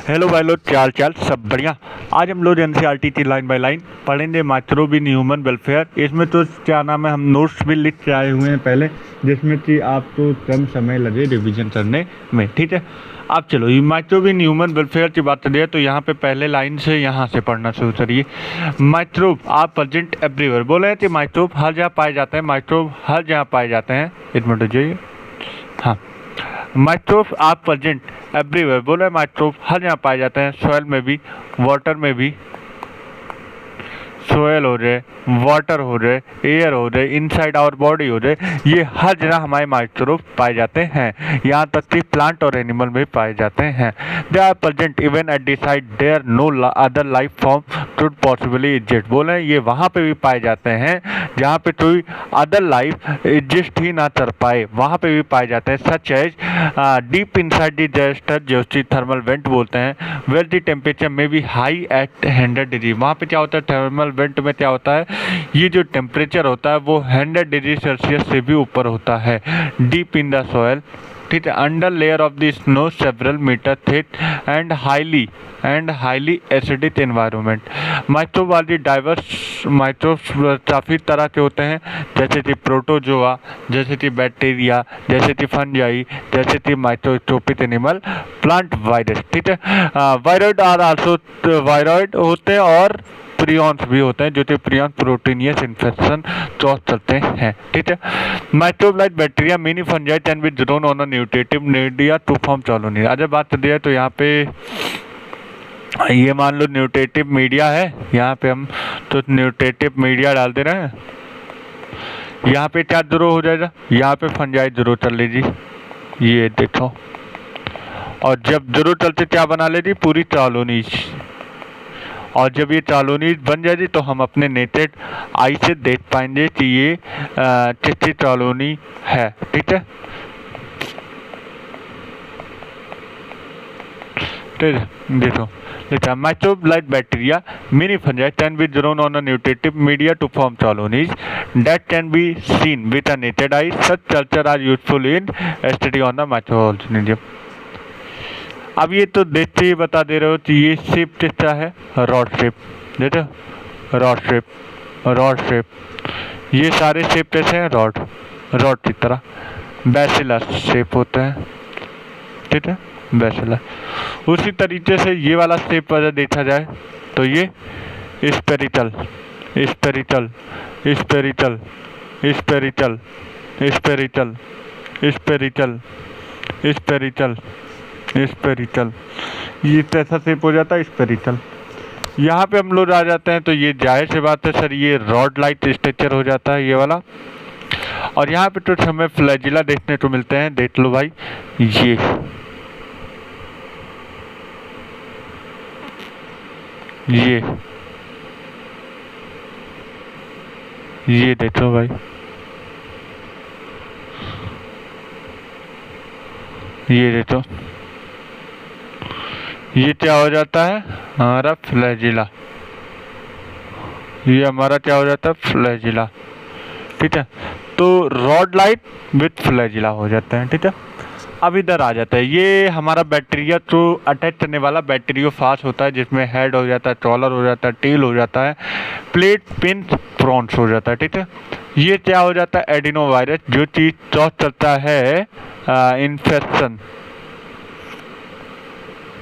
Hello भाई लोग, क्या हाल चाल? सब बढ़िया। आज हम लोग एनसीईआरटी की लाइन बाय लाइन पढ़ेंगे माइक्रोब इन ह्यूमन वेलफेयर। इसमें तो क्या नाम है, हम नोट्स भी लिख के आए हुए हैं पहले, जिसमें कि आपको कम समय लगे रिवीजन करने में। ठीक है, अब चलो ये माइक्रोब इन ह्यूमन वेलफेयर की बात करिए तो यहाँ पे पहले लाइन से यहाँ से पढ़ना शुरू करिए। Microbe are present everywhere. बोले कि माइक्रोब हर जगह पाए जाते हैं, माइक्रोब हर जगह पाए जाते हैं। एक मिनट जाइए। हाँ, माइक्रोब्स आर प्रेजेंट एवरीवेयर। बोले माइक्रोब हर जगह पाए जाते हैं, सॉइल में भी, वाटर में भी, सोयल हो जाए, वाटर हो जाए, एयर हो जाए, इनसाइड आवर बॉडी हो जाए, ये हर जगह हमारे माइक्रोब पाए जाते हैं। यहाँ तक कि प्लांट और एनिमल में पाए जाते हैं। They are present even at the side there no other life form could possibly exist. बोले ये वहाँ पे भी पाए जाते हैं जहाँ पे कोई अदर लाइफ एग्जिस्ट ही ना कर पाए, वहाँ पे भी पाए जाते हैं। Such as deep inside the जस्टर, जो थर्मल वेंट बोलते हैं, वेयर द टेम्परेचर में भी हाई एट 100 डिग्री। वहाँ पे क्या होता है, थर्मल वेंट में क्या होता है, ये जो टेम्परेचर होता है वो 100 डिग्री सेल्सियस से भी ऊपर होता है। डीप इन द सॉयल, ठीक है, under layer of the snow several metre thick and highly acidic environment. Microbe वाली डाइवर्स माइक्रोब्स काफ़ी तरह के होते हैं, जैसे कि प्रोटोजोआ, जैसे कि बैक्टीरिया, जैसे कि फंजाई, जैसे कि माइक्रोस्कोपिक एनिमल, प्लांट वायरस। ठीक है, वायरॉइड आर आल्सो, वायरॉइड होते हैं और प्रियॉन्स भी होते हैं, जो कि प्रियॉन प्रोटीनियस इन्फेक्शन कॉज करते हैं। ठीक है, microbe like bacteria mini fungi can be grown on a nutritive media to form colony. अगर बात कर दिया तो यहाँ पे ये मान लो न्यूट्रिटिव मीडिया है, यहाँ पे हम तो न्यूट्रिटिव मीडिया डाल दे रहे हैं। यहाँ पे क्या ग्रो हो जाएगा, यहाँ पे फंजाई ग्रो चल लीजिए, ये देखो, और जब ग्रो चलते क्या बना लेगी, पूरी कॉलोनीज। और जब ये कॉलोनीज बन जाएगी तो हम अपने नेटेड आई से देख पाएंगे कि ये कितनी कॉलोनी है। ठीक है, देखो लेकिन microbe like bacteria mini fungi can be grown on a nutritive media to form colonies that can be seen with a naked eye. Such culture are useful in study on the microorganism. अब ये तो देखते ही बता दे रहे हो कि ये shape किसका है, रॉड शेप। देखो, रॉड शेप, रॉड शेप, ये सारे शेप कैसे हैं, रॉड, रॉड की तरह। बैसिलस शेप होते हैं, ठीक है, बैसिलस। उसी तरीके से ये वाला शेप अगर देखा जाए तो ये spherical, spherical, spherical, spherical, spherical, spherical, spherical, spherical, ये कैसा शेप हो जाता है, स्पेरिकल। यहाँ पे हम लोग आ जाते हैं तो ये जाहिर सी बात है सर, ये रॉड लाइट स्ट्रक्चर हो जाता है ये वाला। और यहाँ पे तो हमें फ्लैजिला देखने को मिलते हैं, देख लो भाई, ये देखो भाई, ये देखो, ये क्या हो जाता है हमारा फ्लैजिला, ये हमारा क्या हो जाता है, फ्लैजिला। ठीक है, तो रॉड लाइट विथ फ्लैजिला हो जाता है। ठीक है, अब इधर आ जाता है, ये हमारा बैक्टीरिया तो अटैच करने वाला बैक्टीरियोफाज होता है, जिसमें हेड हो जाता है, ट्रॉलर हो जाता है, टेल हो जाता है, प्लेट, पिन, प्रॉन्स हो जाता है। ठीक है, ये क्या हो जाता है, एडिनो वायरस, जो चीज़ कॉज करता है इन्फेक्शन,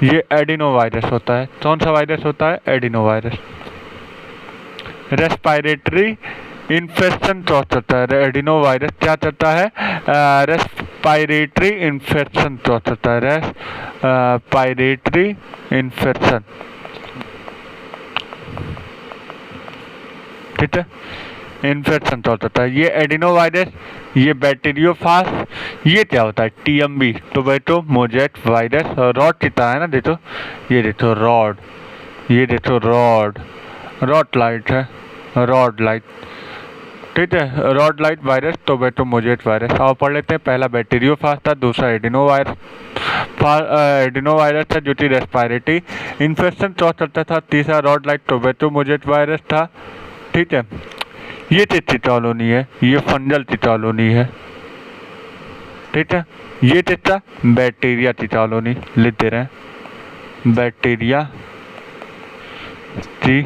ये एडिनो वायरस होता है। कौन सा वायरस होता है, adeno virus. Respiratory infection cause करता है, एडिनो वायरस क्या करता है, रेस्पिरेटरी इन्फेक्शन कॉज करता है, रेस्पिरेटरी इन्फेक्शन। ठीक है, इन्फेक्शन कॉज करता है ये एडिनो वायरस, ये बैक्टीरियोफाज। ये क्या होता है, TMB, tobacco mosaic virus. Rod कितना है ना, देखो, ये देखो रॉड, ये देखो रॉड, रॉड लाइट है, रॉड लाइट। ठीक है, rod like virus, tobacco mosaic virus. और पढ़ लेते हैं, पहला बैक्टीरियोफाज था, दूसरा एडिनो वायरस, एडिनो वायरस था जो कि रेस्पिरेटरी इन्फेक्शन कॉज करता था, तीसरा rod light tobacco mosaic virus था। ठीक है, ये किसकी कॉलोनी है, ये फंजल की कॉलोनी है। ठीक है, ये किसका, बैक्टीरिया की कॉलोनी लिख दे रहे हैं। बैक्टीरिया दी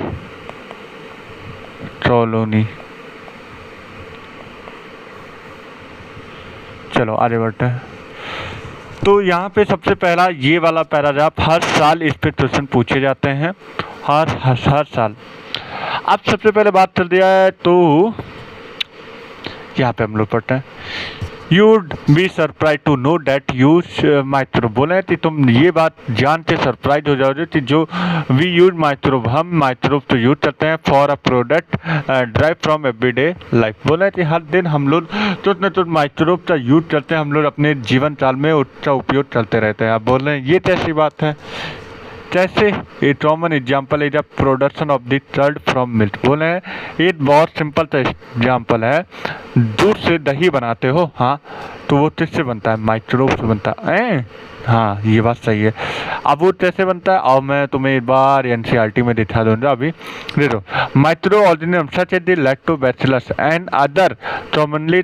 कॉलोनी। चलो आगे बढ़ते हैं। तो यहाँ पे सबसे पहला ये वाला पैराग्राफ, हर साल इस पे क्वेश्चन पूछे जाते हैं, हर साल। अब सबसे पहले बात कर दिया है तो यहाँ पे हम लोग पढ़ते हैं, You'd be surprised to know that use microbe। बोले कि तुम ये बात जान के सरप्राइज हो जाओगे कि जो we use microbe, हम माइक्रोब तो यूज करते हैं for a product drive from everyday life. बोले कि हर दिन हम लोग कुछ न कुछ माइक्रोब का यूज करते हैं, हम लोग अपने जीवन काल में उसका उपयोग करते रहते हैं। आप बोल रहे हैं ये कैसी बात है, कैसे? A common example is the production of the curd from milk. बोले एक बहुत सिंपल सा एग्जाम्पल है, दूध से दही बनाते हो, हाँ, तो वो किससे बनता है? माइक्रोब से बनता है। हाँ, ये बात सही है। अब वो कैसे बनता है, और मैं तुम्हें एक बार एनसीईआरटी में दिखा दूंगा। अभी देखो, microorganism such as the lactobacillus and other commonly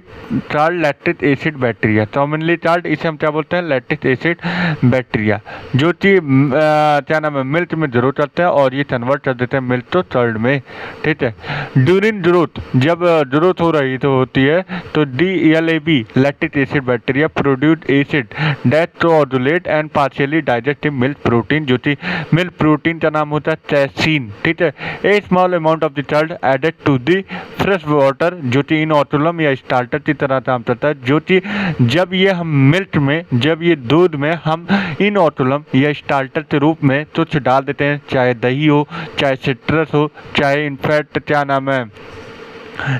called lactic acid bacteria. Commonly called, इसे हम क्या बोलते हैं? लैक्टिक एसिड बैक्टीरिया, जो कि क्या नाम है, मिल्क में जरूरत करते हैं और ये कन्वर्ट कर देते हैं मिल्क तो कर्ड में। ठीक है, ड्यूरिंग जरूरत, जब जरूरत हो रही तो होती है, तो DLAB lactic acid bacteria produce acid that coagulate and partially digestive milk protein, जो कि मिल्क प्रोटीन का नाम होता है कैसीन। ठीक है, a small amount of the curd added to the fresh water, जो कि इनऑकुलम या स्टार्टर की तरह काम करता है, जो कि जब ये हम मिल्क में, जब ये दूध में हम इनऑकुलम या स्टार्टर के रूप में कुछ डाल देते हैं, चाहे दही हो, चाहे सिट्रस हो, चाहे इनफैक्ट क्या नाम है,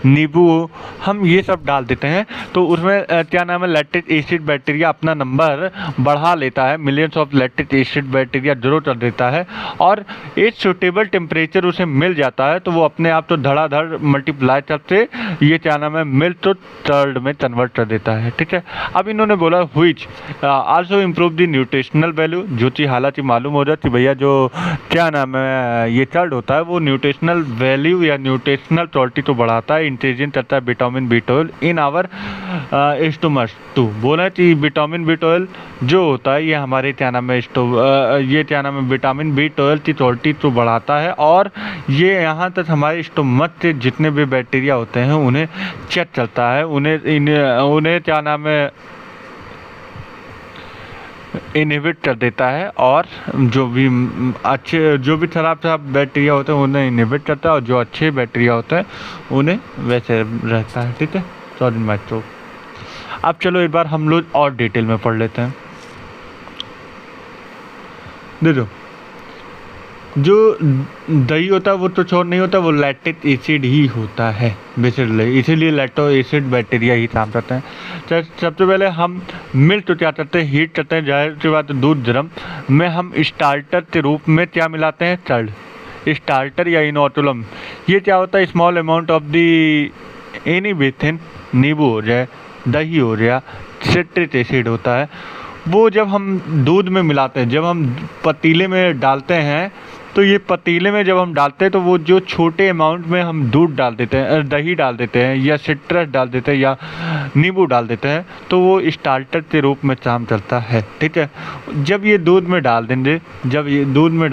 नींबू हो, हम ये सब डाल देते हैं, तो उसमें क्या नाम है, लैक्टिक एसिड बैक्टीरिया अपना नंबर बढ़ा लेता है, millions of lactic acid bacteria जरूर कर देता है, और एक सूटेबल टेम्परेचर उसे मिल जाता है, तो वो अपने आप तो धड़ाधड़ मल्टीप्लाई करते ये क्या नाम है, मिल्क तो कर्ड में कन्वर्ट कर देता है। ठीक है, अब इन्होंने बोला which also improve the nutritional value, जो चीज़ हालांकि मालूम हो जाती भैया जो क्या नाम है ये कर्ड होता है वो न्यूट्रिशनल वैल्यू या न्यूट्रिशनल क्वालिटी तो बढ़ाता है, इंटेजिन करता है vitamin B12 in our stomach too. बोला कि विटामिन B12 जो होता है ये हमारे क्या नाम है ये क्या नाम है विटामिन B12 की क्वालिटी तो बढ़ाता है, और ये यहाँ तक हमारे स्टोमक के जितने भी बैक्टीरिया होते हैं उन्हें चेक करता है, उन्हें क्या नाम है इनहिबिट कर देता है, और जो भी अच्छे, जो भी खराब बैक्टीरिया होते हैं उन्हें इनहिबिट करता है, और जो अच्छे बैक्टीरिया होते हैं उन्हें वैसे रहता है। ठीक है, सॉरी माइक्रोब। अब चलो एक बार हम लोग और डिटेल में पढ़ लेते हैं। देखो, जो दही होता है वो तो छोड़ नहीं होता, वो लैक्टिक एसिड ही होता है बेसिकली, इसीलिए लैक्टो एसिड बैक्टीरिया ही काम करते हैं। सबसे पहले हम मिल्क तो क्या करते हैं, हीट करते हैं, जाहिर सी बात दूध गर्म में हम स्टार्टर के रूप में क्या मिलाते हैं, कर्ड। स्टार्टर या इनऑकुलम, ये क्या होता है, small amount of the any within, नींबू हो जाए, दही हो गया, सिट्रिक एसिड होता है, वो जब हम दूध में मिलाते हैं, जब हम पतीले में डालते हैं, तो ये पतीले में जब हम डालते हैं तो वो जो छोटे अमाउंट में हम दूध डाल देते हैं, दही डाल देते हैं, या सिट्रस डाल देते हैं, या नींबू डाल देते हैं, तो वो स्टार्टर के रूप में काम चलता है। ठीक है, जब ये दूध में डाल देंगे, जब ये दूध में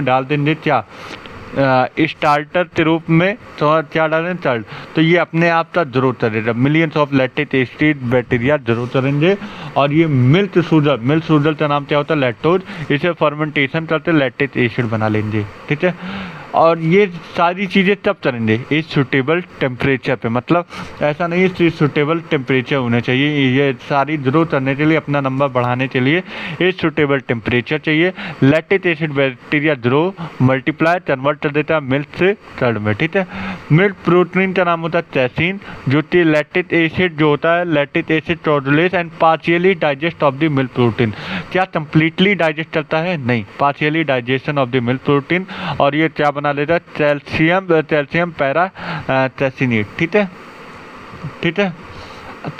डाल देंगे क्या स्टार्टर के रूप में, तो क्या डालें, कर्ड, तो ये अपने आप का जरूर करेगा, millions of lactic acid bacteria जरूर करेंगे, और ये मिल्क सूजल का नाम क्या होता है, लैक्टोज, इसे फर्मेंटेशन करते लैक्टिक एसिड बना लेंगे। ठीक है, और ये सारी चीज़ें तब करेंगे इस सूटेबल टेम्परेचर पे, मतलब ऐसा नहीं है सूटेबल टेम्परेचर होना चाहिए, ये सारी जरूर करने के लिए, अपना नंबर बढ़ाने के लिए एक सूटेबल टेम्परेचर चाहिए। लैक्टिक एसिड बैक्टीरिया जरूर मल्टीप्लाई कन्वर्ट कर देता है मिल्क से कर्ड में। ठीक है, मिल्क प्रोटीन का नाम होता है कैसीन, जो कि लैक्टिक एसिड जो होता है, lactic acid coagulate and partially digest of the milk protein. क्या कंप्लीटली डाइजेस्ट करता है? नहीं, partially digestion of the milk protein, और ये क्या बना लेता है, कैल्शियम पैरा कैसिनेट। ठीक है,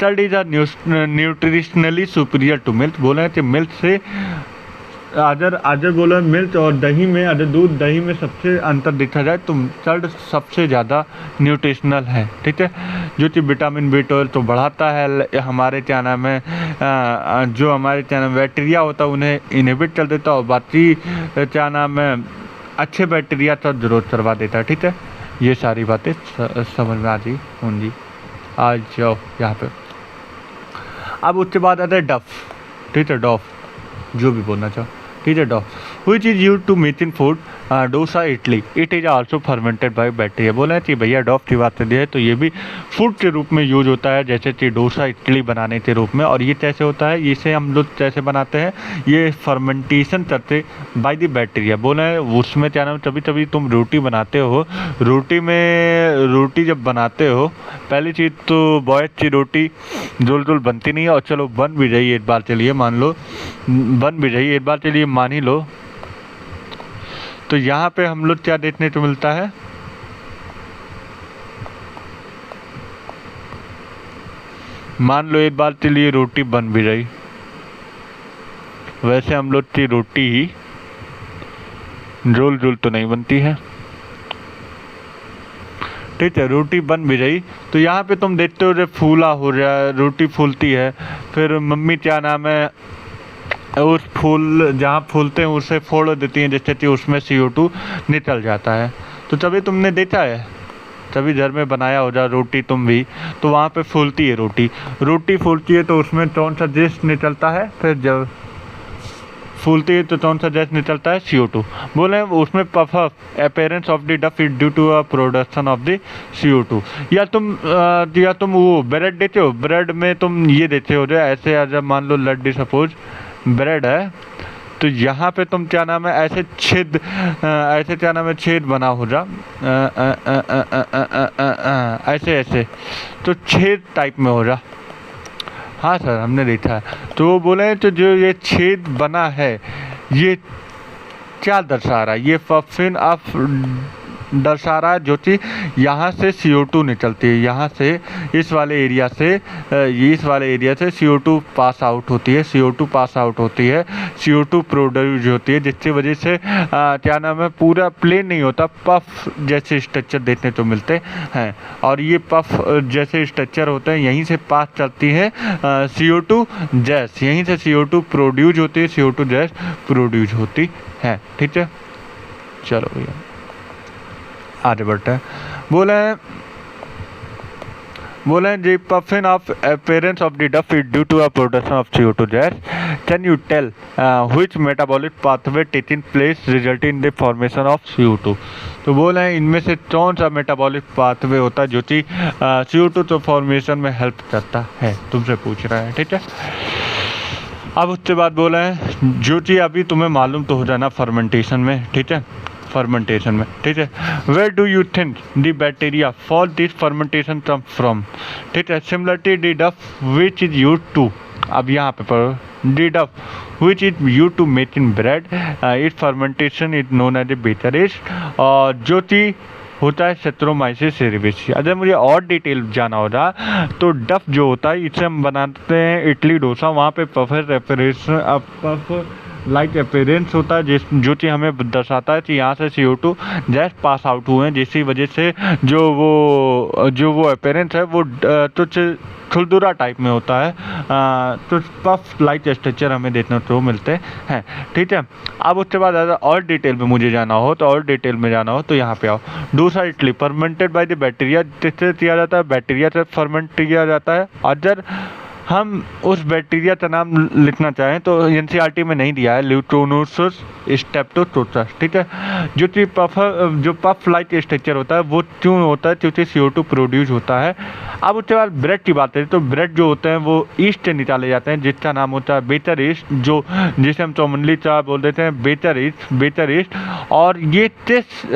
curd is nutritionally superior to milk. बोले कि मिल्क से अगर बोला मिल्क और दही में, अगर दूध दही में सबसे अंतर देखा जाए तो कर्ड सबसे ज़्यादा न्यूट्रिशनल है, ठीक है, जो कि विटामिन B12 तो बढ़ाता है, हमारे क्या नाम है जो हमारे क्या नाम बैक्टीरिया होता है उन्हें इनहिबिट कर देता है, और बाकी क्या नाम है अच्छे बैक्टीरिया का ग्रोथ करवा देता है, ठीक है। ये सारी बातें समझ में आ गई होंगी। आज जाओ यहाँ पे। अब उसके बाद आता है डफ, ठीक है, डॉफ जो भी बोलना चाहो, ठीक है, dough which is use to make in food, dosa idli, it is also fermented by bacteria. बोला कि भैया डॉफ की बात दी है तो ये भी फूड के रूप में यूज होता है, जैसे कि डोसा इडली बनाने के रूप में। और ये कैसे होता है, इसे हम लोग कैसे बनाते हैं, ये फर्मेंटेशन करते बाय द बैक्टीरिया। बोला है उसमें क्या नाम, तभी तभी तुम रोटी बनाते हो, रोटी जब बनाते हो, पहली चीज़ तो बॉयज की रोटी जोल जोल बनती नहीं है, और चलो बन भी जाइए एक बार के लिए, मान लो बन भी जाइए एक बार के लिए, मान ही लो, तो यहाँ पे हम लोग क्या देखने को मिलता है, मान लो एक बार के लिए रोटी बन भी रही, वैसे हम लोग की रोटी ही जोल जोल तो नहीं बनती है, ठीक है, रोटी बन भी रही, तो यहाँ पे तुम देखते हो जब फूला हो रहा है, रोटी फूलती है, फिर मम्मी क्या नाम है उस फूल जहाँ फूलते हैं उसे फोड़ देती हैं, जिससे कि उसमें CO2 निकल जाता है। तो तभी तुमने देखा है, तभी घर में बनाया हो जा रोटी तुम भी, तो वहाँ पे फूलती है रोटी फूलती है तो उसमें कौन सा गैस निकलता है, फिर जब फूलती है तो कौन सा गैस निकलता है, CO2। बोले उसमें puff appearance of the dough is due to a production of the CO2। या तुम वो ब्रेड देते हो, ब्रेड में तुम ये देते हो जो ऐसे, अगर मान लो लड्डी सपोज ब्रेड है, तो यहाँ पे तुम क्या नाम है ऐसे क्या नाम है छेद बना हो जा, ऐसे तो छेद टाइप में हो जा। हाँ सर हमने देखा है। तो वो बोले तो जो ये छेद बना है ये क्या दर्शा रहा है, ये पफिन ऑफ दर्शा रहा है, जो कि यहाँ से CO2 निकलती है, यहाँ से इस वाले एरिया से CO2 पास आउट होती है, CO2 प्रोड्यूस होती है, जिसकी वजह से क्या नाम है पूरा प्लेन नहीं होता, पफ जैसे स्ट्रक्चर देखने को मिलते हैं, और ये पफ जैसे स्ट्रक्चर होते हैं यहीं से पास चलती है CO2 गैस, यहीं से CO2 प्रोड्यूस होती है, CO2 गैस प्रोड्यूस होती है, ठीक है। चलो भैया आगे बढ़ते हैं। बोले जी puffin of appearance of the duff is due to a production of CO2 gas. Can you tell which metabolic pathway taking place resulting in the formation of CO2? तो बोले हैं इनमें से कौन सा मेटाबॉलिक पाथवे होता है जो कि CO2 तो फॉर्मेशन में हेल्प करता है, तुमसे पूछ रहा है, ठीक है। अब उसके बाद बोला है जो कि अभी तुम्हें मालूम तो हो जाना फर्मेंटेशन में, ठीक है, ठीक है। Where do you think the bacteria for this fermentation come from, ठीक है। Similarly the dough which is use to, अब यहाँ पे पढ़ो, the dough which is use to make in bread, it fermentation is known as a better yeast, और जो कि होता है सेट्रोमाइसिस सेरेविसी। अगर मुझे और डिटेल जाना होगा तो डफ जो होता है इसे हम बनाते हैं इडली डोसा, वहाँ पे पफ लाइक अपीयरेंस होता है जो कि हमें दर्शाता है कि यहाँ से CO2 गैस पास आउट हुए हैं, जिसकी वजह से जो वो अपीयरेंस है वो कुछ खुलदुरा टाइप में होता है, तो पफ लाइक स्ट्रक्चर हमें देखने को मिलते हैं, ठीक है। अब उसके बाद और डिटेल में मुझे जाना हो तो यहाँ पे आओ। दूसरा idli fermented by the bacteria, किससे किया जाता है, बैक्टीरिया से फर्मेंट किया जाता है। अगर हम उस बैक्टीरिया का नाम लिखना चाहें तो NCERT में नहीं दिया है, ल्यूटोनोसस स्टेप्टोकोकस, ठीक है। जो पफ लाइक स्ट्रक्चर होता है वो क्यों होता है, क्योंकि CO2 प्रोड्यूस होता है। अब उसके बाद ब्रेड की बात करें तो ब्रेड जो होते हैं वो ईस्ट से निकाले जाते हैं, जिसका नाम होता है बेटर ईस्ट, जिसे हम कॉमनली चाय बोल देते हैं बेटर ईस्ट, और ये टेस्ट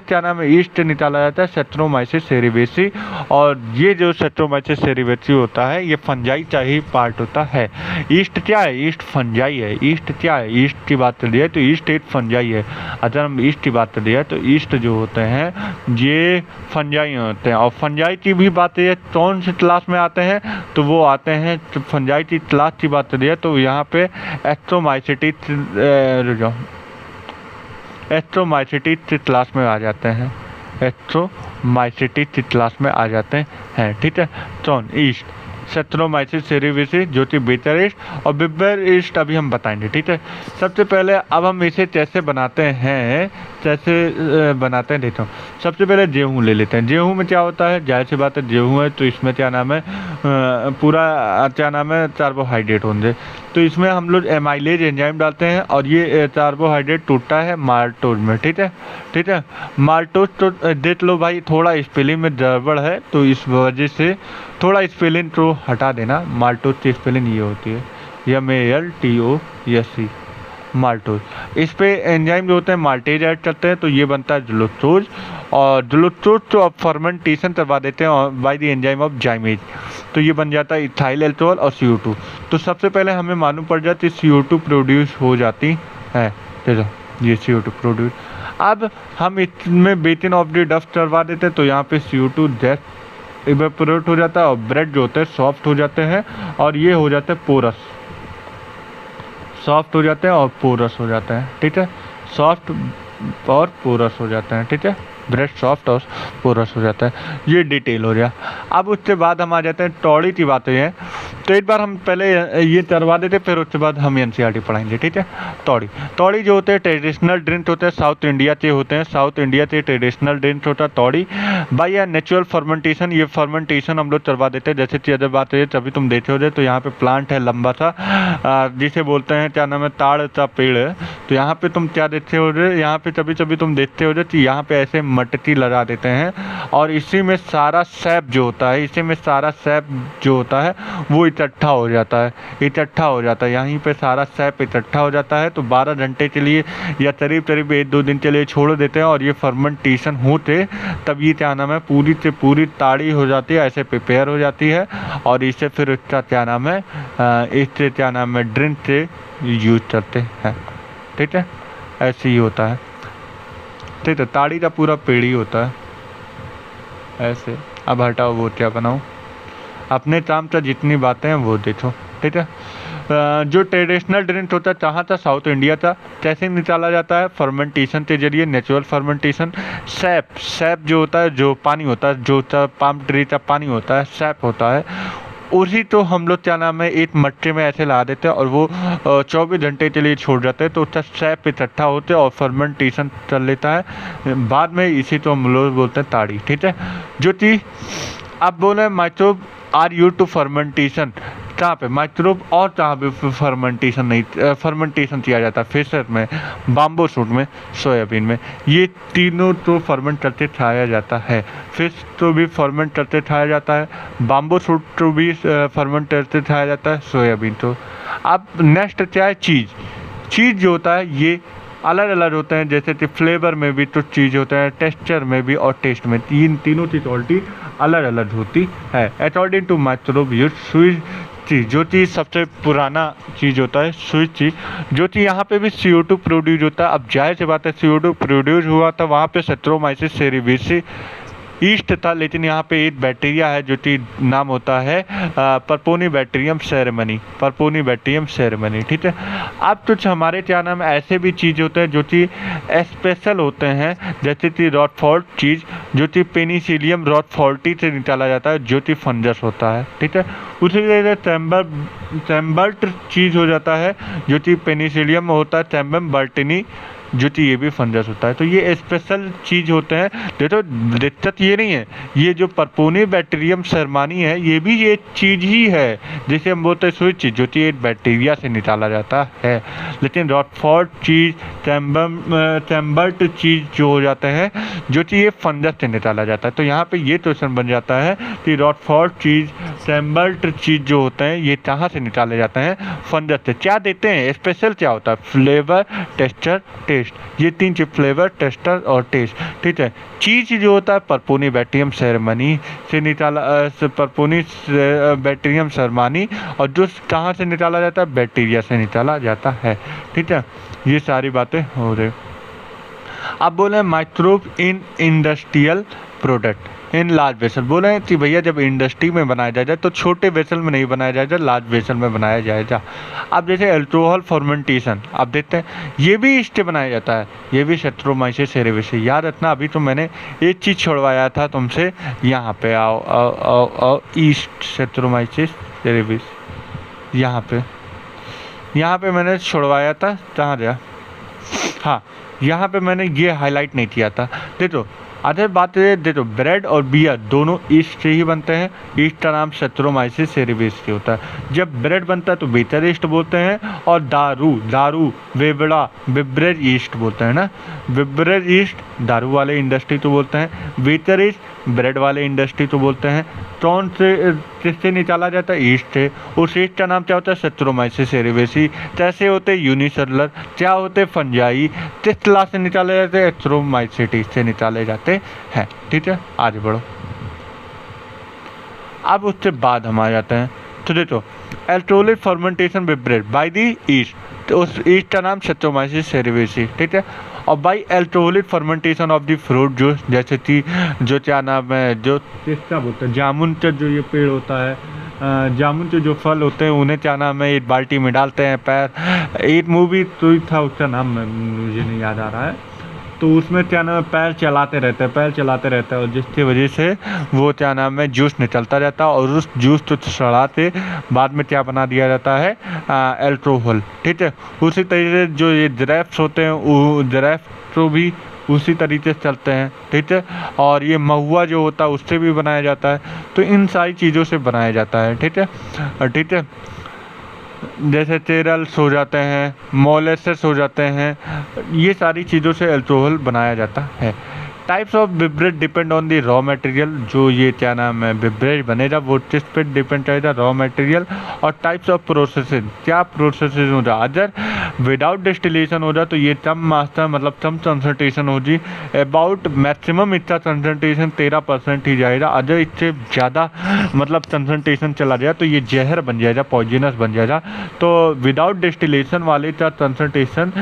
क्या नाम है ईस्ट से निकाला जाता है सेट्रोमाइसिस सेरेविसी, और ये जो सेट्रोमाइसिस सेरेविसी होता है ये फंजाई का ही पार्ट होता है। ईस्ट क्या है? ईस्ट फंजाई है। ईस्ट क्या है? ईस्ट की बात कर है तो ईस्ट एक फंजाई है। अगर हम ईस्ट की बात कर है तो ईस्ट जो होते हैं ये फंजाई होते हैं। और फंजाई की भी बात है कौन सी क्लास में आते हैं तो वो आते हैं, तो फंजाई की क्लास की बात कर है तो यहाँ पे एस्ट्रोमाइसिटी क्लास में आ जाते हैं। एस्ट्रोमाइसिटी क्लास में आ जाते हैं। ठीक है। कौन? ईस्ट। सेट्रोमाइसिस सेरेविसी जो कि बेटर ईस्ट और बिब्बर ईस्ट अभी हम बताएंगे। ठीक है। सबसे पहले अब हम इसे कैसे बनाते हैं देखता हूँ। सबसे पहले गेहूँ ले लेते हैं। गेहूँ में क्या होता है? जाहिर सी बात है गेहूँ है तो इसमें क्या नाम है पूरा क्या नाम है कार्बोहाइड्रेट होंगे। तो इसमें हम लोग एमाइलेज एंजाइम डालते हैं और ये कार्बोहाइड्रेट टूटता है माल्टोज में। ठीक है। माल्टोज तो देख लो भाई, थोड़ा स्पेलिंग में गड़बड़ है तो इस वजह से थोड़ा स्पेलिंग तो हटा देना। माल्टोज की स्पेलिंग ये होती है MALTOSE माल्टोज। इस पे एंजाइम जो होते हैं माल्टेज ऐड करते हैं तो ये बनता है ग्लूकोज। और ग्लूकोज तो अब फर्मेंटेशन करवा देते हैं बाय द एंजाइम ऑफ जाइमेज, तो ये बन जाता है इथाइल एल्कोहल और CO2। तो सबसे पहले हमें मालूम पड़ जाती है CO2 प्रोड्यूस हो जाती है। देखो ये CO2 प्रोड्यूस। अब हम इसमें बेटिन ऑफ द डस्ट करवा देते हैं तो यहाँ पे CO2 जस्ट इवेपोरेट हो जाता है और ब्रेड जो होते हैं सॉफ्ट हो जाते हैं और ये हो जाते हैं पोरस, सॉफ्ट हो जाते हैं और पोरस हो जाते हैं। ठीक है। सॉफ्ट और पोरस हो जाते हैं। ठीक है। ब्रेड सॉफ्ट और पोरस हो जाता है। ये डिटेल हो गया। अब उसके बाद हम आ जाते हैं तौड़ी की बातें हैं। तो एक बार हम पहले ये करवा देते फिर उसके बाद हम NCERT पढ़ाएंगे। ठीक है। तौड़ी जो होते हैं ट्रेडिशनल ड्रिंक होते हैं, साउथ इंडिया के होते हैं। साउथ इंडिया के ट्रेडिशनल ड्रिंक होता है तौड़ी बाई या नेचुरल फर्मेंटेशन। ये फर्मेंटेशन हम लोग करवा देते हैं। जैसे कि अगर बात है तभी तुम देखे हो तो यहाँ पे प्लांट है लंबा सा जिसे बोलते हैं क्या नाम है ताड़ का पेड़ है। तो यहाँ पे तुम क्या देखते हो यहाँ पे कभी तुम देखते हो कि यहाँ पे ऐसे मटकी लगा देते हैं और इसी में सारा सैप जो होता है वो इकट्ठा हो जाता है। यहीं पे सारा सैप इकट्ठा हो जाता है। तो 12 घंटे के लिए या करीब 1-2 दिन के लिए छोड़ देते हैं और ये फर्मेंटेशन होते तब ये क्या नाम है पूरी से पूरी ताड़ी हो जाती है, ऐसे प्रिपेयर हो जाती है और इसे फिर इसका क्या नाम है इससे क्या नाम है ड्रिंक से यूज करते हैं। ठीक है। ऐसे ही होता है। ठीक है। ताड़ी का पूरा पेड़ ही होता है ऐसे। अब हटाओ वो क्या बनाऊँ, अपने काम से जितनी बातें हैं वो देखो। ठीक है। जो ट्रेडिशनल ड्रिंक होता है कहाँ था? साउथ इंडिया था। कैसे निकाला जाता है? फर्मेंटेशन के जरिए, नेचुरल फर्मेंटेशन। सैप जो होता है, जो पानी होता है, जो पाम ट्री का पानी होता है, सैप होता है, उसी तो हम लोग क्या नाम है एक मटके में ऐसे ला देते हैं और वो 24 घंटे के लिए छोड़ जाते हैं तो उसका सैप इकट्ठा होते हैं और फर्मेंटेशन चल लेता है। बाद में इसी तो हम लोग बोलते हैं ताड़ी। ठीक है। जो कि अब बोले microbe are use to fermentation कहाँ पे माइक्रोब और कहाँ पे फर्मेंटेशन किया जाता है? फिशर में, बाम्बो सूट में, सोयाबीन में। ये तीनों तो फर्मेंट करते खाया जाता है। फिश तो भी फर्मेंट करते खाया जाता है, बाम्बो सूट तो भी फर्मेंट करते खाया जाता है, सोयाबीन तो। अब नेक्स्ट क्या है? चीज़ जो होता है ये अलग अलग होते हैं। जैसे कि फ्लेवर में भी तो चीज़ होता है, टेक्सचर में भी और टेस्ट में, तीनों की क्वालिटी अलग अलग होती है। According to microbe use sweet cheese जो चीज़ सबसे पुराना चीज़ होता है स्वीट चीज़ जो कि यहाँ पे भी CO2 प्रोड्यूस होता है। अब जाहिर सी बात है CO2 प्रोड्यूस हुआ था वहाँ पे सेट्रोमाइसिस सेरेविसी ईस्ट था, लेकिन यहाँ पे एक बैक्टीरिया है जो कि नाम होता है परपोनीबैक्टीरियम सेरेमनी। ठीक है। अब कुछ हमारे क्या नाम ऐसे भी चीज़ होते हैं जो कि स्पेशल होते हैं, जैसे कि रॉटफॉल्ट चीज़ जो कि पेनिसिलियम रॉटफॉल्टी से निकाला जाता है जो कि फंगस होता है। ठीक है। उसी तरह चैम्बर्ट चीज़ हो जाता है जो कि पेनिसिलियम होता है, चैम्बम बर्टिनी जो कि ये भी फंगस होता है। तो ये स्पेशल चीज़ होते हैं। देखो दिक्कत ये नहीं है, ये जो परपोनीबैक्टीरियम सेरेमनी है ये भी ये चीज़ ही है जिसे हम बोलते हैं स्वीट चीज़ जो कि एक बैक्टीरिया से निकाला जाता है। लेकिन रॉटफॉल्ट चीज़, चैम्बर्ट चीज़ जो हो जाते हैं जो कि ये फंगस से निकाला जाता है। तो यहाँ पे ये क्वेश्चन बन जाता है कि रॉटफॉल्ट चीज़ असेंबल्ड चीज़ जो होते हैं ये कहाँ से निकाले जाते हैं? फंगस से। क्या देते हैं? स्पेशल क्या होता है? Flavour, texture, taste. ये तीन चीज, फ्लेवर, टेक्सचर और टेस्ट, ठीक है। चीज जो होता है परपोनी बैक्टीरियम सेरेमनी से निकाला, परपोनी बैक्टीरियम सेरेमनी, और जो कहाँ से निकाला जाता है? बैक्टीरिया से निकाला जाता है, ठीक है। ये सारी बातें हो रही। अब बोले microbe in industrial product in large vessel. बोले हैं कि भैया जब इंडस्ट्री में बनाया जाएगा तो छोटे वेसल में नहीं बनाया जाएगा, लार्ज वेसल में बनाया जाएगा। अब जैसे अल्कोहल फर्मेंटेशन आप देखते हैं, ये भी ईस्ट से बनाया जाता है, ये भी सेट्रोमाइसिस सेरेविसी। याद रखना, अभी तो मैंने एक चीज़ छोड़वाया था तुमसे, यहाँ पे आओ आओ आओ आओ, ईस्ट सेट्रोमाइसिस सेरेविस, यहाँ पे मैंने छोड़वाया था, कहाँ गया? हाँ, यहाँ पे मैंने ये हाईलाइट नहीं किया था। देखो अदर बात है, देखो ब्रेड और बियर दोनों ईस्ट से ही बनते हैं। ईस्ट का नाम सेट्रोमाइसिस सेरेविस होता है। जब ब्रेड बनता है तो बेटर ईस्ट बोलते हैं, और दारू वेबड़ा बिब्रेज ईस्ट बोलते हैं ना। बिब्रेज ईस्ट दारू वाले इंडस्ट्री तो बोलते हैं, बेटर ईस्ट ब्रेड वाले इंडस्ट्री तो बोलते हैं। कौन से किससे निकाला जाता है? ईस्ट से। उस ईस्ट का नाम क्या होता है? सेट्रोमाइसिस सेरेविसी। कैसे होते हैं? यूनिसेलुलर। क्या होते हैं? फंजाई। किस क्लास से निकाले जाते हैं? एथ्रोमाइसिटी से निकाले जाते हैं, ठीक है। आगे बढ़ो। अब उसके बाद हम आ जाते हैं, तो देखो alcoholic fermentation with bread by the east, तो उस ईस्ट का नाम सेट्रोमाइसिस सेरेविसी, ठीक है। और by alcoholic fermentation of the fruit juice, जैसे कि जो क्या नाम है, जो किसका बोलते हैं, जामुन का जो ये पेड़ होता है, जामुन के जो फल होते हैं उन्हें क्या नाम है, एक बाल्टी में डालते हैं। पैर, एक मूवी तो था, उसका नाम मुझे नहीं याद आ रहा है, तो उसमें क्या नाम है, पैर चलाते रहते हैं और जिसकी वजह से वो क्या नाम है, जूस निकलता रहता है, और उस जूस को सड़ाते बाद में क्या बना दिया जाता है? अल्कोहल, ठीक है। उसी तरीके से जो ये ग्रेप्स होते हैं, वो ग्रेप्स तो भी उसी तरीके से चलते हैं, ठीक है। और ये महुआ जो होता है उससे भी बनाया जाता है। तो इन सारी चीज़ों से बनाया जाता है, ठीक है। जैसे चेरल्स हो जाते हैं, मोलेसेस हो जाते हैं, ये सारी चीज़ों से अल्कोहल बनाया जाता है। Types of beverage depend on the raw material. जो ये क्या नाम है बिब्रेज बनेगा वो किस पे डिपेंड करेगा? Raw material. और टाइप्स ऑफ प्रोसेसिंग, क्या प्रोसेसिंग हो जाए? अगर विदाउट डिस्टिलेशन हो जाए तो ये कम मास्टर मतलब कम कंसंट्रेशन होगी, अबाउट मैक्सिमम इसका कंसंट्रेशन 13% ही जाएगा। अगर इससे ज़्यादा मतलब कंसंट्रेशन चला जाए तो ये जहर बन जाएगा, पॉइजनस बन जाएगा। तो विदाउट डिस्टिलेशन वाले का कंसंट्रेशन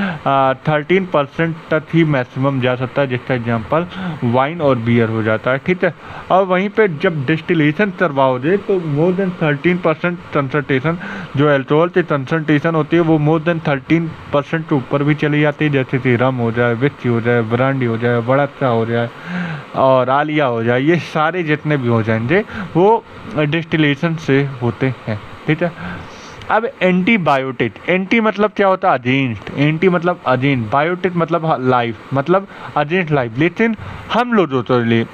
13% तक ही मैक्सिमम जा सकता है, जिसका एग्जाम्पल वाइन और बियर हो जाता है, ठीक है। और वहीं पे जब डिस्टिलेशन करवाओगे तो मोर देन 13% कंसंट्रेशन, जो अल्कोहल की कंसंट्रेशन होती है वो मोर देन 13% के ऊपर भी चली जाती है, जैसे कि रम हो जाए, विस्की हो जाए, ब्रांडी हो जाए, बड़ाचा हो जाए और आलिया हो जाए, ये सारे जितने भी हो जाएंगे वो डिस्टिलेशन से होते हैं, ठीक है। अब एंटीबायोटिक, एंटी मतलब क्या होता है? अगेंस्ट। एंटी मतलब अगेंस्ट, बायोटिक मतलब लाइफ, मतलब अगेंस्ट लाइफ। लेकिन हम लोग तो लिए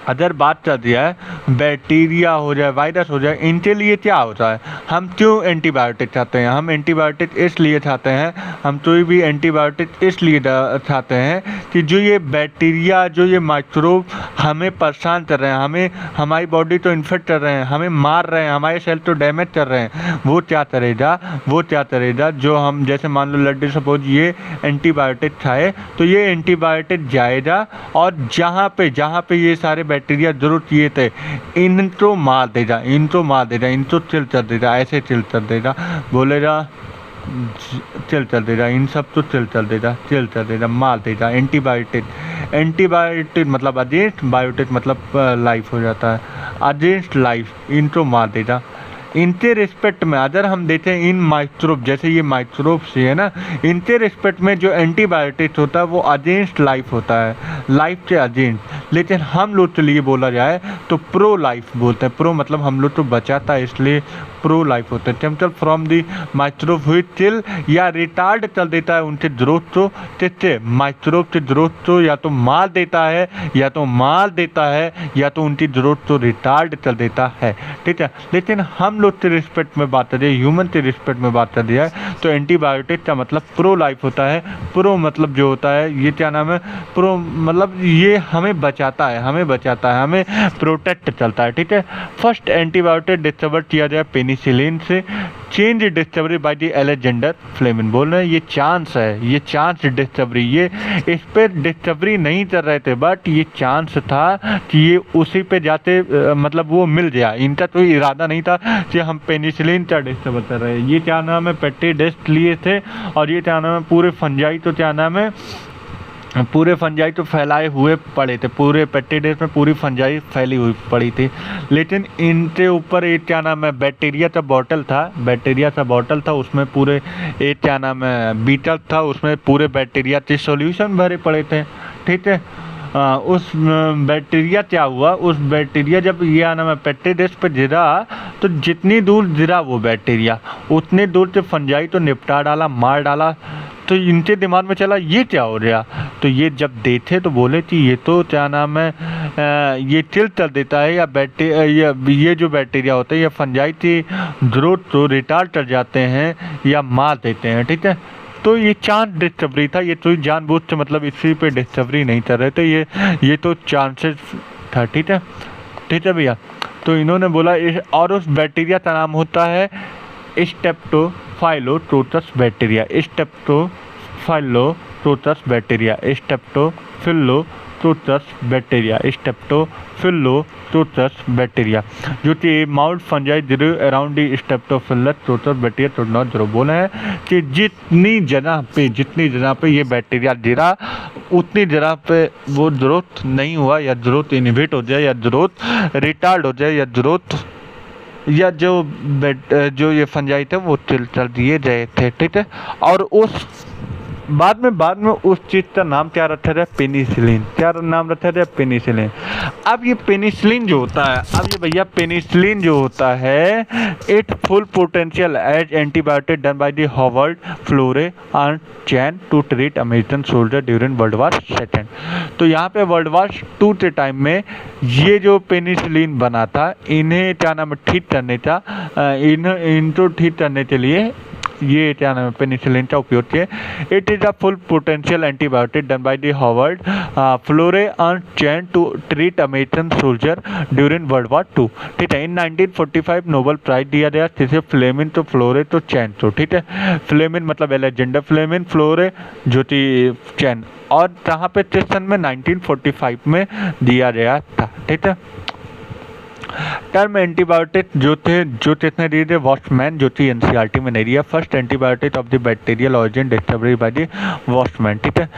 अदर बात कर दिया है, बैक्टीरिया हो जाए, वायरस हो जाए, इनके लिए क्या होता है? हम क्यों एंटीबायोटिक चाहते हैं? हम एंटीबायोटिक इसलिए चाहते हैं, हम कोई भी एंटीबायोटिक इसलिए चाहते हैं कि जो ये बैक्टीरिया, जो ये माइक्रोब हमें परेशान कर रहे हैं, हमें हमारी बॉडी को इन्फेक्ट कर रहे हैं, हमें मार रहे हैं, हमारे सेल को डैमेज कर रहे हैं, वो क्या करेगा? जो हम जैसे मान लो लड्डू सपोज ये एंटीबायोटिक खाए तो ये एंटीबायोटिक जाएगा और जहाँ पे ये सारे बैक्टीरिया जरूर किए थे इनको मार देगा, इनको चिल कर देगा, ऐसे चिल कर देगा, बोलेगा चिल कर देगा, इन सब तो चिल कर देगा, मार देगा। एंटीबायोटिक मतलब अगेंस्ट, बायोटिक मतलब लाइफ हो जाता है, अगेंस्ट लाइफ, इनको मार देगा। इनके रिस्पेक्ट में अगर हम देखें इन माइक्रोब, जैसे ये माइक्रोब से है ना, इनके रिस्पेक्ट में जो एंटीबायोटिक होता है वो अगेंस्ट लाइफ होता है, लाइफ के अगेंस्ट। लेकिन हम लोग के लिए बोला जाए तो प्रो लाइफ बोलते हैं। प्रो मतलब हम लोग तो बचाता है, इसलिए प्रो लाइफ होते हैं। टेम्पल फ्रॉम दी माइक्रोब हुई चिल या रिटार्ड कर देता है उनके ग्रोथ को, जिससे माइक्रोब के ग्रोथ को या तो मार देता है या तो उनकी ग्रोथ को रिटार्ड कर देता है, ठीक है। लेकिन हम लोग के रिस्पेक्ट में बात करें, ह्यूमन के रिस्पेक्ट में बात कर दिया है तो एंटीबायोटिक का मतलब प्रो लाइफ होता है। प्रो मतलब जो होता है ये क्या नाम है, प्रो मतलब ये हमें बचाता है, हमें प्रोटेक्ट चलता है, ठीक है। फर्स्ट एंटीबायोटिक डिस्कवर किया गया पेनिसिलिन से, chance discovery by the Alexander Fleming. बोल रहे हैं ये चांस डिस्कवरी, ये इस पे डिस्कवरी नहीं कर रहे थे बट ये चांस था कि ये उसी पे जाते मतलब वो मिल गया। इनका कोई इरादा नहीं था कि हम पेनिसिलिन का डिस्कवर कर रहे हैं। ये क्या नाम है पेप्टिडेस्ट लिए थे और ये क्या नाम है पूरे फंजाई तो क्या नाम है पूरे फंजाई तो फैलाए हुए पड़े थे, पूरे पेप्टिडेस्ट में पूरी फंजाई फैली हुई पड़ी थी। लेकिन इनके ऊपर एक क्या नाम है बैक्टीरिया का बॉटल था, उसमें पूरे एक क्या नाम है बीटल था, उसमें पूरे बैक्टीरिया के सॉल्यूशन भरे पड़े थे, ठीक है। उस बैक्टीरिया क्या हुआ, उस बैक्टीरिया जब ये नाम है पेप्टिडेस्ट पे गिरा तो जितनी दूर गिरा वो बैक्टीरिया उतने दूर से फंजाई तो निपटा डाला, मार डाला। तो इनके दिमाग में चला ये क्या हो रहा, तो ये जब देखे तो बोले कि ये तो क्या नाम है ये किल कर देता है या ये जो बैक्टीरिया होता है ये फंजाई की ग्रोथ को रिटार्ड कर जाते हैं या मार देते हैं, ठीक है। तो ये चांस डिस्कवरी था, ये तो जानबूझ से मतलब इसी पे डिस्कवरी नहीं कर रहे थे, ये तो चांसेस था, ठीक है भैया। तो इन्होंने बोला और उस बैक्टीरिया का नाम होता है स्टेप्टोफाइलोट्रोटस बैक्टीरिया, स्टेप्टोफिलोट्रोटस बैक्टीरिया, जो कि mould fungi zero around the staphylococcus bacteria to not zero. बोला है कि जितनी जगह पे ये बैक्टीरिया गिरा उतनी जगह पे वो ग्रोथ नहीं हुआ या ग्रोथ इनहिबिट हो जाए या ग्रोथ रिटार्ड हो जाए या जो ये फंजाई थे वो चल दिए गए थे, ठीक है। और उस बाद में उस चीज़ का नाम क्या रखा जाए पेनिसिलिन, क्या नाम रखा जाए पेनिसिलिन। अब ये पेनिसिलिन जो होता है it full potential as antibiotic done by the Howard Florey and Chain to treat American soldier during World War second. तो यहाँ पे वर्ल्ड वॉर 2 के टाइम में ये जो पेनिसिलिन बना था इन्हें क्या नाम ठीक करने का इनको ठीक करने के लिए ये क्या नाम है पेनिसिलिन का उपयोग किया। It is a full potential antibiotic done by the Howard Florey and Chain to treat American soldier during World War 2, ठीक है। इन 1945 नोबेल प्राइज दिया गया जिसे फ्लेमिन तो फ्लोरे तो चैन तो, ठीक है। फ्लेमिन मतलब अलेक्जेंडर फ्लेमिन, फ्लोरे जो थी चैन, और जहाँ पे सेशन में 1945 में दिया गया था, ठीक है। टर्म एंटीबायोटिक जो किसने दिए थे वॉस्टमैन, जो थी एनसीईआरटी में नहीं दिया। First antibiotic of the bacterial origin discovery by the वॉस्टमैन, ठीक है।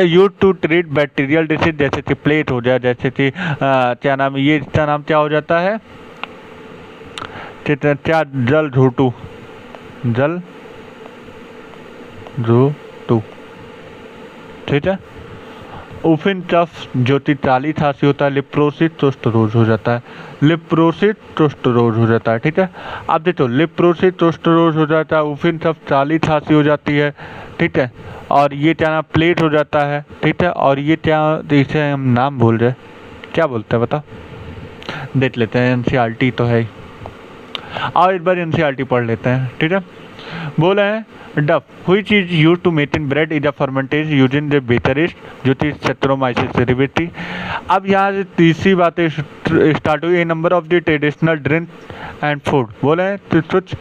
Use to treat bacterial disease जैसे कि प्लेट हो जाए, जैसे कि क्या नाम है ये इसका नाम क्या हो जाता है क्या जल झूठू ठीक है। उफिन टफ जो कि चाली खांसी होता है, लिप्रोसिस टोस्टरोज हो जाता है, ठीक है। अब देखो लिप्रोसिस टोस्टरोज हो जाता है, उफिन टफ चाली खांसी हो जाती है, ठीक है। और ये क्या नाम प्लेट हो जाता है, ठीक है। और ये क्या इसे हम नाम भूल रहे क्या बोलते हैं बताओ, देख लेते हैं, एनसीईआरटी तो है ही, और एक बार एनसीईआरटी पढ़ लेते हैं, ठीक है। बोले हैं dough which is use to make in bread is a fermentation using the baker's yeast जो थी सेट्रोमाइसिस सेरेविटी। अब यहाँ से तीसरी बातें स्टार्ट हुई, a number of the traditional drink and food. बोले हैं तो कुछ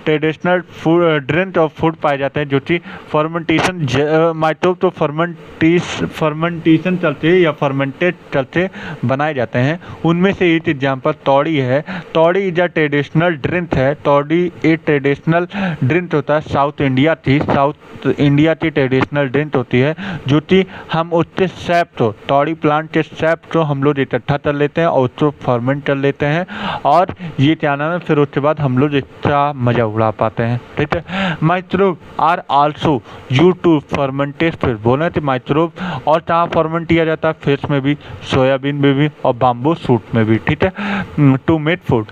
ट्रेडिशनल फूड ड्रिंक और फूड पाए जाते हैं जो कि फर्मेंटेशन माइक्रोब तो फर्मेंटेशन चलते या फर्मेंटेड चलते बनाए जाते हैं। उनमें से एक एग्जाम्पल तौड़ी है। तौड़ी इज अ ट्रेडिशनल ड्रिंक है, तौड़ी एक ट्रेडिशनल ड्रिंक होता है, साउथ इंडिया की ट्रेडिशनल ड्रिंक होती है जो कि हम उससे सैप तो तौड़ी प्लांट के सैप तो हम लोग इकट्ठा कर लेते हैं और उसको फर्मेंट कर लेते हैं, और ये क्या नाम है फिर उसके बाद हम लोग इसका मजा उड़ा पाते हैं, ठीक है। Microbe are also use to fermented fish. बोले थे माइक्रोब और कहाँ फर्मेंट किया जाता है, फिश में भी, सोयाबीन में भी और बाम्बू शूट में भी, ठीक है, टू मेक फूड।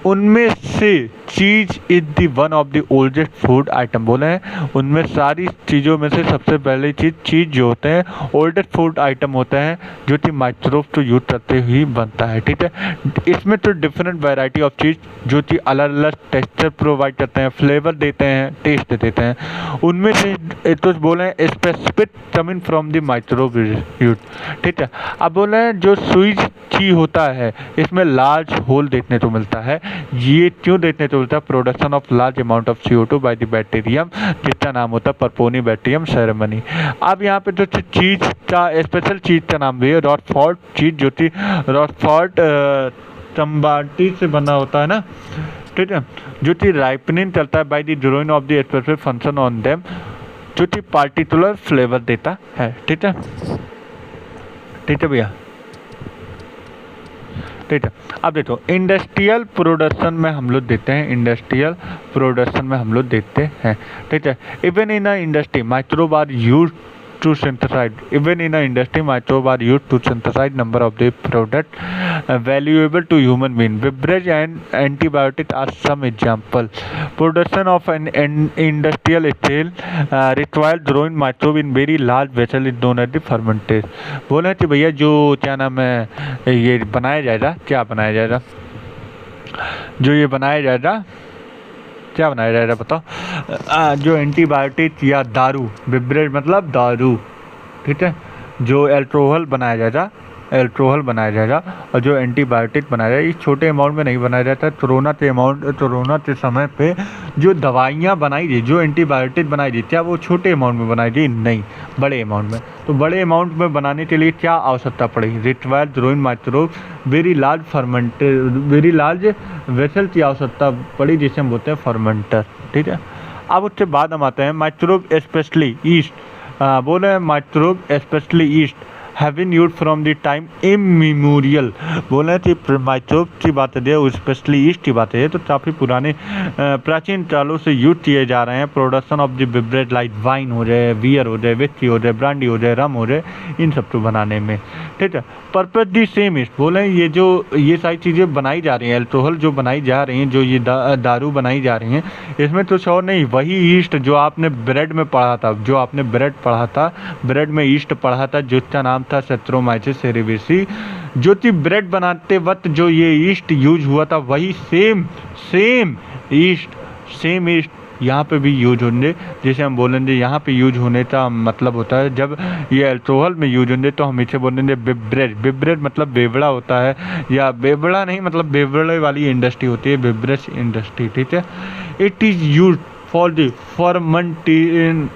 उनमें से cheese is the one of the oldest food item बोले हैं, उनमें सारी चीज़ों में से सबसे पहली चीज़ जो होते हैं ओल्डेस्ट फूड आइटम होता है जो कि माइक्रोब तो यूज करते ही बनता है। ठीक है, इसमें तो डिफरेंट वैरायटी ऑफ चीज़ जो कि अलग अलग टेक्सचर प्रोवाइड करते हैं, फ्लेवर देते हैं, टेस्ट देते हैं, उनमें से तो बोले specific coming from the microbe use. ठीक है, अब बोले जो स्वीज ची होता है इसमें लार्ज होल देखने को मिलता है। ये क्यों देखने को मिलता है? Production of large amount of CO2 by the bacterium, जिसका नाम होता है परपोनी बैक्टीरियम सेरेमनी। अब यहाँ पे जो चीज का स्पेशल चीज का नाम भी है रॉटफोर्ड चीज, जो कि रॉटफोर्ड तंबाटी से बना होता है ना। ठीक है, जो कि राइपनिंग करता है by the drying of the specific function on them, जो कि पार्टिकुलर फ्लेवर देता है। ठीक है, ठीक है भैया, ठीक है। अब देखो इंडस्ट्रियल प्रोडक्शन में हम लोग देते हैं, इंडस्ट्रियल प्रोडक्शन में हम लोग देते हैं। ठीक है, even in a industry microbe are use to synthesize, even in a industry microbe are used to synthesize number of the product valuable to human being. Beverage and antibiotic are some example. Production of an industrial scale requires growing microbe in very large vessel is known as the fermentation। बोले कि भैया जो क्या नाम है ये बनाया जाएगा, क्या बनाया जाएगा, जो ये बनाया जाएगा, क्या बनाया जाएगा बताओ? जो एंटीबायोटिक या दारू, बेवरेज मतलब दारू, ठीक है, जो एल्कोहल बनाया जाएगा, एल्कोहल बनाया जाएगा, और जो एंटीबायोटिक बनाया जाएगा इस छोटे अमाउंट में नहीं बनाया जाता। कोरोना के समय पे जो दवाइयाँ बनाई गई, जो एंटीबायोटिक बनाई गई, क्या वो छोटे अमाउंट में बनाई गई? नहीं, बड़े अमाउंट में। तो बड़े अमाउंट में बनाने के लिए क्या आवश्यकता पड़ेगी? Required growing microbe very large vessel की आवश्यकता पड़ी, जिसे हम बोलते हैं फर्मेंटर। ठीक है, अब उसके बाद हम आते हैं माइक्रोब स्पेशली ईस्ट। बोले हैं microbe specially east having use from the time immemorial. बोले कि माइक्रोब की बात है, स्पेशली ईस्ट की बात है, तो काफ़ी पुराने प्राचीन कालों से यूज किए जा रहे हैं। Production of the beverage like wine हो जाए, बियर हो जाए, विस्की हो जाए, ब्रांडी हो जाए, रम हो जाए, इन सब को बनाने में। ठीक है, पर्पज दी सेम इस्ट। बोले ये सारी चीज़ें बनाई जा रही हैं, अल्कोहल जो बनाई जा रही हैं, जो ये दारू बनाई जा रही हैं, इसमें कुछ और नहीं, वही ईस्ट जो आपने ब्रेड में पढ़ा था, जो आपने ब्रेड पढ़ा था, ब्रेड में ईस्ट पढ़ा था, जिसका नाम था सेट्रोमाइसिस सेरेविसी। जो कि ब्रेड बनाते वक्त जो ये ईस्ट यूज हुआ था, वही सेम ईस्ट यहाँ पे भी यूज होंगे। जैसे हम बोलेंगे यहाँ पे यूज होने का मतलब होता है जब ये अल्कोहल में यूज होंगे तो हम इसे बोलेंगे बेवरेज मतलब बेवड़ा होता है, या बेवड़ा नहीं मतलब बेवड़े वाली इंडस्ट्री होती है, बेवरेज इंडस्ट्री। ठीक है, it is use for the fermentation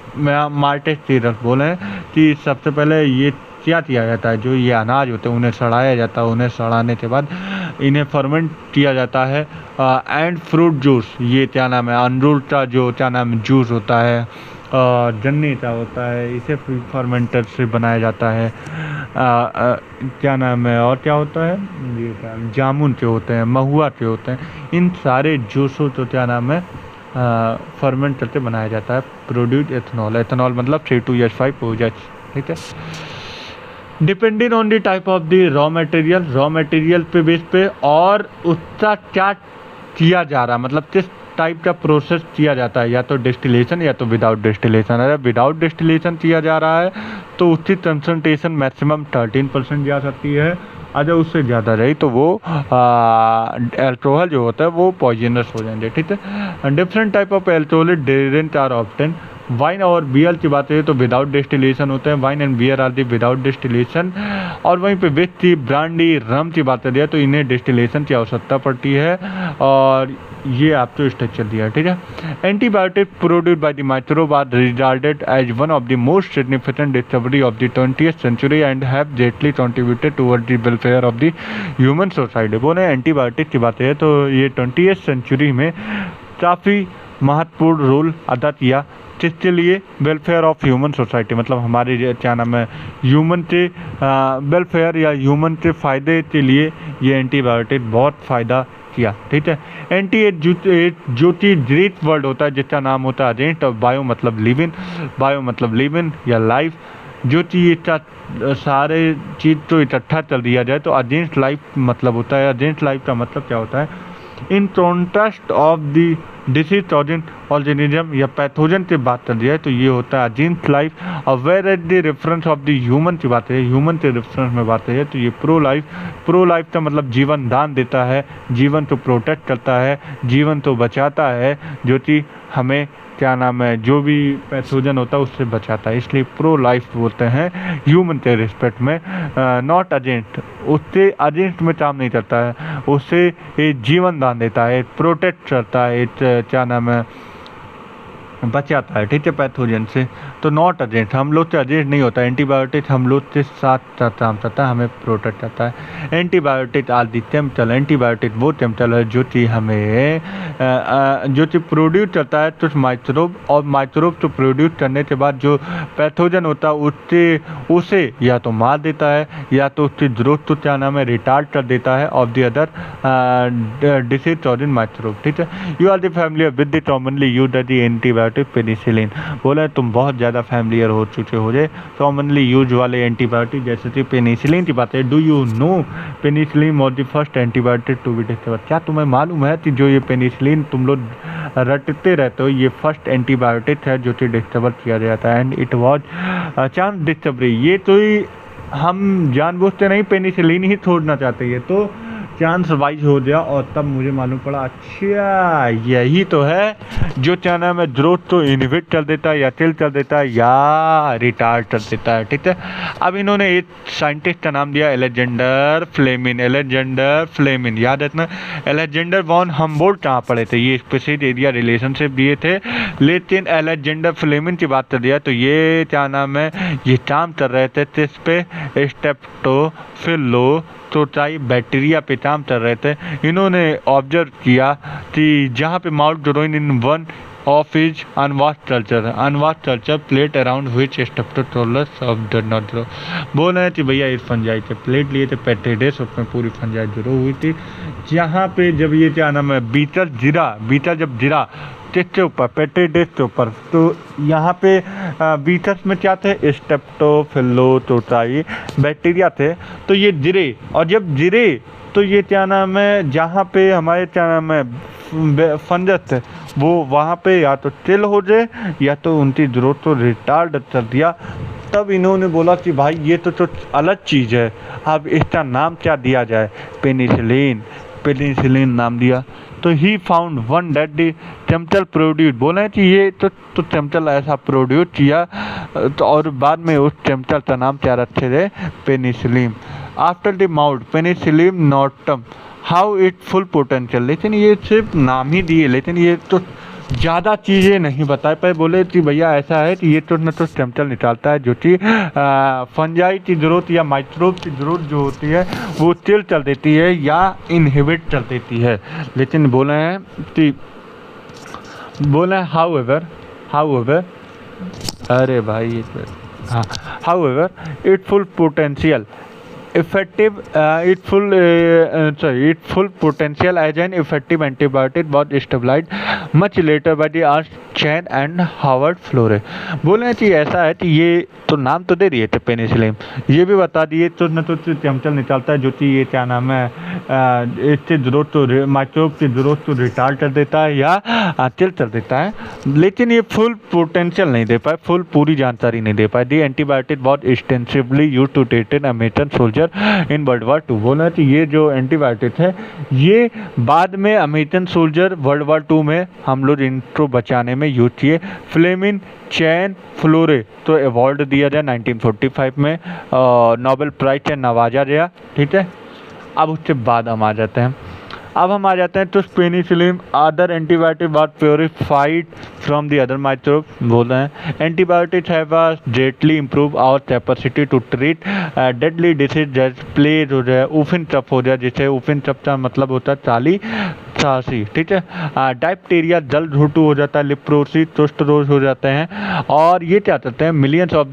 मार्टेस्टीरस। बोले हैं कि सबसे पहले ये क्या किया जाता है, जो ये अनाज होते हैं उन्हें सड़ाया जाता है, उन्हें सड़ाने के बाद इन्हें फर्मेंट किया जाता है। एंड फ्रूट जूस, ये क्या नाम है, अमरूद का जो क्या नाम है जूस होता है, गन्ने का होता है, इसे फर्मेंटर से बनाया जाता है। क्या नाम है, और क्या होता है, ये जामुन के होते हैं, महुआ के होते हैं, इन सारे जूसों को क्या नाम है फर्मेंट करके बनाया जाता है। प्रोड्यूस एथनॉल, एथनॉल मतलब 3,2H5OH। ठीक है, depending on the type of the raw material पे बेस पे और उसका क्या किया जा रहा है, मतलब किस टाइप का प्रोसेस किया जाता है, या तो डिस्टिलेशन या तो विदाउट डिस्टिलेशन। अगर विदाउट डिस्टिलेशन किया जा रहा है तो उसकी कंसंट्रेशन मैक्सिमम 13% जा सकती है, अगर उससे ज़्यादा रही तो वो अल्कोहल जो होता है वो पॉइजनस हो जाएंगे। ठीक है, different type of alcoholic derivative are obtain. Wine और बियर की बात है तो विदाउट डिस्टिलेशन होते हैं, wine and beer are the without distillation. और वहीं पे विस्की, ब्रांडी, रम की बात करिए तो इन्हें डिस्टिलेशन की आवश्यकता पड़ती है, और ये आपको स्ट्रक्चर दिया है। ठीक है, antibiotic produce by the microbe are regarded as one of the most significant discovery of the 20th century and have greatly contributed toward the welfare of the human society. बोले एंटीबायोटिक की बात है तो ये 20th century में काफ़ी महत्वपूर्ण role अदा किया, जिसके लिए वेलफेयर ऑफ ह्यूमन सोसाइटी, मतलब हमारे क्या नाम है ह्यूमन के वेलफेयर या ह्यूमन के फ़ायदे के लिए ये एंटीबायोटिक बहुत फ़ायदा किया। ठीक है, एंटी एज जो कि ग्रीक वर्ड होता है जिसका नाम होता है अजेंट, और बायो मतलब लिविन या लाइफ, जो चीज़ सारे चीज़ तो इकट्ठा कर दिया जाए तो अजेंस्ट लाइफ मतलब होता है। अजेंस्ट लाइफ का मतलब क्या होता है in contrast of the disease organism या पैथोजन की बात कर दिया है तो ये होता है जीन्स लाइफ। और where at the reference of the human की बात है, ह्यूमन के रेफरेंस में बात है तो ये प्रो लाइफ का मतलब जीवन दान देता है, जीवन को प्रोटेक्ट करता है, जीवन को बचाता है, जो कि हमें क्या नाम है जो भी पैथोजन होता है उससे बचाता है, इसलिए प्रो लाइफ बोलते हैं ह्यूमन के रिस्पेक्ट में। नॉट अजेंट, उससे अजेंट में काम नहीं करता है, उससे एक जीवन दान देता है, प्रोटेक्ट करता है, एक क्या नाम है बचाता है, ठीक है, पैथोजन से। तो नॉट अजेंट, हम लोग से अजेंट नहीं होता। एंटीबायोटिक हम लोग के साथ काम करता है, हमें प्रोटेक्ट करता है। Antibiotic are the chemical, antibiotic वो केमिकल है जो कि हमें जो कि प्रोड्यूस करता है कुछ माइक्रोब, और माइक्रोब को प्रोड्यूस करने के बाद जो पैथोजन होता है उसे या तो मार देता है या तो उसकी ग्रोथ को क्या नाम है रिटार्ड कर देता है of the other disease causing microbe, ठीक है। You are the familiar with the commonly used antibiotic penicillin. बोला तुम बहुत ज़्यादा फैमिलियर हो चुके हो जे कॉमनली यूज वाले एंटीबायोटिक जैसे कि पेनिसिलिन की बात है। Do you know penicillin was the first antibiotic to be discovered. क्या तुम्हें मालूम है कि जो ये पेनिसिलिन तुम लोग रटते रहते हो ये फर्स्ट एंटीबायोटिक है जो कि डिस्कवर किया गया था, and it was chance discovery. ये तो ही हम जानबूझते नहीं पेनिसिलिन ही छोड़ना चाहते, ये तो चांस वाइज हो गया और तब मुझे मालूम पड़ा अच्छा यही तो है जो क्या नाम है ग्रोथ को इनहिबिट कर देता है या किल कर देता है या रिटार्ड कर देता है, ठीक है। अब इन्होंने एक साइंटिस्ट का नाम दिया अलेक्जेंडर फ्लेमिन। अलेक्जेंडर फ्लेमिन याद रखना। अलेक्जेंडर वॉन हम्बोल्ट कहाँ पढ़े थे, ये स्पेसिफिक एरिया रिलेशनशिप दिए थे, लेकिन अलेक्जेंडर फ्लेमिन की बात कर दिया तो ये क्या नाम है ये काम कर रहे थे किस पे, स्टेप्टोफिलो चोटाई बैक्टीरिया पे काम कर रहे थे। इन्होंने ऑब्जर्व किया कि जहाँ पे mould growing in one of is unwashed culture plate around which staphylococcus of the not grow. बोल रहे थे भैया इस फंजाई थे प्लेट लिए थे पेटेडेस, उसमें पूरी फंजाई ग्रो हुई थी। जहाँ पे जब ये क्या नाम है बीटर जब गिरा किसके ऊपर, पेटेडेस के ऊपर, तो यहाँ पे बीटस में क्या थे स्टेप्टोफिलोटोटाई बैक्टीरिया थे, तो ये गिरे और जब गिरे तो ये क्या नाम है जहाँ पे हमारे क्या नाम है फंजस थे वो वहाँ पे या तो किल हो जाए या तो उनकी ग्रोथ को रिटार्ड कर दिया। तब इन्होंने बोला कि भाई ये तो अलग चीज़ है, अब इसका नाम क्या दिया जाए, पेनिसिलिन नाम दिया। तो he found one that the chemical produce, बोले कि ये तो केमिकल ऐसा प्रोड्यूस किया तो और बाद में उस केमिकल का नाम क्या रखे थे penicillin. After the mouth penicillin notum how it full potential, लेकिन ये सिर्फ नाम ही दिए, लेकिन ये तो ज़्यादा चीज़ें नहीं बताए पाए। बोले कि भैया ऐसा है कि ये तो न तो केमिकल निकालता है जो कि फंजाई की जरूरत या माइक्रोब की जरूरत जो होती है वो किल कर देती है या इनहिबिट कर देती है, लेकिन बोले हैं कि हाउएवर अरे भाई ये हाँ however it full potential effective its full potential as an effective antibiotic was established much later by the Ernst Chain and Howard Florey। बोले हैं कि ऐसा है कि ये तो नाम तो दे दिए थे पेनिसिलिन, ये भी बता दिए तो न तो केमिकल निकालता है जो कि ये क्या नाम है इससे जरूरत तो माइक्रोब की जरूरत को रिटार्ड कर देता है या किल कर देता है, लेकिन ये फुल पोटेंशियल नहीं दे पाए, फुल पूरी जानकारी नहीं दे पाए। दी एंटीबायोटिक बहुत extensively use to treat an American soldier in World War 2। बोला कि ये जो एंटीबायोटिक है ये बाद में अमेरिकन सोल्जर वर्ल्ड वार 2 में हम लोग इनको बचाने में यूज किए। फ्लेमिन चैन फ्लोरे तो अवार्ड दिया गया 1945 में, नोबेल प्राइज से नवाजा गया, ठीक है। अब उसके बाद हम आ जाते हैं तो penicillin other antibiotic was purified from the other microbe. बोल रहे हैं antibiotics have greatly improve our capacity to treat deadly disease जैसे प्लेग हो जाए, उफिन कफ हो जाए, जिसे उफिन कफ का मतलब होता है चाली छासी, ठीक है। डायप्टेरिया जल्द घुटू हो जाता है, लिप्रोसिस कुष्ठ रोग हो जाते हैं, और ये क्या करते हैं मिलियंस ऑफ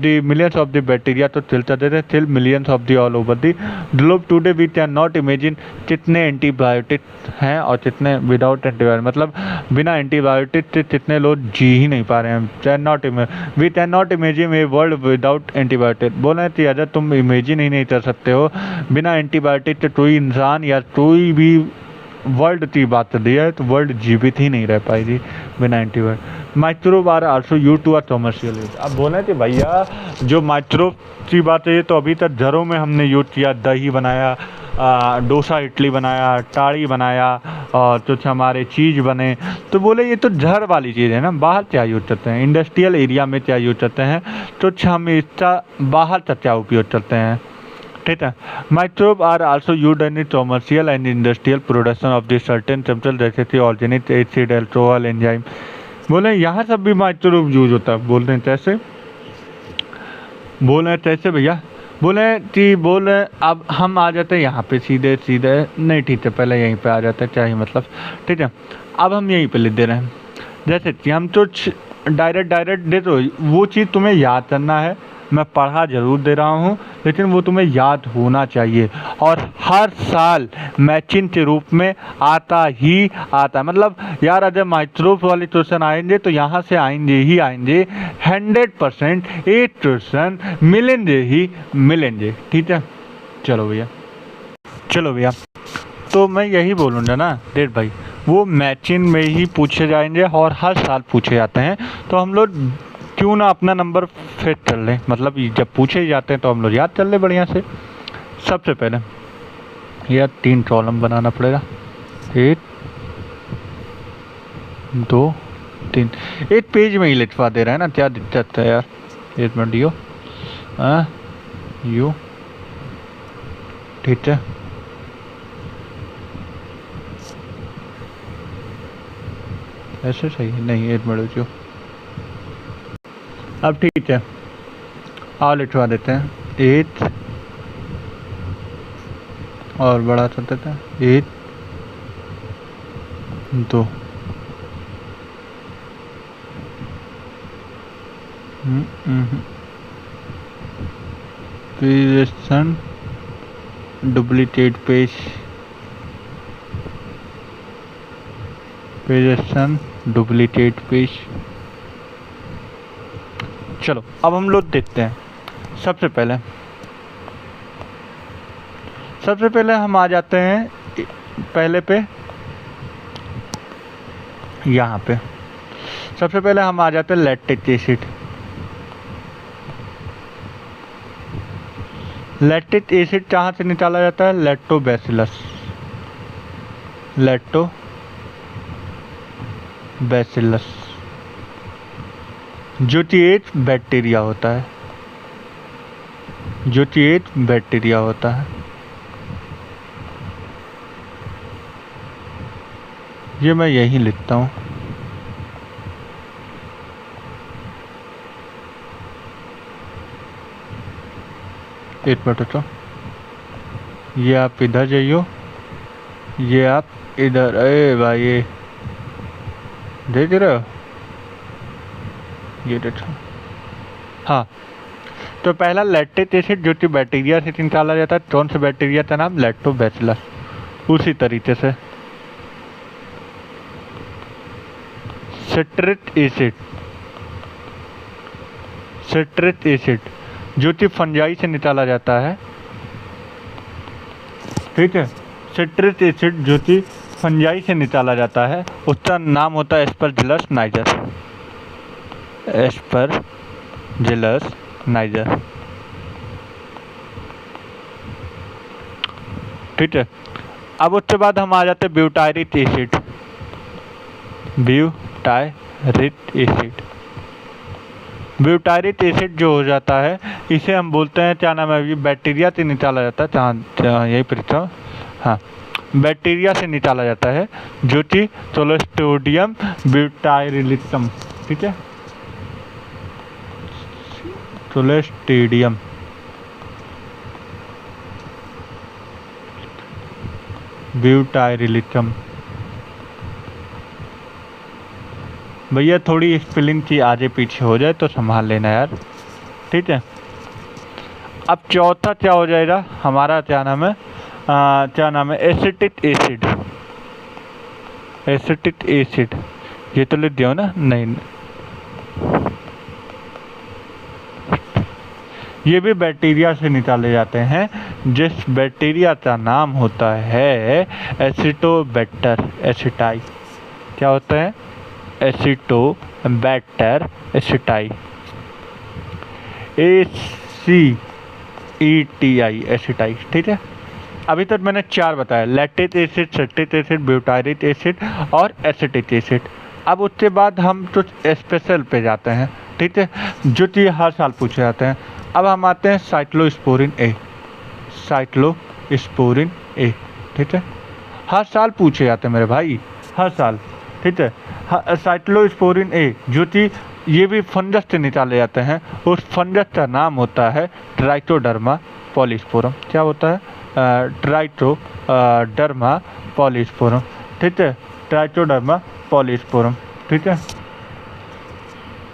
द बैक्टीरिया तो चलते रहते हैं still millions of the all over the globe today we can not imagine कितने एंटीबायोटिक हैं और कितने विदाउट एंटीबायोटिक, मतलब बिना एंटीबायोटिक से कितने लोग जी ही नहीं पा रहे हैं। We can not imagine a world without antibiotic. बोल रहे थे अगर तुम इमेजिन ही नहीं कर सकते हो बिना एंटीबायोटिक से कोई इंसान या कोई भी वर्ल्ड की बात दी है तो वर्ल्ड जीवित ही नहीं रह पाएगी बिना antibiotic. Microbe are also used to a commercial use. अब बोले थे भैया जो माइक्रोब की बात है तो अभी तक घरों में हमने यूज किया, दही बनाया, डोसा इडली बनाया, टाड़ी बनाया और कुछ हमारे चीज़ बने। तो बोले ये तो घर वाली चीज़ है ना, बाहर क्या यूज करते हैं, इंडस्ट्रियल एरिया में क्या यूज करते हैं, तो हम इसका बाहर का क्या उपयोग करते हैं, ठीक है। Microbe are also used in commercial and industrial production of this certain chemical जैसे कि ऑर्गेनिक एसिड, अल्कोहल, एंजाइम। बोले यहाँ सब भी माइक्रोब यूज होता है। बोल रहे हैं कैसे, बोल रहे हैं कैसे भैया, बोले कि बोले अब हम आ जाते हैं यहाँ पे सीधे सीधे, नहीं ठीक है पहले यहीं पे आ जाते हैं, क्या ही मतलब, ठीक है। अब हम यहीं पे लिख दे रहे हैं जैसे कि हम तो डायरेक्ट दे दो, वो चीज़ तुम्हें याद करना है, मैं पढ़ा ज़रूर दे रहा हूँ लेकिन वो तुम्हें याद होना चाहिए और हर साल मैचिंग के रूप में आता ही आता है। मतलब यार अगर माइक्रोब वाले क्वेश्चन आएंगे तो यहाँ से आएंगे ही आएंगे, 100% 8% मिलेंगे ही मिलेंगे, ठीक है। चलो भैया तो मैं यही बोलूँगा ना डेट भाई, वो मैचिंग में ही पूछे जाएंगे और हर साल पूछे जाते हैं, तो हम लोग क्यों ना अपना नंबर फिट कर लें, मतलब जब पूछे जाते हैं तो हम लोग याद कर लें बढ़िया से। सबसे पहले यह 3 कॉलम बनाना पड़ेगा, 1 2 3, एक पेज में ही लिखवा दे रहा है ना, क्या दिक्कत है यार। 1 मिनट दियो, यू ठीक है, ऐसे सही नहीं, 1 मिनट दियो। अब ठीक है और लिखवा देते हैं 8 और बड़ा कर देते हैं 1 2 creation duplicate page, creation duplicate page. चलो अब हम लोग देखते हैं। सबसे पहले हम आ जाते हैं पहले पे, यहाँ पे सबसे पहले हम आ जाते हैं लैक्टिक एसिड। लैक्टिक एसिड कहाँ से निकाला जाता है, लैक्टोबैसिलस, लैक्टोबैसिलस जो कि एक बैक्टीरिया होता है, ये मैं यही लिखता हूँ। एक मिनट तो ये आप इधर जाइयो, ये आप इधर, अरे भाई ये देख रहे हो, ये देखो। हाँ तो पहला लैक्टिक एसिड जो कि बैक्टीरिया से निकाला जाता है, कौन से बैक्टीरिया का नाम, लैक्टोबैसिलस। उसी तरीके से सिट्रिक एसिड जो कि फंजाई से निकाला जाता है, ठीक है। सिट्रिक एसिड जो कि फंजाई से निकाला जाता है उसका नाम होता है एस्परजिलस नाइजर, ठीक है। अब उसके बाद हम आ जाते हैं ब्यूटायरिक एसिड जो हो जाता है, इसे हम बोलते हैं, क्या नाम है, ये बैक्टीरिया से निकाला जाता है, यही पर, हाँ बैक्टीरिया से निकाला जाता है जो कि क्लोस्ट्रिडियम ब्यूटाइरिलिकम, ठीक है, क्लोस्ट्रिडियम ब्यूटाइरिलिकम। भैया थोड़ी स्पेलिंग की आगे पीछे हो जाए तो संभाल लेना यार, ठीक है। अब चौथा क्या हो जाएगा हमारा, क्या नाम है, एसिटिक एसिड, ये तो लिख दिया ना, नहीं ये भी बैक्टीरिया से निकाले जाते हैं, जिस बैक्टीरिया का नाम होता है एसिटोबैक्टर एसिटाई। क्या होता है? Acetobacter aceti, ACETI aceti. ठीक है, अभी तक मैंने 4 बताया, lactic acid, citric acid, butyric acid और एसिटिक एसिड। अब उसके बाद हम कुछ स्पेशल पे जाते हैं, ठीक है, जो कि हर साल पूछे जाते हैं। अब हम आते हैं साइक्लोस्पोरिन ए। साइक्लोस्पोरिन ए, ठीक है, हर साल पूछे जाते हैं मेरे भाई, हर साल। ठीक है, साइक्लोस्पोरिन ए जो कि ये भी फंगस से निकाले जाते हैं। उस फंगस का नाम होता है ट्राइकोडर्मा पॉलीस्पोरम। क्या होता है? Trichoderma polysporum. ठीक है, ट्राइकोडर्मा पॉलीस्पोरम। ठीक है,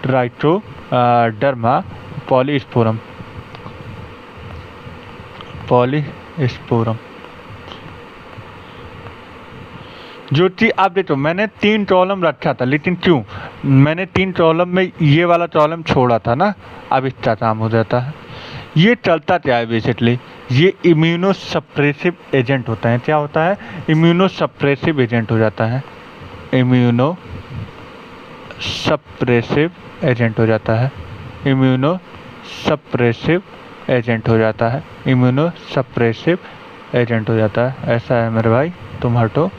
ट्राइकोडर्मा पॉलीस्पोरम, पॉलीस्पोरम। जो कि आप देखो, मैंने 3 कॉलम रखा था, लेकिन क्यों मैंने 3 कॉलम में ये वाला कॉलम छोड़ा था ना, अब इसका काम हो जाता है। ये चलता क्या है बेसिकली? ये इम्यूनोसप्रेसिव एजेंट होता है। क्या होता है? इम्यूनोसप्रेसिव एजेंट हो जाता है। इम्यूनोसप्रेसिव एजेंट हो जाता है। इम्यूनोसप्रेसिव एजेंट हो जाता है। इम्यूनोसप्रेसिव एजेंट हो जाता है। ऐसा है मेरे भाई, तुम हटो।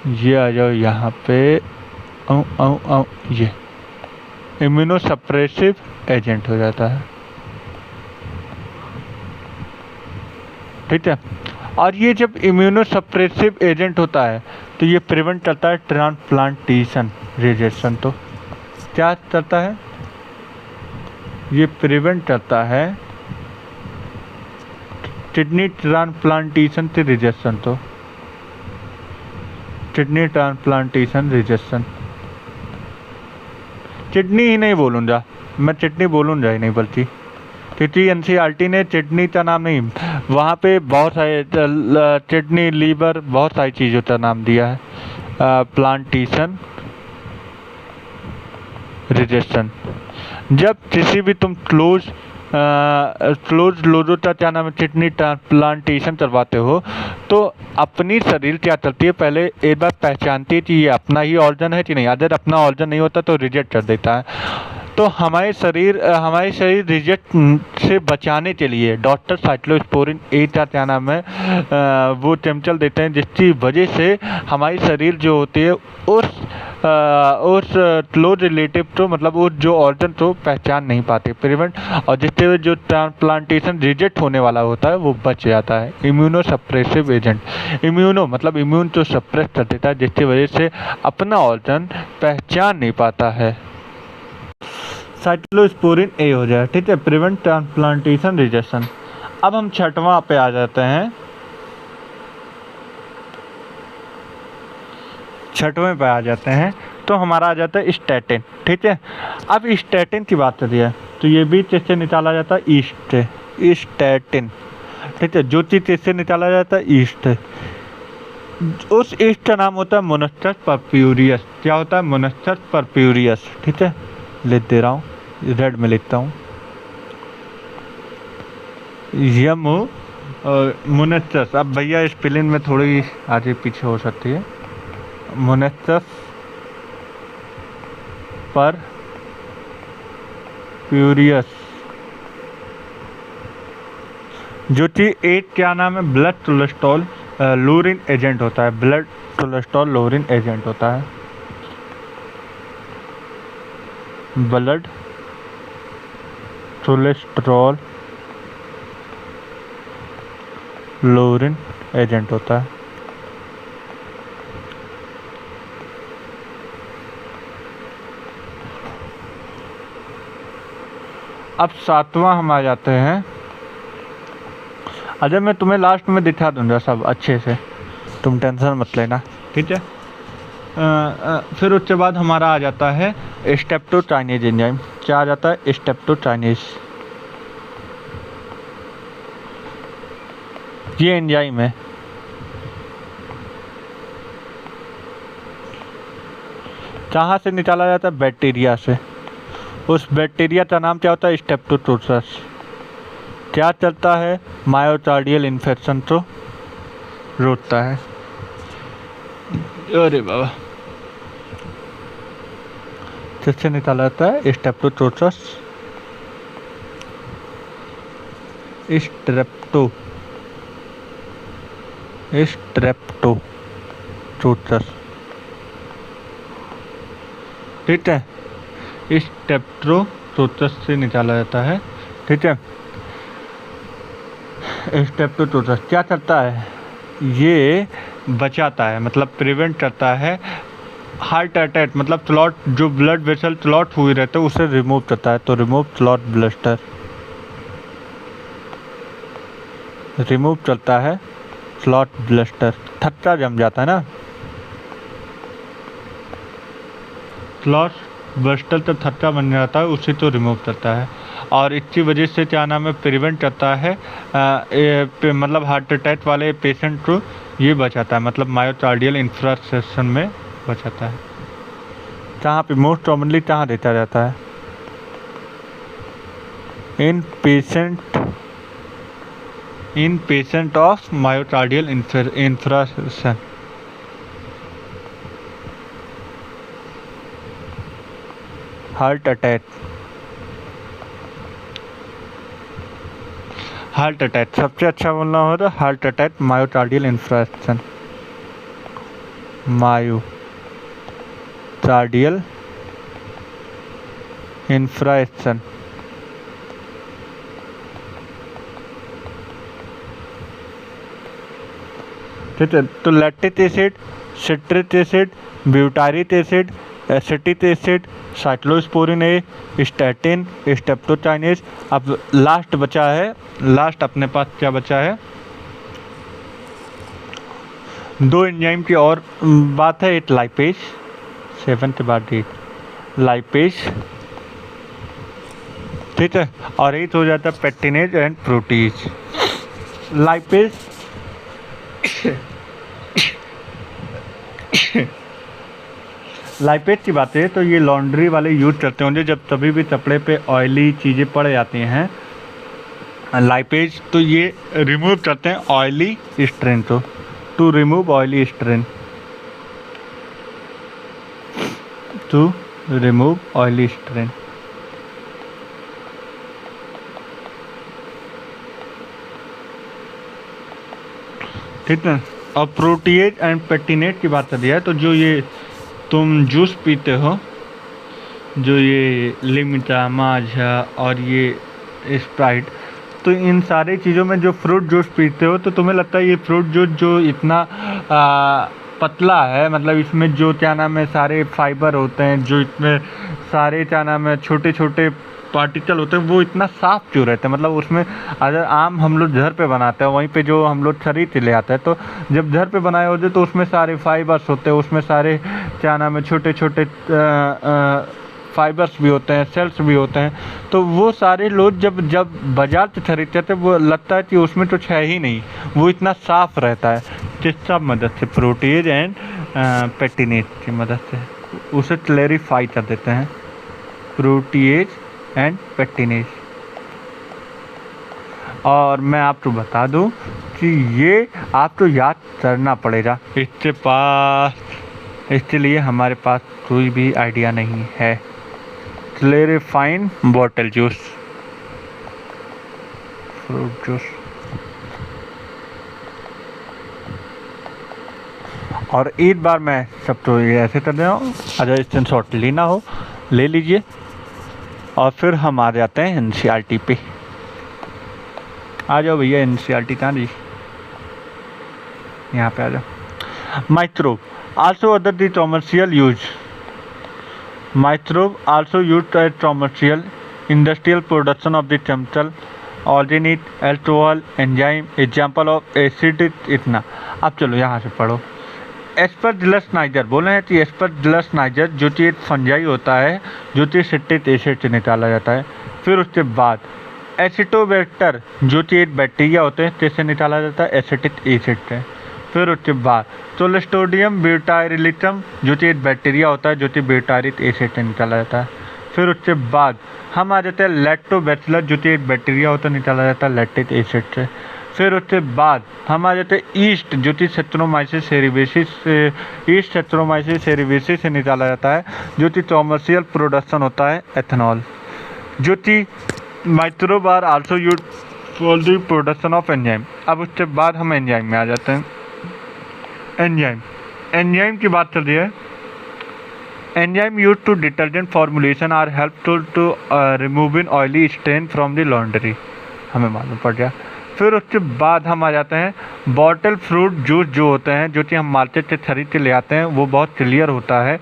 ये आ जाओ यहाँ पे। ये इम्यूनोसप्रेसिव एजेंट हो जाता है। ठीक है, और ये जब इम्यूनोसप्रेसिव एजेंट होता है तो ये प्रिवेंट करता है ट्रांसप्लांटेशन रिजेक्शन। तो क्या करता है? ये प्रिवेंट करता है किडनी ट्रांसप्लांटेशन से रिजेक्शन। तो किडनी ट्रांसप्लांटेशन रिजेक्शन, किडनी ही नहीं बोलूँगा मैं, किडनी बोलूँगा ही नहीं, बल्कि क्योंकि NCERT ने किडनी का नाम नहीं, वहाँ पे बहुत सारे किडनी, लीवर, बहुत सारी चीज़ों का नाम दिया है। प्लांटेशन रिजेक्शन, जब किसी भी तुम क्लोज लोजो का क्या नाम है, किडनी ट्रांसप्लांटेशन करवाते हो, तो अपनी शरीर क्या करती है, पहले एक बार पहचानती है कि ये अपना ही ऑर्गन है कि नहीं। अगर अपना ऑर्गन नहीं होता तो रिजेक्ट कर देता है। तो हमारे शरीर रिजेक्ट से बचाने के लिए डॉक्टर साइक्लोस्पोरिन ए का क्या नाम है, वो केमिकल देते हैं, जिसकी वजह से हमारी शरीर जो होती है उस क्लोज रिलेटिव तो मतलब वो जो ऑर्गन तो पहचान नहीं पाते, प्रिवेंट, और जिससे जो ट्रांसप्लांटेशन रिजेक्ट होने वाला होता है वो बच जाता है। इम्यूनोसप्रेसिव एजेंट, इम्यूनो मतलब इम्यून तो सप्रेस कर देता है, जिसकी वजह से अपना ऑर्गन पहचान नहीं पाता है। साइक्लोस्पोरिन ए हो जाए। ठीक है, प्रिवेंट ट्रांसप्लांटेशन रिजेक्शन। अब हम 6वां पे आ जाते हैं। 6वें पे आ जाते हैं तो हमारा आ जाता है स्टैटिन। ठीक है, अब स्टैटिन की बात करिए तो ये भी किससे निकाला जाता है? ईस्ट से, स्टैटिन। ठीक है, जो चीज़ किससे निकाला जाता है? ईस्ट से। उस ईस्ट का नाम होता है मोनास्टर्स परप्यूरियस। क्या होता है? मोनास्टर्स परप्यूरियस। ठीक है, लिख दे रहा हूँ, रेड में लिखता हूँ, मोनास्टर्स। अब भैया स्पेलिंग में थोड़ी आगे पीछे हो सकती है। मोनास्टर्स परप्यूरियस, जो कि एक क्या नाम है, ब्लड कोलेस्ट्रॉल लोरिन एजेंट होता है। ब्लड कोलेस्ट्रॉल लोरिन एजेंट होता है। ब्लड कोलेस्ट्रॉल लोरिन एजेंट होता है। अब 7वां हम आ जाते हैं। अजय मैं तुम्हें लास्ट में दिखा दूंगा सब अच्छे से, तुम टेंशन मत लेना। ठीक है, फिर उसके बाद हमारा आ जाता है स्टेप्टोकाइनेज एंजाइम। क्या आ जाता है? स्टेप्टोकाइनेज। ये एंजाइम है, कहाँ से निकाला जाता है? बैक्टीरिया से। उस बैक्टीरिया का नाम क्या होता है? स्ट्रेप्टोकोकस। क्या चलता है? मायोकार्डियल इन्फेक्शन को रोकता है। अरे बाबा, किससे निकाला जाता है? स्ट्रेप्टोकोकस। स्ट्रेप्टोकोकस, ठीक है, स्ट्रेप्टोकोकस से निकाला जाता है, ठीक है। स्ट्रेप्टोकोकस क्या करता है? ये बचाता है, मतलब प्रिवेंट करता है हार्ट अटैक, मतलब क्लॉट, जो ब्लड वेसल क्लॉट हुए रहते हैं उसे रिमूव करता है। तो रिमूव क्लॉट ब्लस्टर, रिमूव करता है क्लॉट ब्लस्टर। थक्का जम जाता है ना, क्लॉट ब्लस्टर तो थक्का बन जाता है, उसी तो रिमूव करता है। और इसकी वजह से क्या नाम है? प्रिवेंट करता है मतलब हार्ट अटैक वाले पेशेंट को ये बचाता है, मतलब मायोकार्डियल इन्फ्रास्ट्रक्चर में बचाता है। कहाँ पे मोस्ट कॉमनली कहाँ देखा जाता है? In patient of myocardial infrastructure. Heart attack सबसे अच्छा बोलना हो तो heart attack myocardial infrastructure, myocardial infrastructure. ठीक है, तो lactic acid, citric acid, butyric acid, acetic acid, cyclosporin A, statin, streptokinase. अब लास्ट बचा है, लास्ट अपने पास क्या बचा है? 2 एंजाइम की और बात है, एक लाइपेज, 7 के बाद 8 लाइपेज, ठीक है, और एक हो जाता है pectinase and proteases. Lipase lipase की बात है तो ये लॉन्ड्री वाले यूज करते होंगे, जब कभी भी कपड़े पे ऑयली चीज़ें पड़ जाती हैं लाइपेज, तो ये रिमूव करते हैं ऑयली स्ट्रेन को, to remove oily stain, to remove oily stain. ठीक है, और प्रोटीएज एंड पेक्टिनेज की बात कर दिया है, तो जो ये तुम जूस पीते हो, जो ये लिम्का, माज़ा और ये स्प्राइट, तो इन सारी चीज़ों में जो फ्रूट जूस पीते हो, तो तुम्हें लगता है ये फ्रूट जूस जो इतना पतला है, मतलब इसमें जो क्या नाम है सारे फाइबर होते हैं, जो इसमें सारे क्या नाम है छोटे छोटे पार्टिकल होते हैं, वो इतना साफ़ क्यों रहते हैं? मतलब उसमें अगर आम हम लोग घर पे बनाते हैं, वहीं पे जो हम लोग खरीद के ले आते हैं, तो जब घर पे बनाए होते तो उसमें सारे फाइबर्स होते हैं, उसमें सारे क्या नाम है छोटे छोटे फाइबर्स भी होते हैं, सेल्स भी होते हैं, तो वो सारे लोग जब बाजार से खरीदते थे वो लगता है कि उसमें कुछ है ही नहीं, वो इतना साफ़ रहता है। जिस सब मदद से प्रोटीज एंड पेक्टिनेज की मदद से उसे क्लैरिफाई कर देते हैं, प्रोटीज एंद पेक्टिनेज। और मैं आपको बता दूं कि ये आपको याद करना पड़ेगा, इसके लिए हमारे पास कोई भी आइडिया नहीं है। क्लैरिफाइन बॉटल जूस, फ्रूट जूस। और एक बार मैं सबको ये ऐसे कर रहा हूँ, अगर स्क्रीनशॉट लेना हो ले लीजिए। और फिर हम आ जाते हैं एनसीईआरटी पे। आ जाओ भैया, एनसीईआरटी कहाँ जी, यहाँ पे आ जाओ। Microbe also other the commercial use, microbe also use at commercial industrial production of the chemical organic alcohol enzyme, example of acid. इतना अब चलो यहाँ से पढ़ो। एस्परजिलस नाइजर बोले हैं कि एस्परजिलस नाइजर जो कि एक फंजाई होता है, जो कि सिट्रिक एसिड से निकाला जाता है। फिर उसके बाद एसिटोबैक्टर जो कि एक बैक्टीरिया होते हैं, कैसे निकाला जाता है? एसिटिक एसिड से। फिर उसके बाद क्लोस्ट्रिडियम ब्यूटाइरिलिकम जो कि एक बैक्टीरिया होता है, जो कि ब्यूटारिक एसिड से निकाला जाता है। फिर उसके बाद हम आ जाते हैं लैक्टोबैसिलस, जो कि एक बैक्टीरिया होता है, निकाला जाता है लैक्टिक एसिड से। फिर उसके बाद हम आ जाते हैं ईस्ट, जो कि सेक्टोरोमाइसिस सेरेविसिस ईस्ट सेक्टोरोमाइसिस सेरेविसिस से निकाला जाता है, जो कि कॉमर्शियल प्रोडक्शन होता है एथेनॉल, जो कि microbe are also use for the production of enzyme. अब उसके बाद हम एंजाइम में आ जाते हैं। एंजाइम की बात चल रही है। Enzyme use to detergent formulation are helpful to removing oily stain from the laundry, हमें मालूम पड़ गया। फिर उसके बाद हम आ जाते हैं बॉटल फ्रूट जूस, जो होते हैं, जो कि हम मार्केट से खरीद के ले आते हैं, वो बहुत क्लियर होता है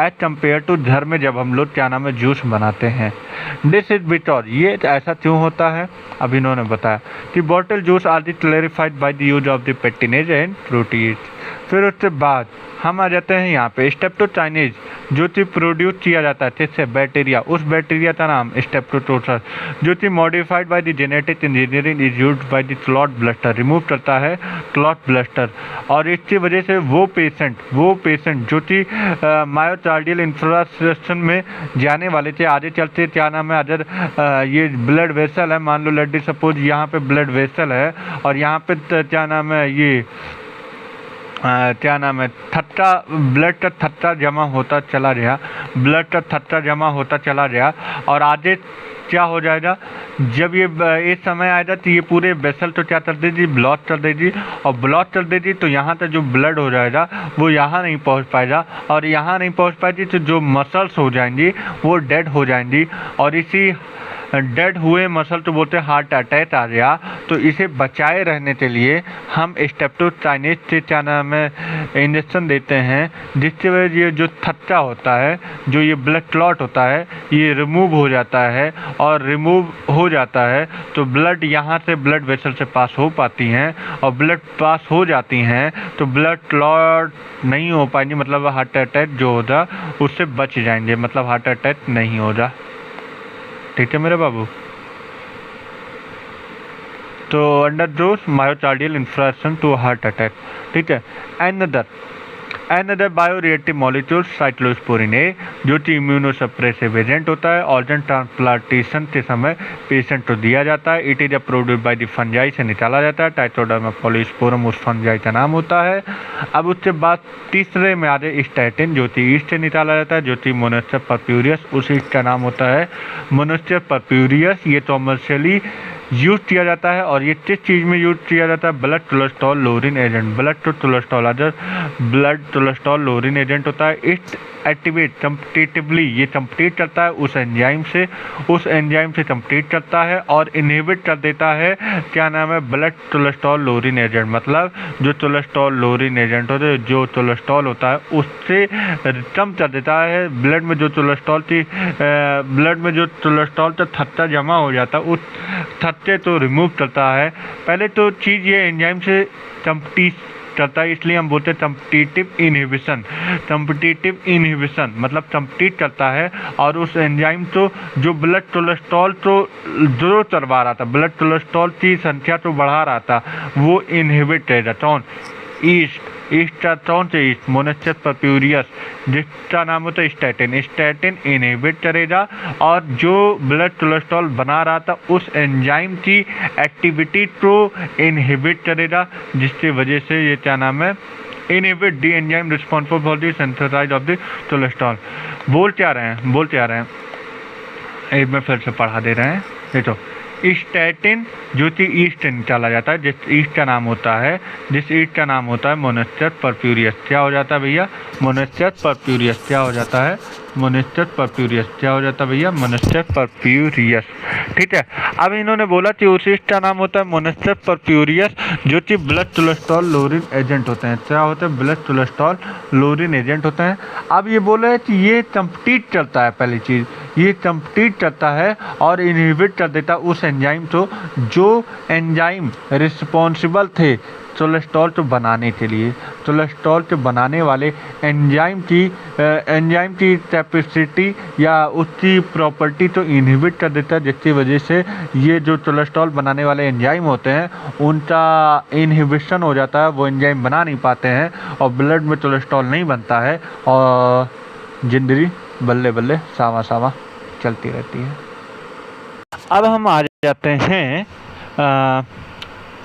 एज कम्पेयर टू घर में जब हम लोग क्या नाम है जूस बनाते हैं। दिस इज बिकॉज, ये ऐसा क्यों होता है, अब इन्होंने बताया कि bottle juice are the clarified by the use of the pectinase and protease. फिर उसके बाद हम आ जाते हैं यहाँ पे स्टेप्टोकाइनेज, जो कि प्रोड्यूस किया जाता है किससे, बैक्टीरिया, उस बैक्टीरिया का नाम स्टेप्टोटोसस, जो कि modified by the genetic engineering is used by the clot bluster, remove करता है क्लॉट ब्लस्टर। और इसकी वजह से वो पेशेंट जो कि मायोकार्डियल इंफ्रास्ट्रक्चर में जाने वाले थे, आगे चलते क्या नाम है, अगर ये ब्लड वेसल है, मान लो लेट सपोज यहाँ पे ब्लड वेसल है और यहाँ पे क्या नाम है, ये क्या नाम है, थट्टा, ब्लड का थट्टा जमा होता चला गया, ब्लड का थट्टा जमा होता चला गया, और आगे क्या हो जाएगा, जब ये समय आएगा तो ये पूरे वेसल तो क्या कर देगी, ब्लॉक कर देगी, और ब्लॉक कर देगी तो यहाँ तक जो ब्लड हो जाएगा वो यहाँ नहीं पहुँच पाएगा, और यहाँ नहीं पहुँच पाएगी तो जो मसल्स हो जाएंगी वो डेड हो जाएंगी, और इसी डेड हुए मसल तो बोलते हैं हार्ट अटैक आ गया। तो इसे बचाए रहने के लिए हम स्टेप्टोकाइनेज से क्या नाम है इंजेक्शन देते हैं, जिससे वजह ये जो थक्का होता है, जो ये ब्लड क्लॉट होता है, ये रिमूव हो जाता है, और रिमूव हो जाता है तो ब्लड यहाँ से ब्लड वेसल से पास हो पाती हैं, और ब्लड पास हो जाती हैं तो ब्लड क्लॉट नहीं हो पाएंगे, मतलब हार्ट अटैक जो होगा उससे बच जाएंगे, मतलब हार्ट अटैक नहीं होगा। ठीक है मेरे बाबू। तो undergoes myocardial infarction to heart attack. ठीक है। Another bioreactive molecule cyclosporin A, जो कि इम्यूनोसप्रेसिव एजेंट होता है, ऑर्गन ट्रांसप्लांटेशन के समय पेशेंट को दिया जाता है। It is produce by the fungi से निकाला जाता है, ट्राइकोडर्मा पॉलीस्पोरम उस फंजाई का नाम होता है। अब उसके बाद तीसरे में आ जाए स्टैटिन, जो कि ईस्ट से निकाला जाता है, जो कि मोनेस्टर परप्यूरियस उस ईस्ट का नाम होता है, मोनेस्टर परप्यूरियस। ये कॉमर्शियली यूज किया जाता है, और ये किस चीज़ में यूज किया जाता है, blood cholesterol lowering agent, blood to cholesterol other blood cholesterol lowering agent होता है। इट एक्टिवेट कम्पिटिटिवली, ये कम्पीट करता है उस एंजाइम से कम्पीट करता है और इनहिबिट कर देता है क्या नाम है, ब्लड कोलेस्ट्रॉल लोरिन एजेंट, मतलब जो कोलेस्ट्रॉल लोरिन एजेंट होता है, जो कोलेस्ट्रॉल होता है उससे कम कर देता है ब्लड में जो कोलेस्ट्रॉल का थक्का जमा हो जाता है, उस थक्के तो रिमूव करता है। पहले तो चीज़ ये एंजाइम से कम्पीट करता है, इसलिए हम बोलते हैं कम्पिटिटिव इनहिबिशन मतलब कम्पीट करता है, और उस एंजाइम तो जो ब्लड कोलेस्ट्रॉल तो जो करवा रहा था, ब्लड कोलेस्ट्रॉल की संख्या तो बढ़ा रहा था, वो इनहिबिट कर जाता है। ईस्ट मोनेस्टर परप्यूरियस, जिसका नाम होता है स्टैटिन इनहिबिट करेगा, और जो ब्लड कोलेस्ट्रॉल बना रहा था उस एंजाइम की एक्टिविटी को इनहिबिट करेगा, जिसकी वजह से ये क्या नाम है, inhibit the enzyme responsible for the synthesize of the cholesterol. बोल क्या रहे हैं एक बार फिर से पढ़ा दे रहे हैं। देखो, स्टैटिन जो कि ईस्ट निकाला जाता है, जिस ईस्ट का नाम होता है मोनेस्टर परप्यूरियस। क्या हो जाता है भैया, मोनेस्टर परप्यूरियस। क्या हो जाता है, मोनेस्टर परप्यूरियस। क्या हो जाता है भैया, मोनेस्टर परप्यूरियस। ठीक है। अब इन्होंने बोला कि उस ईस्ट का नाम होता है मोनेस्टर परप्यूरियस, जो कि ब्लड कोलेस्ट्रॉल लोरिन एजेंट होते हैं। क्या होते हैं, ब्लड कोलेस्ट्रॉल लोरिन एजेंट होते हैं। अब ये बोला है कि ये कम्पीट करता है, पहली चीज़ ये कम्पीट करता है और इनहिबिट कर देता है उस एंजाइम को, जो एंजाइम रिस्पॉन्सिबल थे कोलेस्ट्रॉल को बनाने के लिए, कोलेस्ट्रॉल को बनाने वाले एंजाइम की कैपेसिटी या उसकी प्रॉपर्टी तो इनहिबिट कर देता है, जिसकी वजह से ये जो कोलेस्ट्रॉल बनाने वाले एंजाइम होते हैं उनका इनहिबिशन हो जाता है, वो एंजाइम बना नहीं पाते हैं और ब्लड में कोलेस्ट्रॉल नहीं बनता है और जिंदगी बल्ले बल्ले सावा सावा चलती रहती है। अब हम आ जाते हैं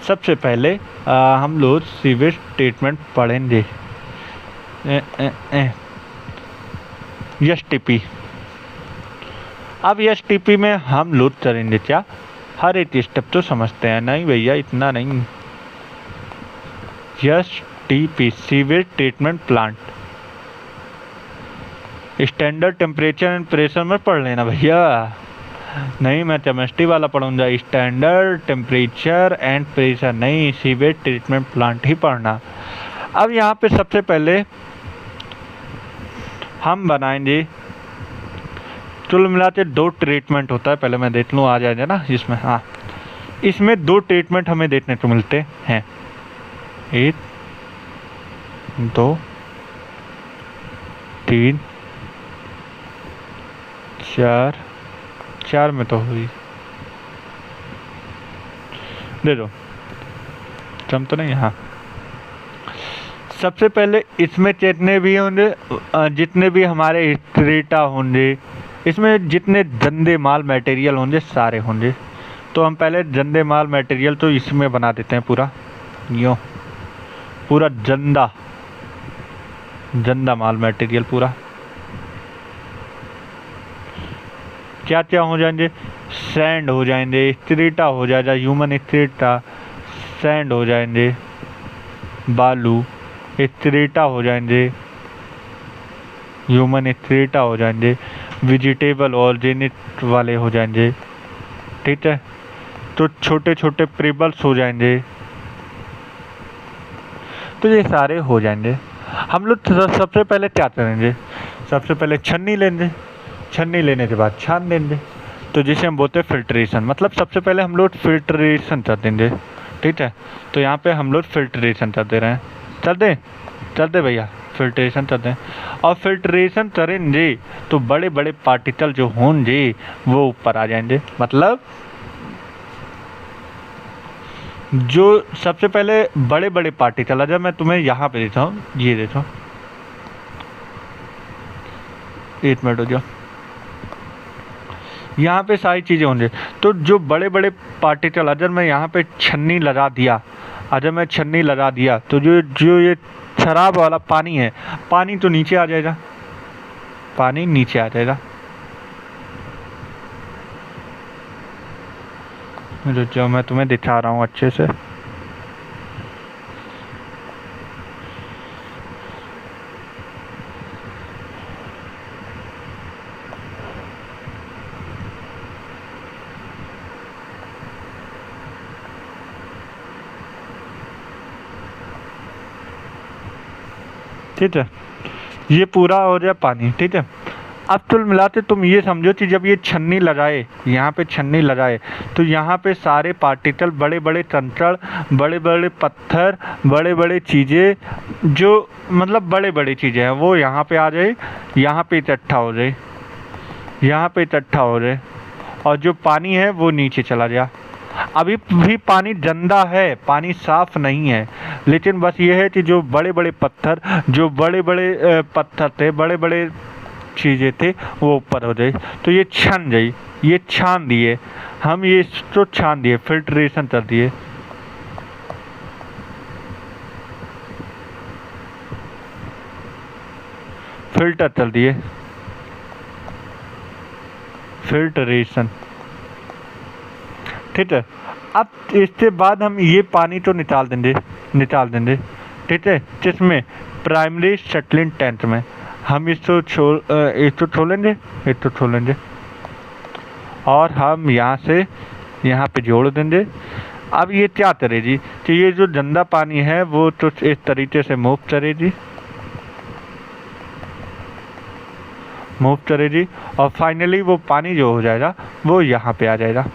सबसे पहले हम लोग सीवेज ट्रीटमेंट पढ़ेंगे। एसटीपी। अब एसटीपी में हम लोग करेंगे क्या, हर एक स्टेप तो समझते हैं। नहीं भैया इतना नहीं। STP sewage treatment plant, standard temperature and pressure में पढ़ लेना भैया। नहीं मैं केमिस्ट्री वाला पढ़ूंगा, स्टैंडर्ड टेम्परेचर एंड प्रेशर नहीं, सीवेज ट्रीटमेंट प्लांट ही पढ़ना। अब यहाँ पे सबसे पहले हम बनाएंगे, कुल मिला के 2 ट्रीटमेंट होता है। पहले मैं देख लूँ आ जाएगा ना इसमें। हाँ, इसमें 2 ट्रीटमेंट हमें देखने को मिलते हैं, 1 2 3 4 में तो हुई, दे दो कम तो नहीं। हाँ, सबसे पहले इसमें जितने भी होंगे, जितने भी हमारे स्ट्रेटा होंगे, इसमें जितने गंदे माल मटेरियल होंगे सारे होंगे। तो हम पहले गंदे माल मटेरियल तो इसमें बना देते हैं पूरा, यूँ पूरा गंदा माल मटेरियल पूरा। क्या क्या हो जाएंगे, सैंड हो जाएंगे, स्ट्रेटा हो जाएगा, ह्यूमन स्ट्रेटा, सैंड हो जाएंगे, बालू स्ट्रेटा हो जाएंगे, ह्यूमन स्ट्रेटा हो जाएंगे, वेजिटेबल ऑर्गेनिक वाले हो जाएंगे, ठीक है। तो छोटे छोटे प्रिबल्स हो जाएंगे, तो ये सारे हो जाएंगे। हम लोग सबसे पहले क्या करेंगे, सबसे पहले छन्नी लेंगे, छन्नी लेने के बाद छान देंगे, तो जिसे हम बोलते हैं फिल्ट्रेशन। मतलब सबसे पहले हम लोग फिल्ट्रेशन कर देंगे, ठीक है। तो यहाँ पे हम लोग फिल्ट्रेशन कर दे रहे हैं, कर दे भैया, फिल्ट्रेशन कर दें। और फिल्ट्रेशन करेंगे तो बड़े बड़े पार्टिकल जो होंगे वो ऊपर आ जाएंगे। मतलब जो सबसे पहले बड़े बड़े पार्टिकल, अगर मैं तुम्हें यहाँ पे देता हूँ, ये देखो, 1 मिनट हो जाओ, यहाँ पे सारी चीज़ें होंगी। तो जो बड़े बड़े पार्टिकल, अगर मैं यहाँ पे छन्नी लगा दिया, तो जो ये शराब वाला पानी है, पानी तो नीचे आ जाएगा, पानी नीचे आ जाएगा। जो मैं तुम्हें दिखा रहा हूँ अच्छे से, ठीक है। ये पूरा हो जाए पानी, ठीक है। अब कुल मिलाते तुम ये समझो कि जब ये छन्नी लगाए, यहाँ पे छन्नी लगाए, तो यहाँ पे सारे पार्टिकल, बड़े बड़े कंकड़, बड़े बड़े पत्थर, बड़े बड़े चीज़ें, जो मतलब बड़े बड़े चीज़ें हैं, वो यहाँ पे आ जाए, यहाँ पे इकट्ठा हो जाए, यहाँ पे इकट्ठा हो जाए, और जो पानी है वो नीचे चला गया। अभी भी पानी गंदा है, पानी साफ नहीं है, लेकिन बस ये है कि जो बड़े बड़े पत्थर, जो बड़े बड़े पत्थर थे, बड़े बड़े चीज़ें थे, वो ऊपर हो जाए। तो ये छन जाए, ये छान दिए हम, ये तो छान दिए, फिल्ट्रेशन कर दिए। फिल्टर कर दिए, फिल्ट्रेशन, ठीक है। अब इसके बाद हम ये पानी तो निकाल देंगे, ठीक है। जिसमें प्राइमरी सेटलिंग टैंक में हम इसको छोड़ लेंगे, और हम यहाँ से यहाँ पे जोड़ देंगे। अब ये क्या करेगी कि ये जो गंदा पानी है वो तो इस तरीके से मूव करेगी, और फाइनली वो पानी जो हो जाएगा वो यहाँ पे आ जाएगा।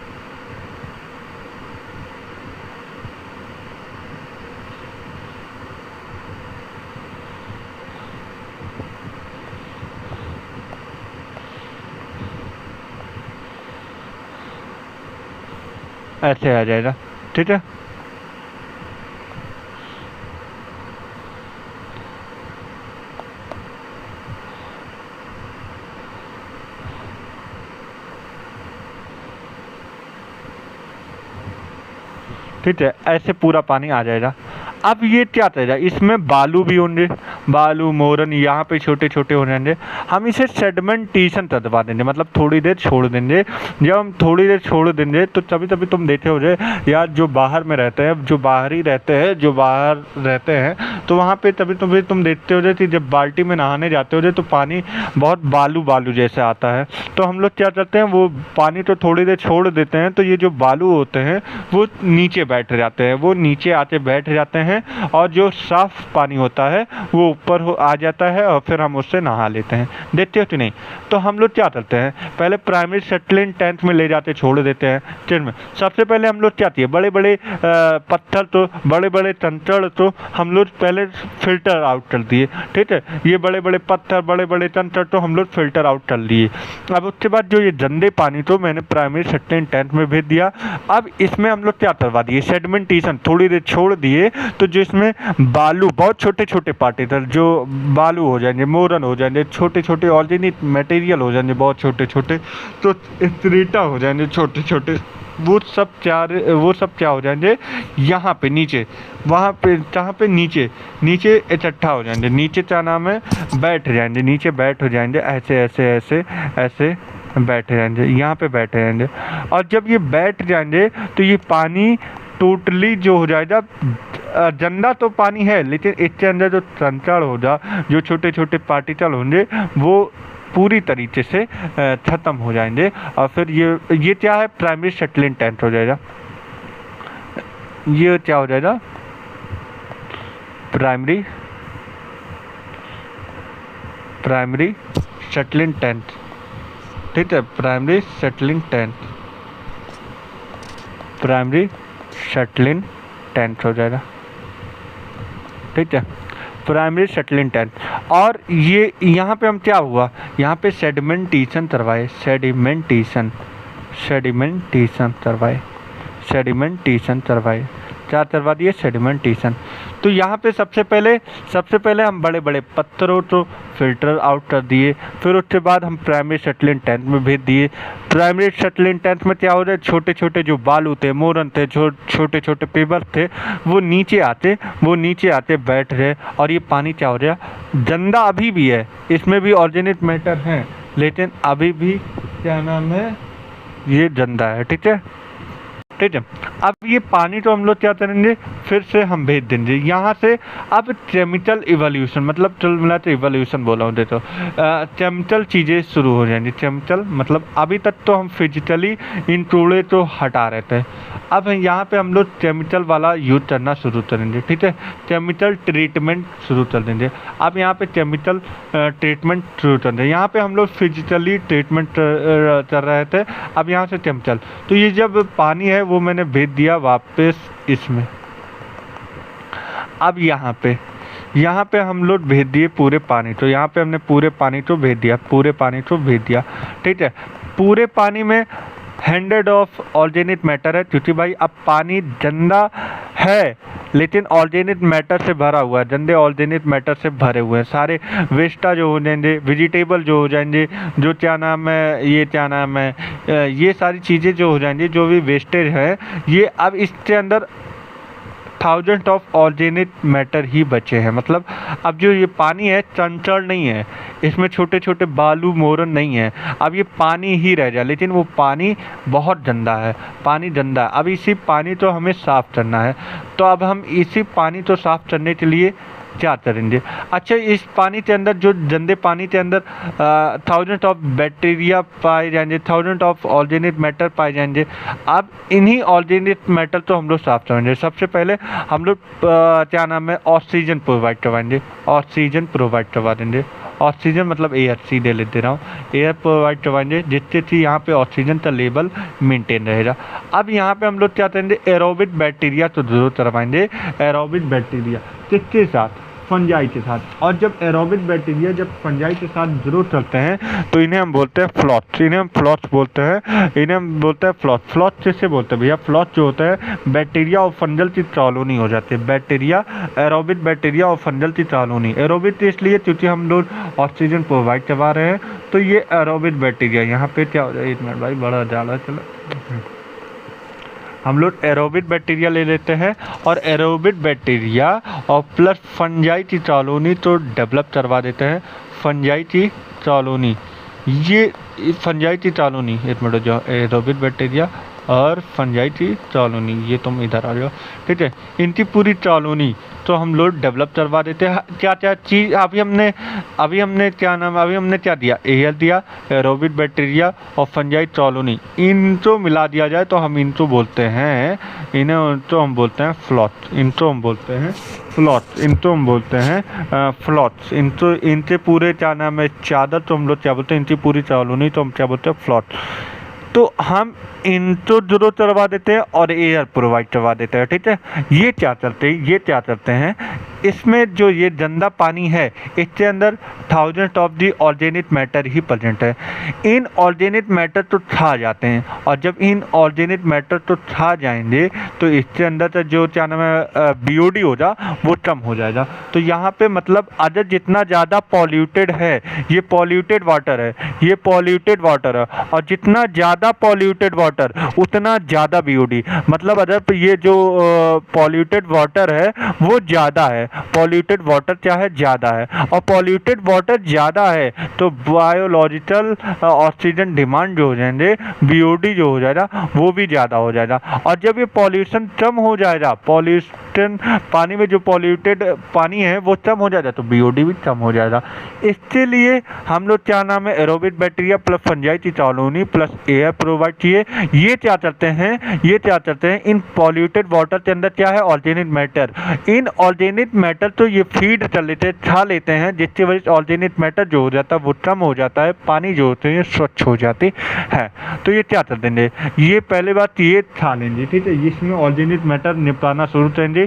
ऐसे आ जाएगा, ठीक है। ठीक है, ऐसे पूरा पानी आ जाएगा। अब ये क्या करेगा, इसमें बालू भी होंगे, बालू मोरन यहाँ पे छोटे छोटे हो जाएंगे। हम इसे सेडिमेंटेशन करवा देंगे, मतलब थोड़ी देर छोड़ देंगे। जब हम थोड़ी देर छोड़ देंगे तो तभी तभी तुम देखे हो जाए यार, जो बाहर में रहते हैं, जो बाहरी रहते हैं, जो बाहर रहते हैं, तो वहाँ पे तभी तभी तुम देखते हो जाए कि जब बाल्टी में नहाने जाते हो जाए तो पानी बहुत बालू बालू जैसे आता है। तो हम लोग क्या करते हैं, वो पानी तो थोड़ी देर छोड़ देते हैं, तो ये जो बालू होते हैं वो नीचे बैठ जाते हैं, वो नीचे आके बैठ जाते हैं, और जो साफ पानी होता है वो ऊपर आ जाता है, और फिर हम उससे नहा लेते हैं। देखते हो कि नहीं? तो हम लोग क्या करते हैं, पहले प्राइमरी सेटलिंग टैंक में ले जाते छोड़ देते हैं। फिर में सबसे पहले हम लोग क्या किए, बड़े बड़े पत्थर, तो बड़े बड़े कंकड़ तो हम लोग पहले फिल्टर आउट कर दिए। ठीक है, ये बड़े बड़े पत्थर, बड़े बड़े कंकड़ तो हम लोग फिल्टर आउट कर लिए। अब उसके बाद जो ये गंदे पानी तो मैंने प्राइमरी सेटलिंग टैंक में भेज दिया। अब इसमें हम लोग क्या करवा दिए, सेडिमेंटेशन थोड़ी देर छोड़ दिए, तो जो इसमें बालू, बहुत छोटे छोटे पार्टिकल जो बालू हो जाएंगे, मोरन हो जाएंगे, छोटे छोटे ऑर्गेनिक मटेरियल हो जाएंगे बहुत छोटे छोटे, तो स्ट्रेटा हो जाएंगे छोटे छोटे, वो सब क्या हो जाएंगे यहाँ पे नीचे, वहाँ पे जहाँ पे नीचे नीचे इकट्ठा हो जाएंगे, नीचे क्या नाम है, बैठ जाएंगे, नीचे बैठ हो जाएंगे, ऐसे ऐसे ऐसे ऐसे बैठे जाएंगे, यहाँ पे बैठे जाएंगे। और जब ये बैठ जाएंगे तो ये पानी टोटली जो हो जाएगा, गंदा तो पानी है, लेकिन इसके अंदर जो कंकड़ होगा, जो छोटे छोटे पार्टिकल होंगे, वो पूरी तरीके से ख़त्म हो जाएंगे। और फिर ये क्या है, प्राइमरी सेटलिंग टैंक हो जाएगा। ये क्या हो जाएगा, प्राइमरी सेटलिंग टैंक। ठीक है, प्राइमरी सेटलिंग टैंक हो जाएगा। ठीक है, प्राइमरी सेटलिंग टैंक। और ये यहाँ पे हम क्या हुआ, यहाँ पे सेडिमेंटेशन करवाए, सेडिमेंटेशन क्या करवा दिए, सेडिमेंटेशन। तो यहाँ पे सबसे पहले हम बड़े बड़े पत्थरों को फिल्टर आउट कर दिए, फिर उसके बाद हम प्राइमरी सेटलिंग टैंक में भेज दिए। प्राइमरी सेटलिंग टैंक में क्या हो रहा है, छोटे छोटे जो बालू थे, मोरन थे, छोटे छोटे पेपर थे, वो नीचे आते बैठ रहे, और ये पानी क्या हो रहा, गंदा अभी भी है, इसमें भी ऑर्गेनिक मैटर है, लेकिन अभी भी क्या नाम है, ये गंदा है। ठीक है, अब ये पानी तो हम लोग क्या करेंगे, फिर से हम भेज देंगे यहाँ से। अब केमिकल इवोल्यूशन, मतलब चल मिला तो इवोल्यूशन बोला हूँ, तो केमिकल चीज़ें शुरू हो जाएंगी। केमिकल मतलब अभी तक तो हम फिजिकली इन कूड़े तो हटा रहे थे, अब यहाँ पे हम लोग केमिकल वाला यूज करना शुरू करेंगे। ठीक है, केमिकल ट्रीटमेंट शुरू कर देंगे। अब यहाँ पे केमिकल ट्रीटमेंट शुरू कर देंगे, यहाँ पे हम लोग फिजिकली ट्रीटमेंट कर रहे थे, अब यहाँ से केमिकल। तो ये जब पानी है वो मैंने भेज दिया वापस इसमें। अब यहाँ पे हम लोग भेज दिए पूरे पानी, तो यहाँ पे हमने पूरे पानी को भेज दिया, ठीक है। पूरे पानी में 100 ऑफ ऑर्गेनिक मैटर है, क्योंकि भाई अब पानी गंदा है लेकिन ऑर्गेनिक मैटर से भरा हुआ है, गंदे ऑर्गेनिक मैटर से भरे हुए हैं सारे। वेस्टा जो हो जाएंगे, वेजिटेबल जो हो जाएंगे, जो क्या नाम है, ये सारी चीज़ें जो हो जाएंगी, जो भी वेस्टेज है, ये अब इसके अंदर 1000 ऑफ ऑर्गेनिक मैटर ही बचे हैं। मतलब अब जो ये पानी है चंचल नहीं है, इसमें छोटे छोटे बालू मोरन नहीं है, अब ये पानी ही रह जाए, लेकिन वो पानी बहुत गंदा है, अब इसी पानी तो हमें साफ़ करना है। तो अब हम इसी पानी को साफ़ करने के लिए क्या करेंगे, अच्छा इस पानी के अंदर, जो गंदे पानी के अंदर 1000 ऑफ बैक्टीरिया पाए जाएंगे, 1000 ऑफ ऑर्गेनिक मैटर पाए जाएंगे। अब इन्हीं ऑर्गेनिक मैटर तो हम लोग साफ करेंगे। सबसे पहले हम लोग क्या नाम है, ऑक्सीजन प्रोवाइड करवा देंगे। ऑक्सीजन मतलब एयर, सीधे ले दे रहा हूँ, एयर प्रोवाइड करवाएंगे, जिससे कि यहाँ पे ऑक्सीजन का लेवल मेंटेन रहेगा। अब यहाँ पे हम लोग क्या करेंगे, एरोबिक बैक्टीरिया तो जरूर करवाएंगे। एरोबिक बैक्टीरिया किसके साथ, फंजाई के साथ। और जब एरोबिक बैक्टीरिया जब फंजाई के साथ जरूर चलते हैं तो इन्हें हम बोलते हैं फ्लॉट्स, फ्लॉट्स किससे बोलते हैं भैया, फ्लॉट्स जो होता है बैक्टीरिया और फंजल की कॉलोनी हो जाती है। बैक्टीरिया, एरोबिक बैक्टीरिया और फंजल की कॉलोनी। एरोबिक इसलिए क्योंकि हम लोग ऑक्सीजन प्रोवाइड करवा रहे हैं, तो ये एरोबिक बैक्टीरिया। यहाँ पे क्या हो जाए, एक मिनट भाई, बड़ा ज़्यादा चलो, हम लोग एरोबिक बैक्टीरिया ले लेते हैं और एरोबिक बैक्टीरिया और प्लस फंजाई कॉलोनी तो डेवलप करवा देते हैं। फंजाई कॉलोनी, ये फंजाई कॉलोनी, एक मिनट, जो एरोबिक बैक्टीरिया और फंजाई कॉलोनी, ये तुम इधर आ जाओ, ठीक है। इनकी पूरी कॉलोनी तो हम लोग डेवलप करवा देते हैं। क्या क्या चीज़ अभी हमने क्या दिया, एयर दिया, एरोबिक बैक्टीरिया और फंजाई कॉलोनी, इनको मिला दिया जाए तो हम इनको बोलते हैं, इन्हें तो हम बोलते हैं फ्लॉट, इनको हम बोलते हैं फ्लॉट, इनको हम बोलते हैं फ्लॉट्स। इनके पूरे क्या नाम है, चादर तो हम लोग क्या बोलते हैं, इनकी पूरी कॉलोनी तो हम क्या बोलते हैं, फ्लॉट। तो हम इनको जरूर करवा देते हैं और एयर प्रोवाइड करवा देते हैं, ठीक है। ये क्या करते हैं, इसमें जो ये गंदा पानी है, इसके अंदर thousand of the organic matter ही प्रेजेंट है। इन ऑर्गेनिक मैटर तो छा जाते हैं, और जब इन ऑर्गेनिक मैटर तो छा जाएंगे तो इसके अंदर से जो क्या नाम है बीओडी होगा वो कम हो जाएगा। तो यहाँ पे मतलब अगर जितना ज़्यादा पॉल्यूटेड है, ये पॉल्यूटेड वाटर है, ये पॉल्यूटेड वाटर है, और जितना ज़्यादा पॉल्यूटेड वाटर उतना ज़्यादा बीओडी, मतलब अगर ये जो पॉल्यूटेड वाटर है वो ज़्यादा है, पॉल्यूटेड वाटर क्या है, ज़्यादा है, और पॉल्यूटेड वाटर ज़्यादा है तो बायोलॉजिकल ऑक्सीजन डिमांड जो हो जाएंगे, बीओडी जो हो जाएगा वो भी ज़्यादा हो जाएगा। और जब ये पॉल्यूशन कम हो जाएगा, पॉल्यूशन पानी में जो पॉल्यूटेड पानी है वो कम हो जाएगा तो बीओडी भी कम हो जाएगा। इसके लिए हम लोग क्या नाम है, एरोबिक बैक्टीरिया प्लस फंजाई की कॉलोनी प्लस एयर प्रोवाइड किए। ये क्या करते हैं, इन पॉल्यूटेड वाटर के अंदर क्या है, organic matter. In organic matter तो ये फीड कर लेते हैं, खा लेते हैं, जिसकी वजह से ऑर्गेनिक मैटर जो हो जाता है वो कम हो जाता है, पानी जो होते हैं स्वच्छ हो जाती है। तो ये क्या कर देंगे, ये पहले बात ये खा लेंगे, ठीक है। इसमें ऑर्गेनिक मैटर निपटाना शुरू करेंगे।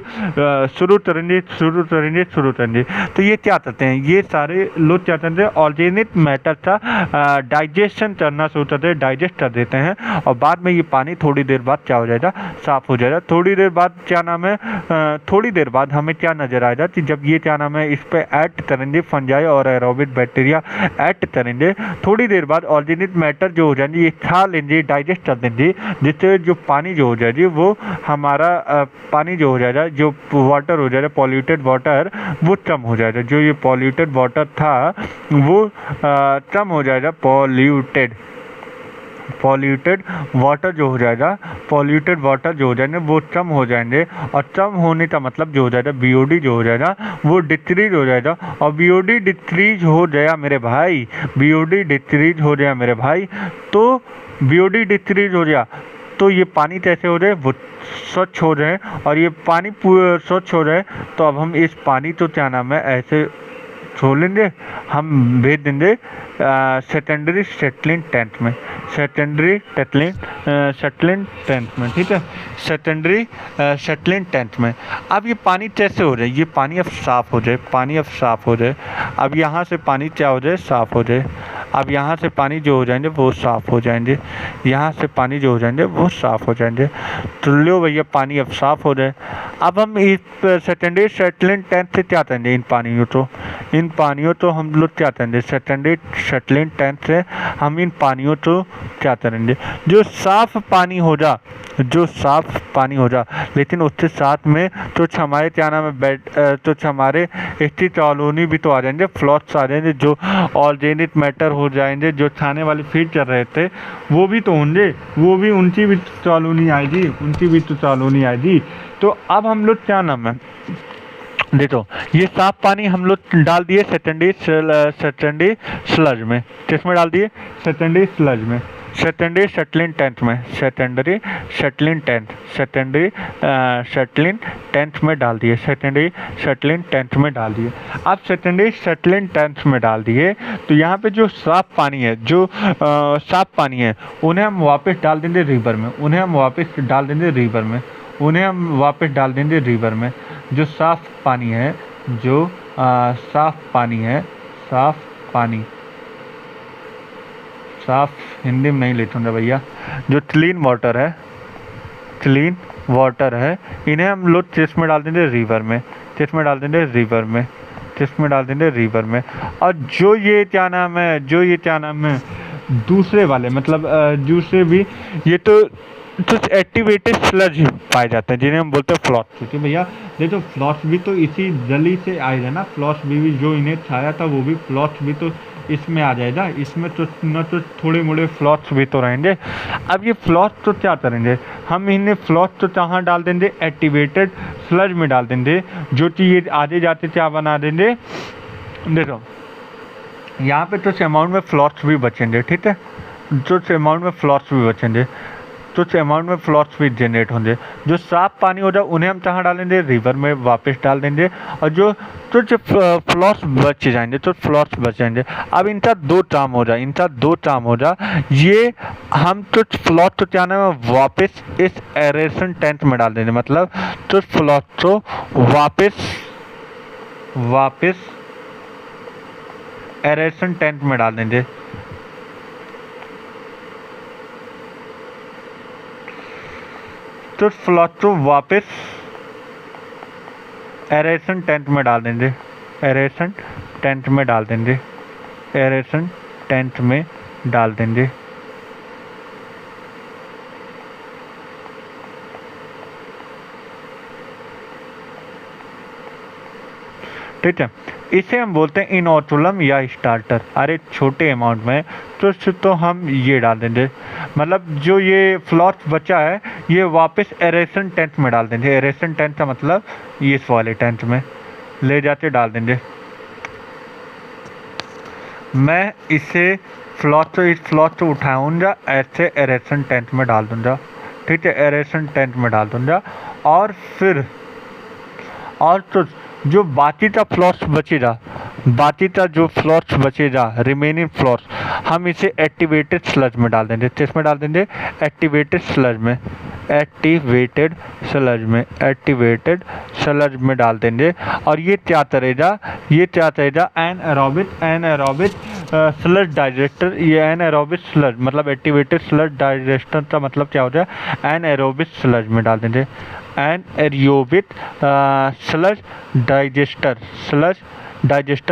तो ये क्या करते हैं, ये सारे लोग क्या करते हैं, ऑर्गेनिक मैटर का डाइजेशन करना शुरू करते हैं, डाइजेस्ट कर देते हैं, और बाद में ये पानी थोड़ी देर बाद क्या हो जाएगा, साफ हो जाएगा। थोड़ी देर बाद क्या नाम है, थोड़ी देर बाद हमें क्या नजर आएगा कि जब ये क्या नाम है, इस पे ऐड करेंगे फंजाई और एरोबिक बैक्टीरिया ऐड करेंगे, थोड़ी देर बाद ऑर्गेनिक मैटर जो हो जाएंगे ये खा लेंगे, डाइजेस्ट कर देंगे, जिससे जो पानी जो हो जाएगी वो हमारा पानी जो हो जाएगा, जो वाटर हो जाएगा पॉल्यूटेड वाटर वो कम हो जाएगा। जो ये पॉल्यूटेड वाटर था वो कम हो जाएगा, पॉल्यूटेड वाटर जो हो जाएगा, पॉल्यूटेड वाटर जो हो जाएंगे वो कम हो जाएंगे, और कम होने का मतलब जो हो जाएगा बीओडी जो हो जाएगा वो डिक्रीज हो जाएगा। और बीओडी डिक्रीज हो जाएगा मेरे भाई, बीओडी डिक्रीज हो जाएगा मेरे भाई, तो बीओडी डिक्रीज हो जाए तो ये पानी कैसे हो जाए, वो स्वच्छ हो जाए, और ये पानी स्वच्छ हो जाए तो अब हम इस पानी तो क्या नाम है ऐसे छोड़ लेंगे, हम भेज देंगे सेकेंडरी सेटलिंग टैंक में, सेकेंडरी सेटलिंग टैंक में, ठीक है, सेकेंडरी सेटलिंग टैंक में। अब ये पानी कैसे हो जाए, ये पानी अब साफ़ हो जाए, अब यहाँ से पानी क्या हो जाए, साफ़ हो जाए। अब यहाँ से पानी जो हो जाएंगे वो साफ़ हो जाएंगे, यहाँ से पानी जो हो जाएंगे वो साफ़ हो जाएंगे। तो लो भैया पानी अब साफ़ हो जाए। अब हम इस सेकेंडरी सेटलिंग टैंक से क्या करेंगे, इन पानियों तो हम लोग क्या करेंगे, सेकेंडरी सेटलिंग टैंक से हम इन पानियों तो क्या करेंगे, जो साफ़ पानी हो जा, लेकिन उसके साथ में कुछ हमारे क्या नाम है कुछ हमारे इसकी कॉलोनी भी तो आ जाएंगे, फ्लॉट्स आ जाएंगे, जो ऑर्गेनिक मैटर हो जाएंगे, जो खाने वाले फीड कर रहे थे वो भी तो होंगे, वो भी उनकी भी कॉलोनी आएगी, तो अब हम लोग क्या नाम है, देखो ये साफ पानी हम लोग डाल दिए सेकेंडरी स्लज में, किसमें डाल दिए, सेकेंडरी स्लज में, सेकेंडरी सेटलिंग टैंक में, सेकेंडरी सेटलिंग टैंक में डाल दिए, सेकेंडरी सेटलिंग टैंक में डाल दिए। अब सेकेंडरी सेटलिंग टैंक में डाल दिए तो यहाँ पे जो साफ पानी है, उन्हें हम वापस डाल देंगे रिवर में, जो साफ पानी है, साफ हिंदी में नहीं लिखूंगा भैया, जो क्लीन वाटर है, इन्हें हम लोग किस में डाल देंगे, रिवर में, और जो ये क्या नाम है दूसरे वाले मतलब दूसरे भी ये तो कुछ एक्टिवेटेड स्लज पाए जाते हैं जिन्हें हम बोलते हैं फ्लॉस। क्योंकि भैया देखो फ्लॉस भी तो इसी जली से आए थे ना, फ्लॉस भी जो इन्हें छाया था वो भी फ्लॉस भी तो इसमें आ जाएगा, इसमें तो न तो थोड़े मोड़े फ्लॉस भी तो रहेंगे। अब ये फ्लॉस तो क्या करेंगे, हम इन्हें फ्लॉस तो कहाँ डाल देंगे, एक्टिवेटेड स्लज में डाल देंगे, जो कि ये आगे जाते क्या बना देंगे। देखो यहाँ पे कुछ अमाउंट में फ्लॉस भी बचेंगे, ठीक है, कुछ अमाउंट में फ्लॉस भी बचेंगे, कुछ अमाउंट में फ्लॉस भी जनरेट होंगे। जो साफ पानी हो जाए उन्हें हम कहाँ डालेंगे, रिवर में वापस डाल देंगे, और जो कुछ फ्लॉस बच जाएंगे तो फ्लॉस बच जाएंगे। अब इनका दो काम हो जाए, इनका दो काम हो जाए, ये हम कुछ फ्लॉस तो क्या नाम है वापस इस एरेशन टैंक में डाल देंगे, मतलब कुछ फ्लॉस तो वापस एरेशन टैंक में डाल देंगे। तो फ्लॉस को वापस एरेशन टैंक में डाल देंगे, एरेशन टैंक में डाल देंगे, एरेशन टैंक में डाल देंगे। ठीक है, इसे हम बोलते हैं इनोकुलम या स्टार्टर। अरे छोटे अमाउंट में तो हम ये डाल देंगे, मतलब जो ये फ्लॉस बचा है ये वापस एरेशन टैंक में डाल देंगे। एरेशन टैंक का मतलब ये इस वाले टैंक में ले जाके डाल देंगे। मैं इसे इस फ्लॉस को उठाऊंगा, ऐसे एरेशन टैंक में डाल दूंगा, ठीक है, एरेशन टैंक में डाल दूंगा। और फिर और तो जो बाकी का फ्लॉस बचेगा, बाकी का जो फ्लॉस बचेगा, रिमेनिंग फ्लॉस, हम इसे एक्टिवेटेड स्लज में डाल देंगे। किसमें डाल देंगे, एक्टिवेटेड स्लज में, एक्टिवेटेड स्लज में, एक्टिवेटेड स्लज में डाल देंगे। और ये क्या करेगा, ये क्या करेगा, एनएरोबिक स्लज डाइजेस्टर। ये एनएरोबिक स्लज मतलब एक्टिवेटेड स्लज डाइजेस्टर का मतलब क्या होता है, एनएरोबिक स्लज में डाल देंगे, एनएरोबिक स्लज डाइजेस्टर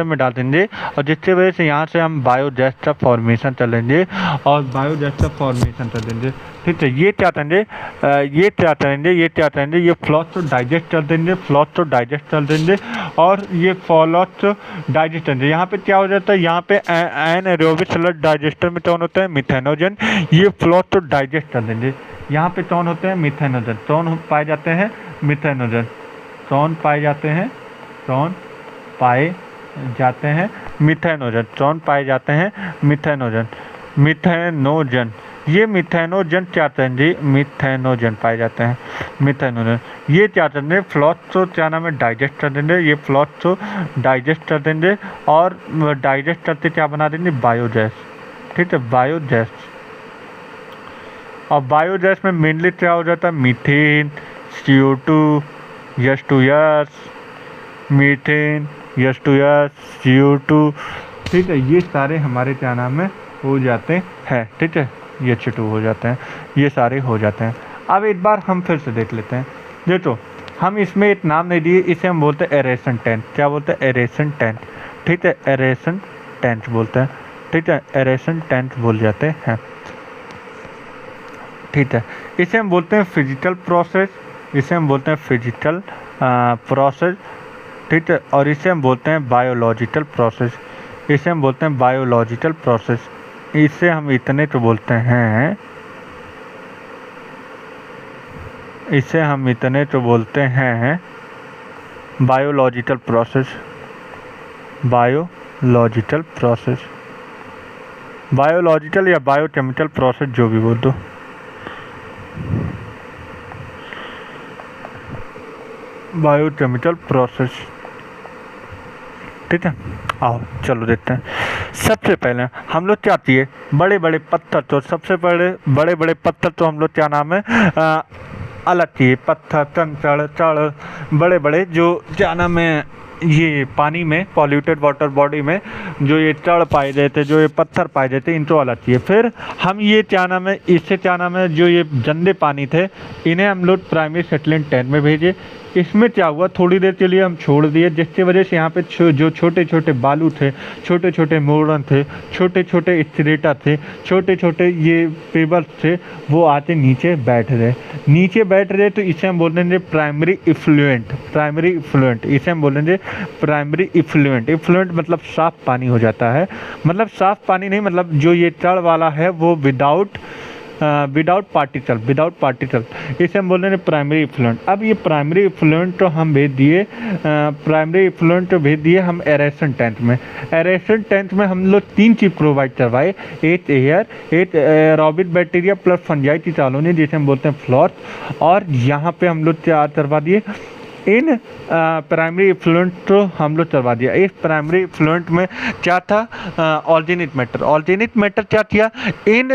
में डाल देंगे। और जिसकी वजह से यहाँ से हम बायोगैस का फॉर्मेशन चलेंगे और बायोगैस का फॉर्मेशन कर देंगे। ठीक है, ये क्या करेंगे, ये फ्लॉस तो डाइजेस्ट कर देंगे, फ्लॉस तो डाइजेस्ट कर देंगे, और ये फ्लॉस तो डाइजेस्ट करेंगे। यहाँ पे क्या हो जाता है, यहाँ पे एनएरोबिक स्लज डाइजेस्टर में कौन होता है, मिथेनोजन। ये फ्लॉस तो डाइजेस्ट कर देंगे। यहाँ पे कौन होते हैं, मिथेनोजन। कौन पाए जाते हैं, मिथेनोजन। कौन पाए जाते हैं, कौन पाए जाते हैं, मिथेनोजन। कौन पाए जाते हैं, मिथेनोजन, मिथेनोजन। ये मिथेनोजन क्या करेंगे, मिथेनोजन पाए जाते हैं, मिथेनोजन। ये क्या करेंगे, फ्लॉस को क्या नाम है, डाइजेस्ट कर देंगे। ये फ्लॉस को डाइजेस्ट कर देंगे और डाइजेस्ट करके क्या बना देंगे, बायोगैस। ठीक है, बायोगैस। और बायोगैस में मेनली क्या हो जाता है, methane, CO2, H2S, methane, H2S, CO2। ठीक है, ये सारे हमारे क्या नाम है हो जाते हैं। ठीक है, ये H2 हो जाते हैं, ये सारे हो जाते हैं। अब एक बार हम फिर से देख लेते हैं। देखो हम इसमें एक नाम नहीं दिए, इसे हम बोलते हैं एरेशन टैंक। क्या बोलते हैं, एरेशन टैंक। ठीक है, एरेशन टैंक बोलते हैं। ठीक है, एरेशन टैंक बोल जाते हैं। ठीक है, इसे हम बोलते हैं फिजिकल प्रोसेस, इसे हम बोलते हैं फिजिकल प्रोसेस। ठीक है, और इसे हम बोलते हैं बायोलॉजिकल प्रोसेस, इसे हम बोलते हैं बायोलॉजिकल प्रोसेस। इसे हम इतने तो बोलते हैं, इसे हम इतने तो बोलते हैं biological process, biological process, biological या बायोकेमिकल प्रोसेस, जो भी बोल दो। Biochemical process. ठीक है, आओ चलो देखते हैं। सबसे पहले हम लोग क्या किए, बड़े बड़े पत्थर, तो सबसे बड़े बड़े पत्थर तो हम लोग क्या नाम है अलग किए। पत्थर, चढ़ बड़े बड़े जो क्या नाम है, ये पानी में पॉल्यूटेड वाटर बॉडी में जो ये चढ़ पाए जाते, जो ये पत्थर पाए जाते, इनको अलग किए। फिर हम ये क्या नाम है, इससे क्या नाम है, जो ये गंदे पानी थे इन्हें हम लोग प्राइमरी सेटलिंग टैंक में भेजे। इसमें क्या हुआ, थोड़ी देर के लिए हम छोड़ दिए, जिसकी वजह से यहाँ पे जो छोटे छोटे बालू थे, छोटे छोटे मोरन थे, छोटे छोटे स्ट्रेटा थे, छोटे छोटे ये पेबल्स थे, वो आते नीचे बैठ रहे। नीचे बैठ रहे तो इसे हम बोलेंगे प्राइमरी इफ्लुएंट। प्राइमरी इफ्लुएंट इसे हम बोलेंगे प्राइमरी इफ्लुएंट। इफ्लुएंट मतलब साफ पानी हो जाता है, मतलब साफ पानी नहीं, मतलब जो ये चढ़ वाला है वो विदाउट पार्टिकल, इसे हम बोल रहे हैं प्राइमरी इफ्लुएंट। अब ये प्राइमरी इफ्लुएंट तो हम भेज दिए, हम एरेशन टैंक में। एरेशन टैंक में हम लोग 3 चीज़ प्रोवाइड करवाए, 8 air, 8 aerobic bacteria plus fungi की कॉलोनी जिसे हम बोलते हैं फ्लोर। और यहाँ पे हम लोग क्या करवा दिए, इन प्राइमरी इफ्लुएंट तो हम लोग करवा दिया। इस प्राइमरी इफ्लुएंट में क्या था, ऑर्गेनिक मैटर। ऑर्गेनिक मैटर क्या किया, इन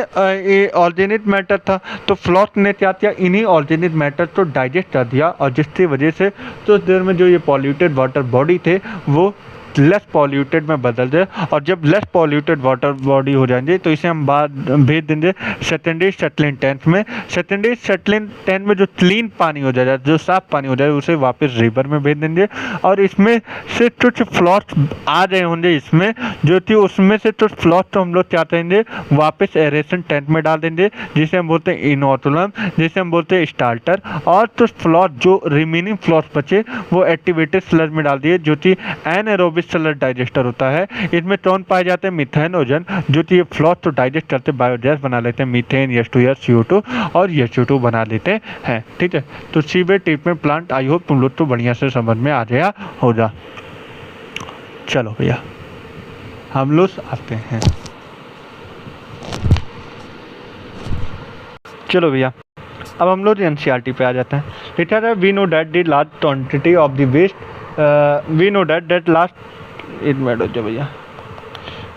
ऑर्गेनिक मैटर था तो फ्लॉट ने क्या किया, इन्हीं ऑर्गेनिक मैटर को डाइजेस्ट कर दिया, और जिसकी वजह से तो देर में जो ये पॉल्यूटेड वाटर बॉडी थे वो लेस पॉल्यूटेड में बदल जाए। और जब लेस पॉल्यूटेड वाटर बॉडी हो जाएंगे तो इसे हम बाद भेज देंगे सेकेंडरी सेटलिंग टैंक में। सेकेंडरी सेटलिंग टैंक में जो क्लीन पानी हो जाएगा, जो साफ पानी हो जाए, उसे वापस रिवर में भेज देंगे। और इसमें से कुछ फ्लॉट्स आ गए होंगे इसमें, जो कि उसमें से कुछ फ्लॉट्स तो हम लोग क्या करेंगे, वापस एरेशन टैंक में डाल देंगे, जिसे हम बोलते हैं इनोकुलम, जिसे हम बोलते हैं स्टार्टर। और कुछ फ्लॉट जो रिमेनिंग फ्लॉट्स बचे वो एक्टिवेटेड स्लज में डाल दिए, जो कि एनाएरोबिक सेलुलर डाइजेस्टर होता है। इसमें कौन पाए जाते हैं, मिथेनोजन, जो कि ये फ्लॉट तो डाइजेस्ट करते बायोगैस बना लेते हैं, मीथेन, H2S, CO2 और H2 बना लेते हैं। ठीक है, तो sewage treatment plant I hope तुम लोग तो बढ़िया से समझ में आ गया होगा। चलो भैया हम लोग आते हैं, चलो भैया अब हम लोग NCERT पे आ जाते हैं। लिखा है we know that the large quantity of the waste, we know that last एक मिनट हो जाए भैया,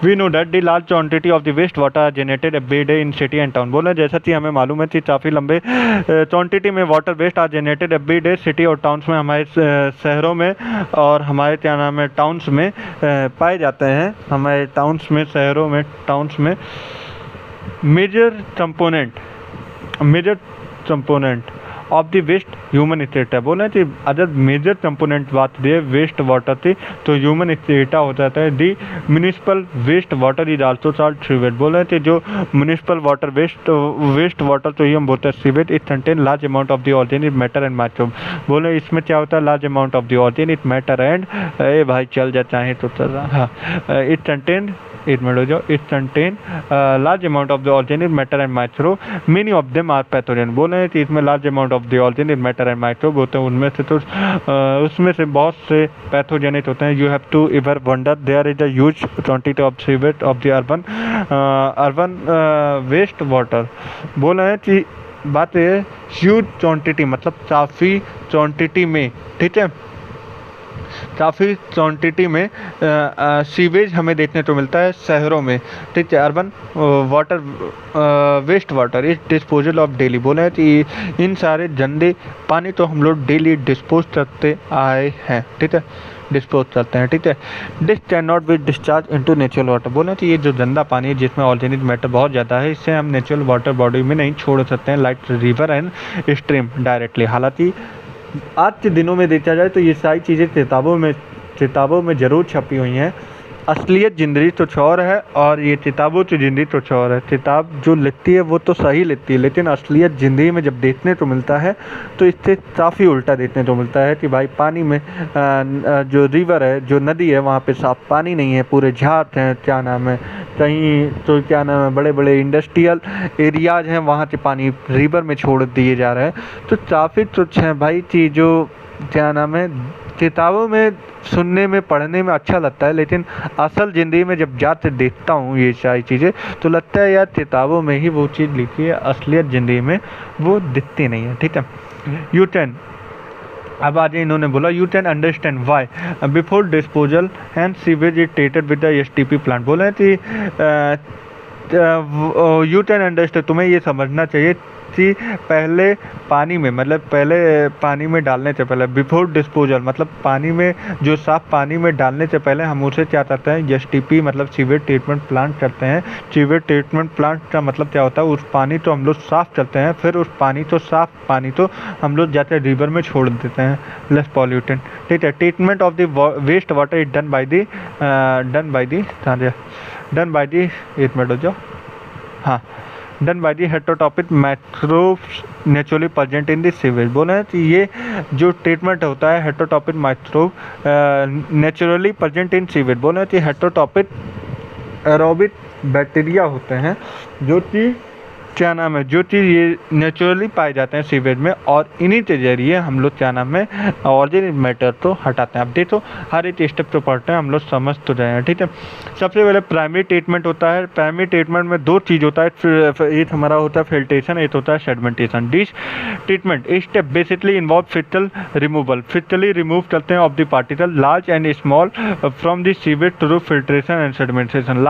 we know that the large quantity of the waste water generated every day in city and town. बोला जैसा कि हमें मालूम है कि काफ़ी लंबे क्वांटिटी में water waste are generated every day city और टाउन्स में, हमारे शहरों में और हमारे क्या नाम है टाउन्स में पाए जाते हैं। हमारे टाउन्स में, शहरों में, टाउन्स में major component of the waste human स्टेटा। बोले कि अगर मेजर कंपोनेंट बात दे वेस्ट वाटर थी तो ह्यूमन स्टेटा हो जाता है। The municipal waste water is also called sewage. बोले कि जो म्यूनिसिपल वाटर वेस्ट वाटर तो ये हम बोलते हैं sewage, it contain large amount of the organic matter and microbe. बोले इसमें क्या होता है, large amount of the organic matter and, ए भाई चल जाता है तो चल रहा, हाँ, it contain, it contain large amount of the organic matter and microbe, many of them are pathogen। बोले हैं कि इसमें large amount of the organic matter and microbe होते हैं, उनमें से तो उसमें से बहुत से पैथोजेनिक होते हैं। You have to ever wonder there is a huge quantity of sewage of the urban waste water। बोले हैं कि बात है ह्यूज क्वांटिटी मतलब काफ़ी क्वांटिटी में, ठीक है, काफ़ी क्वांटिटी में सीवेज हमें देखने को मिलता है शहरों में, ठीक है। Urban water waste water is disposal of daily. बोले हैं कि इन सारे गंदे पानी तो हम लोग डेली डिस्पोज करते आए हैं, ठीक है, डिस्पोज करते हैं, ठीक है। This can not be discharge into natural water. बोले कि ये जो गंदा पानी है जिसमें ऑर्गेनिक मैटर बहुत ज़्यादा है, इससे हम नेचुरल वाटर बॉडी में नहीं छोड़ सकते हैं, like river and stream directly. हालांकि आज के दिनों में देखा जाए तो ये सारी चीज़ें किताबों में ज़रूर छपी हुई हैं। असलियत ज़िंदगी तो छोर है और ये किताबों की ज़िंदगी तो छोर है। किताब जो लिखती है वो तो सही लिखती है, लेकिन असलियत ज़िंदगी में जब देखने को मिलता है तो इससे काफ़ी उल्टा देखने को मिलता है कि भाई पानी में जो रिवर है, जो नदी है, वहाँ पे साफ पानी नहीं है, पूरे झाड़ हैं, क्या नाम है, कहीं तो क्या नाम है, बड़े बड़े इंडस्ट्रियल एरियाज़ हैं, वहाँ से पानी रिवर में छोड़ दिए जा रहे हैं। तो काफ़ी तुच्छ हैं भाई कि जो क्या नाम है किताबों में सुनने में पढ़ने में अच्छा लगता है, लेकिन असल ज़िंदगी में जब जाते देखता हूँ ये सारी चीज़ें तो लगता है यार किताबों में ही वो चीज़ लिखी है, असलियत ज़िंदगी में वो दिखती नहीं है, ठीक है। यू कैन, अब आज इन्होंने बोला you can understand why before disposal and sewage is treated with the STP plant. बोले कि यू कैन अंडरस्टैंड, तुम्हें ये समझना चाहिए कि पहले पानी में, मतलब पहले पानी में डालने से पहले, बिफोर डिस्पोजल, मतलब पानी में, जो साफ पानी में डालने से पहले हम उसे क्या करते हैं, एसटीपी मतलब सीवेज ट्रीटमेंट प्लांट करते हैं। सीवेज ट्रीटमेंट प्लांट का मतलब क्या होता है, उस पानी तो हम लोग साफ करते हैं, फिर उस पानी तो साफ पानी तो हम लोग जाते रिवर में छोड़ देते हैं, लेस पॉल्यूटेंट। ठीक है। Treatment of the waste water is done by the एक मिनट हो जाओ, हाँ, done by the heterotrophic microbes naturally present in the sewage. बोले हैं कि ये जो ट्रीटमेंट होता है heterotrophic microbe naturally present in sewage. बोले हैं कि हेटेरोटॉपिक एरोबिक बैक्टीरिया होते हैं जो कि क्या नाम है, जो चीज़ ये नेचुरली पाए जाते हैं सीवेज में, और इन्हीं के जरिए हम लोग क्या नाम है ऑर्गेनिक मैटर तो हटाते हैं। अब देखो हर एक स्टेप तो पढ़ते हैं, हम लोग समझ तो जाए हैं। ठीक है। सबसे पहले प्राइमरी ट्रीटमेंट होता है। प्राइमरी ट्रीटमेंट में दो चीज़ होता है, एक हमारा होता है फिल्ट्रेशन, एक होता है sedimentation. This treatment step basically involve physical removal, physically remove करते हैं of the particle large and small from the sewage through filtration and sedimentation.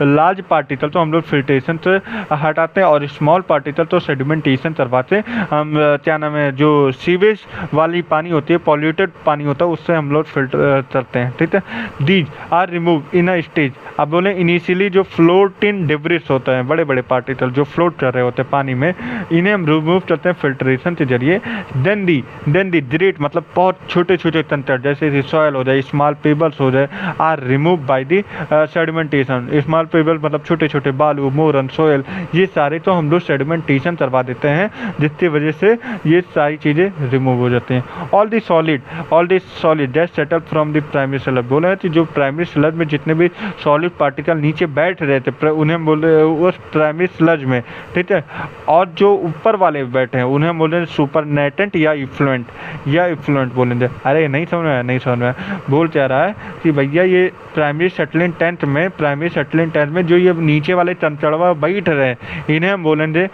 Large particle तो हम लोग फिल्ट्रेशन से हटाते हैं और स्मॉल पार्टिकल तो सेडिमेंटेशन करवाते हैं। हम क्या नाम है, जो सीवेज वाली पानी होती है, पॉल्यूटेड पानी होता है, उससे हम लोग फिल्टर करते हैं। ठीक है। These are remove in a stage. अब बोले इनिशियली जो फ्लोटिंग डिब्रिस होते हैं, बड़े बड़े पार्टिकल जो फ्लोट कर रहे होते हैं पानी में, इन्हें हम रिमूव करते हैं फिल्ट्रेशन के जरिए। देन दी ग्रेट मतलब बहुत छोटे छोटे कंटेंट जैसे सॉयल हो जाए, स्मॉल पेबल्स हो जाए, are remove by the sedimentation. Small pebble मतलब छोटे छोटे बालू, मोरन, सॉयल, ये सारे तो हम लोग सेडिमेंटेशन करवा देते हैं, जिसकी वजह से ये सारी चीज़ें रिमूव हो जाती हैं। All the solid that settle from the primary sludge. बोले हैं कि जो प्राइमरी स्लज में जितने भी सॉलिड पार्टिकल नीचे बैठ रहे थे उन्हें बोले उस प्राइमरी स्लज में। ठीक है। और जो ऊपर वाले बैठे हैं उन्हें बोले सुपरनेटेंट या इफ्लुएंट बोलेंगे। अरे नहीं समझ में बोल क्या रहा है कि भैया ये प्राइमरी सेटलिंग टैंक में जो ये नीचे वाले चंचड़वा बैठ रहे हैं, इन्हें हम बोलेंगे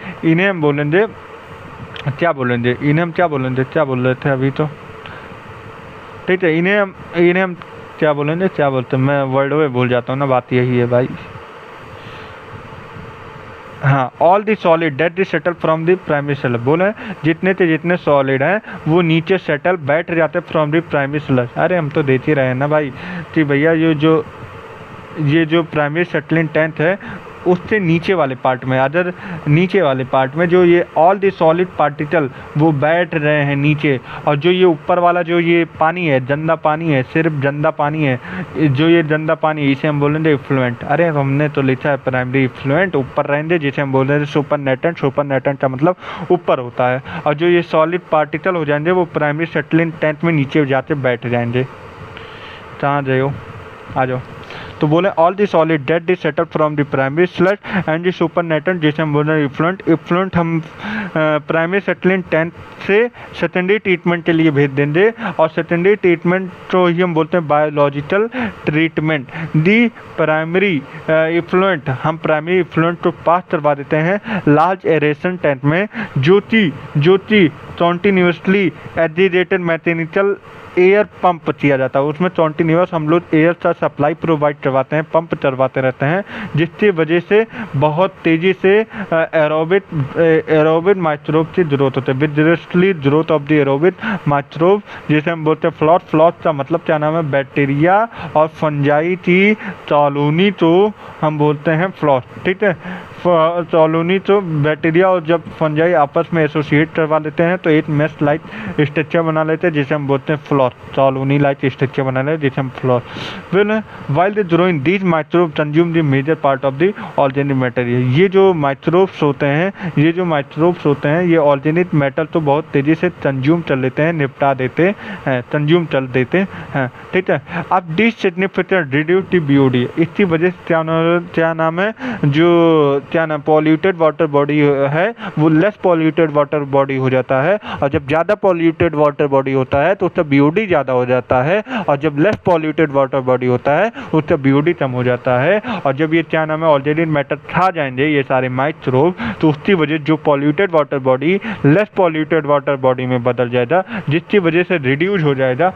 क्या बोल रहे थे अभी तो। ठीक है। इन्हें हम क्या बोलते हैं, मैं वर्ड में भूल जाता हूँ ना, बात यही है भाई। हाँ, all the solid that the settle from the primary sludge. बोले जितने सॉलिड हैं वो नीचे सेटल बैठ जाते फ्रॉम दी प्राइमरी स्लज। अरे हम तो देते ही रहे हैं ना भाई कि भैया ये जो प्राइमरी सेटलिंग टैंक है उससे नीचे वाले पार्ट में जो ये ऑल दी सॉलिड पार्टिकल वो बैठ रहे हैं नीचे, और जो ये ऊपर वाला जो ये पानी है, गंदा पानी है, सिर्फ गंदा पानी है, जो ये गंदा पानी इसे हम बोलेंगे इफ्लुएंट। अरे हमने तो लिखा है प्राइमरी इफ्लुएंट, ऊपर रहेंगे, जिसे हम बोलेंगे सुपरनेटेंट का मतलब ऊपर होता है, और जो ये सॉलिड पार्टिकल हो जाएंगे वो प्राइमरी सेटलिंग टैंक में नीचे जाके बैठ जाएंगे। कहाँ जाओ, आ जाओ। तो बोले all the solid that the settle from the primary sludge and the supernatant, जिसे हम बोल रहे हैं इफ्लुएंट हम प्राइमरी सेटलिंग टैंक से सेकेंडरी ट्रीटमेंट के लिए भेज देंगे, और सेकेंडरी ट्रीटमेंट तो ही हम बोलते हैं biological treatment. The primary effluent हम प्राइमरी इफ्लुएंट को पास करवा देते हैं लार्ज एरेशन टैंक में, जो कि continuously agitated mechanical air pump किया जाता है। उसमें कॉन्टिन्यूस हम लोग एयर का सप्लाई प्रोवाइड करवाते हैं, पंप करवाते रहते हैं, जिसकी वजह से बहुत तेज़ी से एरोबिक माइक्रोब की जरूरत होती है। Vigorously growth of the aerobic microbe, जिसे हम बोलते हैं फ्लॉट का मतलब क्या नाम है, बैक्टीरिया और फंजाई की कॉलोनी तो हम बोलते हैं फ्लॉट। ठीक है। कॉलोनी तो बैक्टीरिया और जब फंजाई आपस में एसोसिएट करवा लेते हैं तो एक मेश लाइक स्ट्रक्चर बना लेते हैं, जिसे हम बोलते हैं फ्लोर। कॉलोनी लाइक स्ट्रक्चर बना लेते हैं जिसे हम floor. While the growing these microbe consume the major part of the organic material. ये जो माइक्रोब्स होते हैं ये ऑर्गेनिक मैटर तो बहुत तेज़ी से कंज्यूम कर लेते हैं, निपटा देते हैं, ठीक है। अब this significant reduce the BOD, इसकी वजह से क्या नाम है, जो पॉल्यूटेड वाटर बॉडी है वो लेस पॉल्यूटेड वाटर बॉडी हो जाता है, और जब ज़्यादा पॉल्यूटेड वाटर बॉडी होता है तो उसका BOD BOD ज़्यादा हो जाता है, और जब लेस पॉल्यूटेड वाटर बॉडी होता है उसका BOD कम हो जाता है। और जब ये क्या नाम है ऑर्गेनिक मैटर खा जाएंगे ये सारे माइक्रोब, तो उसकी वजह जो polluted water body less polluted water body में बदल जाएगा, जिसकी वजह से रिड्यूस हो जाएगा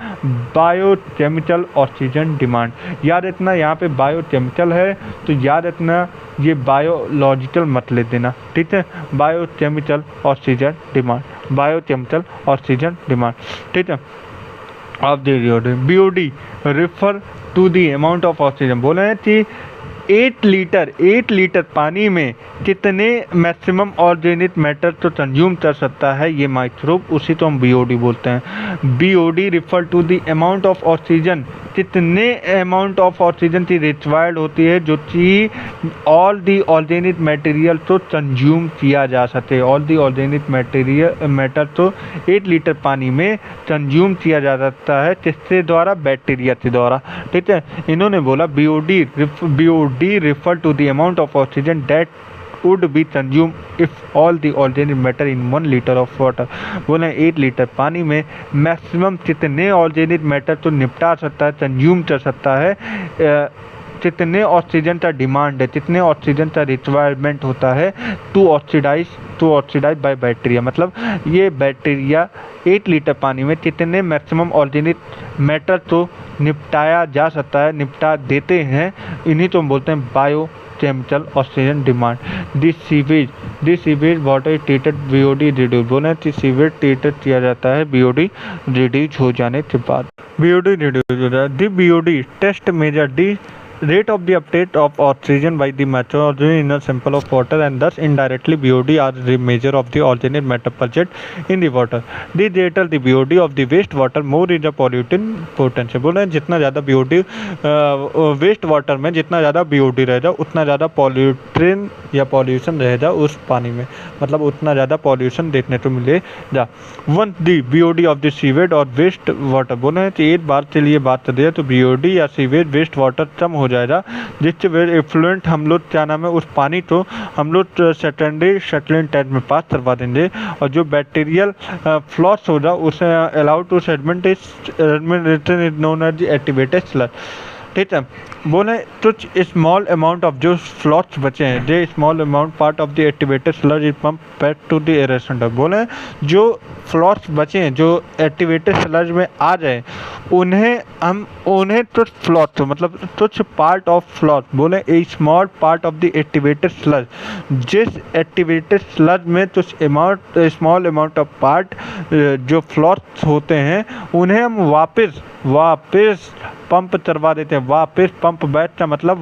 बायोकेमिकल ऑक्सीजन डिमांड। याद रखना यहाँ पे बायोकेमिकल है तो याद रखना ये बायोलॉजिकल मत ले देना, ठीक है। Biochemical oxygen demand, biochemical oxygen demand, ठीक है। आप दे रही हो BOD refer to the amount of oxygen. बोले हैं कि 8 लीटर पानी में कितने मैक्सिमम ऑर्गेनिक मैटर तो कंज्यूम कर सकता है ये माइक्रोब, उसी तो हम BOD बोलते हैं। BOD refer to the amount of oxygen, कितने अमाउंट ऑफ ऑक्सीजन की रिक्वायर्ड होती है जो कि ऑल दी ऑर्गेनिक मटेरियल तो कंज्यूम किया जा सके। ऑल दी ऑर्गेनिक मैटर तो 8 लीटर पानी में कंज्यूम किया जा सकता है, किसके द्वारा? बैक्टीरिया के द्वारा, ठीक है। इन्होंने बोला BOD refer to the amount of oxygen that would be consumed if all the organic matter in 1 liter of water। बोले 8 लीटर पानी में मैक्सिमम कितने ऑर्गेनिक मैटर तो निपटा सकता है, कंज्यूम कर सकता है, कितने ऑक्सीजन का डिमांड है, कितने ऑक्सीजन का रिक्वायरमेंट होता है टू ऑक्सीडाइज बाय बैक्टीरिया। मतलब ये बैक्टीरिया 8 लीटर पानी में कितने मैक्सिमम ऑर्गेनिक मैटर तो निपटाया जा सकता है, निपटा देते हैं, इन्हीं तो हम बोलते हैं biochemical oxygen demand. This sewage water treated BOD reduce. बोले कि सीवेज ट्रीटेड किया जाता है BOD रिड्यूस हो जाने के बाद। BOD रिड्यूस हो जाए। The BOD test measure the rate of the uptake of oxygen by the microorganism in a sample of water and thus indirectly BOD are the measure of the organic matter present in the water. The greater the BOD of the waste water more is the polluting potential। बोल रहे हैं जितना ज़्यादा BOD waste water में जितना ज़्यादा BOD रहेगा उतना ज़्यादा पॉल्यूट्रिन या पॉल्यूशन रहेगा उस पानी में, मतलब उतना ज़्यादा पॉल्यूशन देखने को मिलेगा। One the BOD of the sewage और वेस्ट वाटर। बोल रहे हैं कि एक बार के लिए बात कर दिया तो BOD या सीवेज वेस्ट वाटर कम हो जाएगा, जिससे वे इफ्लुएंट हम लोग क्या नाम है उस पानी को हम लोग सेकेंडरी टैंक में पास करवा देंगे, और जो बैक्टीरियल फ्लॉस होगा उसे allowed to sediment is known as activated sludge, ठीक है। बोले कुछ स्मॉल अमाउंट ऑफ जो फ्लॉट्स बचे हैं, they small amount part of the activated sludge is pump back to the aeration tank. बोले जो फ्लॉट्स बचे हैं जो एक्टिवेटेड स्लज में आ जाए उन्हें कुछ फ्लॉट्स मतलब कुछ पार्ट ऑफ फ्लॉट, बोले a small part of the activated sludge, जिस एक्टिवेटेड स्लज में कुछ स्मॉल अमाउंट ऑफ पार्ट जो फ्लॉट्स होते हैं उन्हें हम वापस पंप करवा देते हैं। वापस पंप बैक का मतलब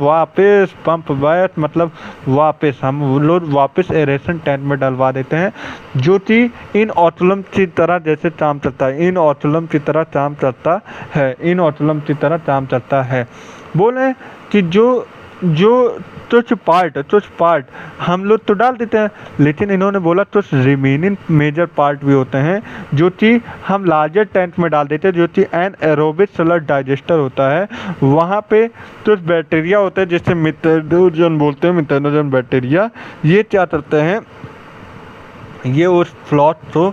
वापस हम लोग वापस एरेशन टैंक में डलवा देते हैं, जो कि इन ऑटोलम की तरह जैसे काम करता है, इन ऑटोलम की तरह काम करता है। बोले कि जो कुछ पार्ट हम लोग तो डाल देते हैं, लेकिन इन्होंने बोला कुछ रिमेनिंग मेजर पार्ट भी होते हैं जो कि हम लार्जर टैंक में डाल देते हैं, जो कि एनाएरोबिक स्लज डाइजेस्टर होता है। वहाँ पे कुछ बैक्टीरिया होते हैं जिससे मिथेनोजन बोलते हैं, मिथेनोजन बैक्टीरिया। ये क्या करते हैं, ये उस फ्लॉट को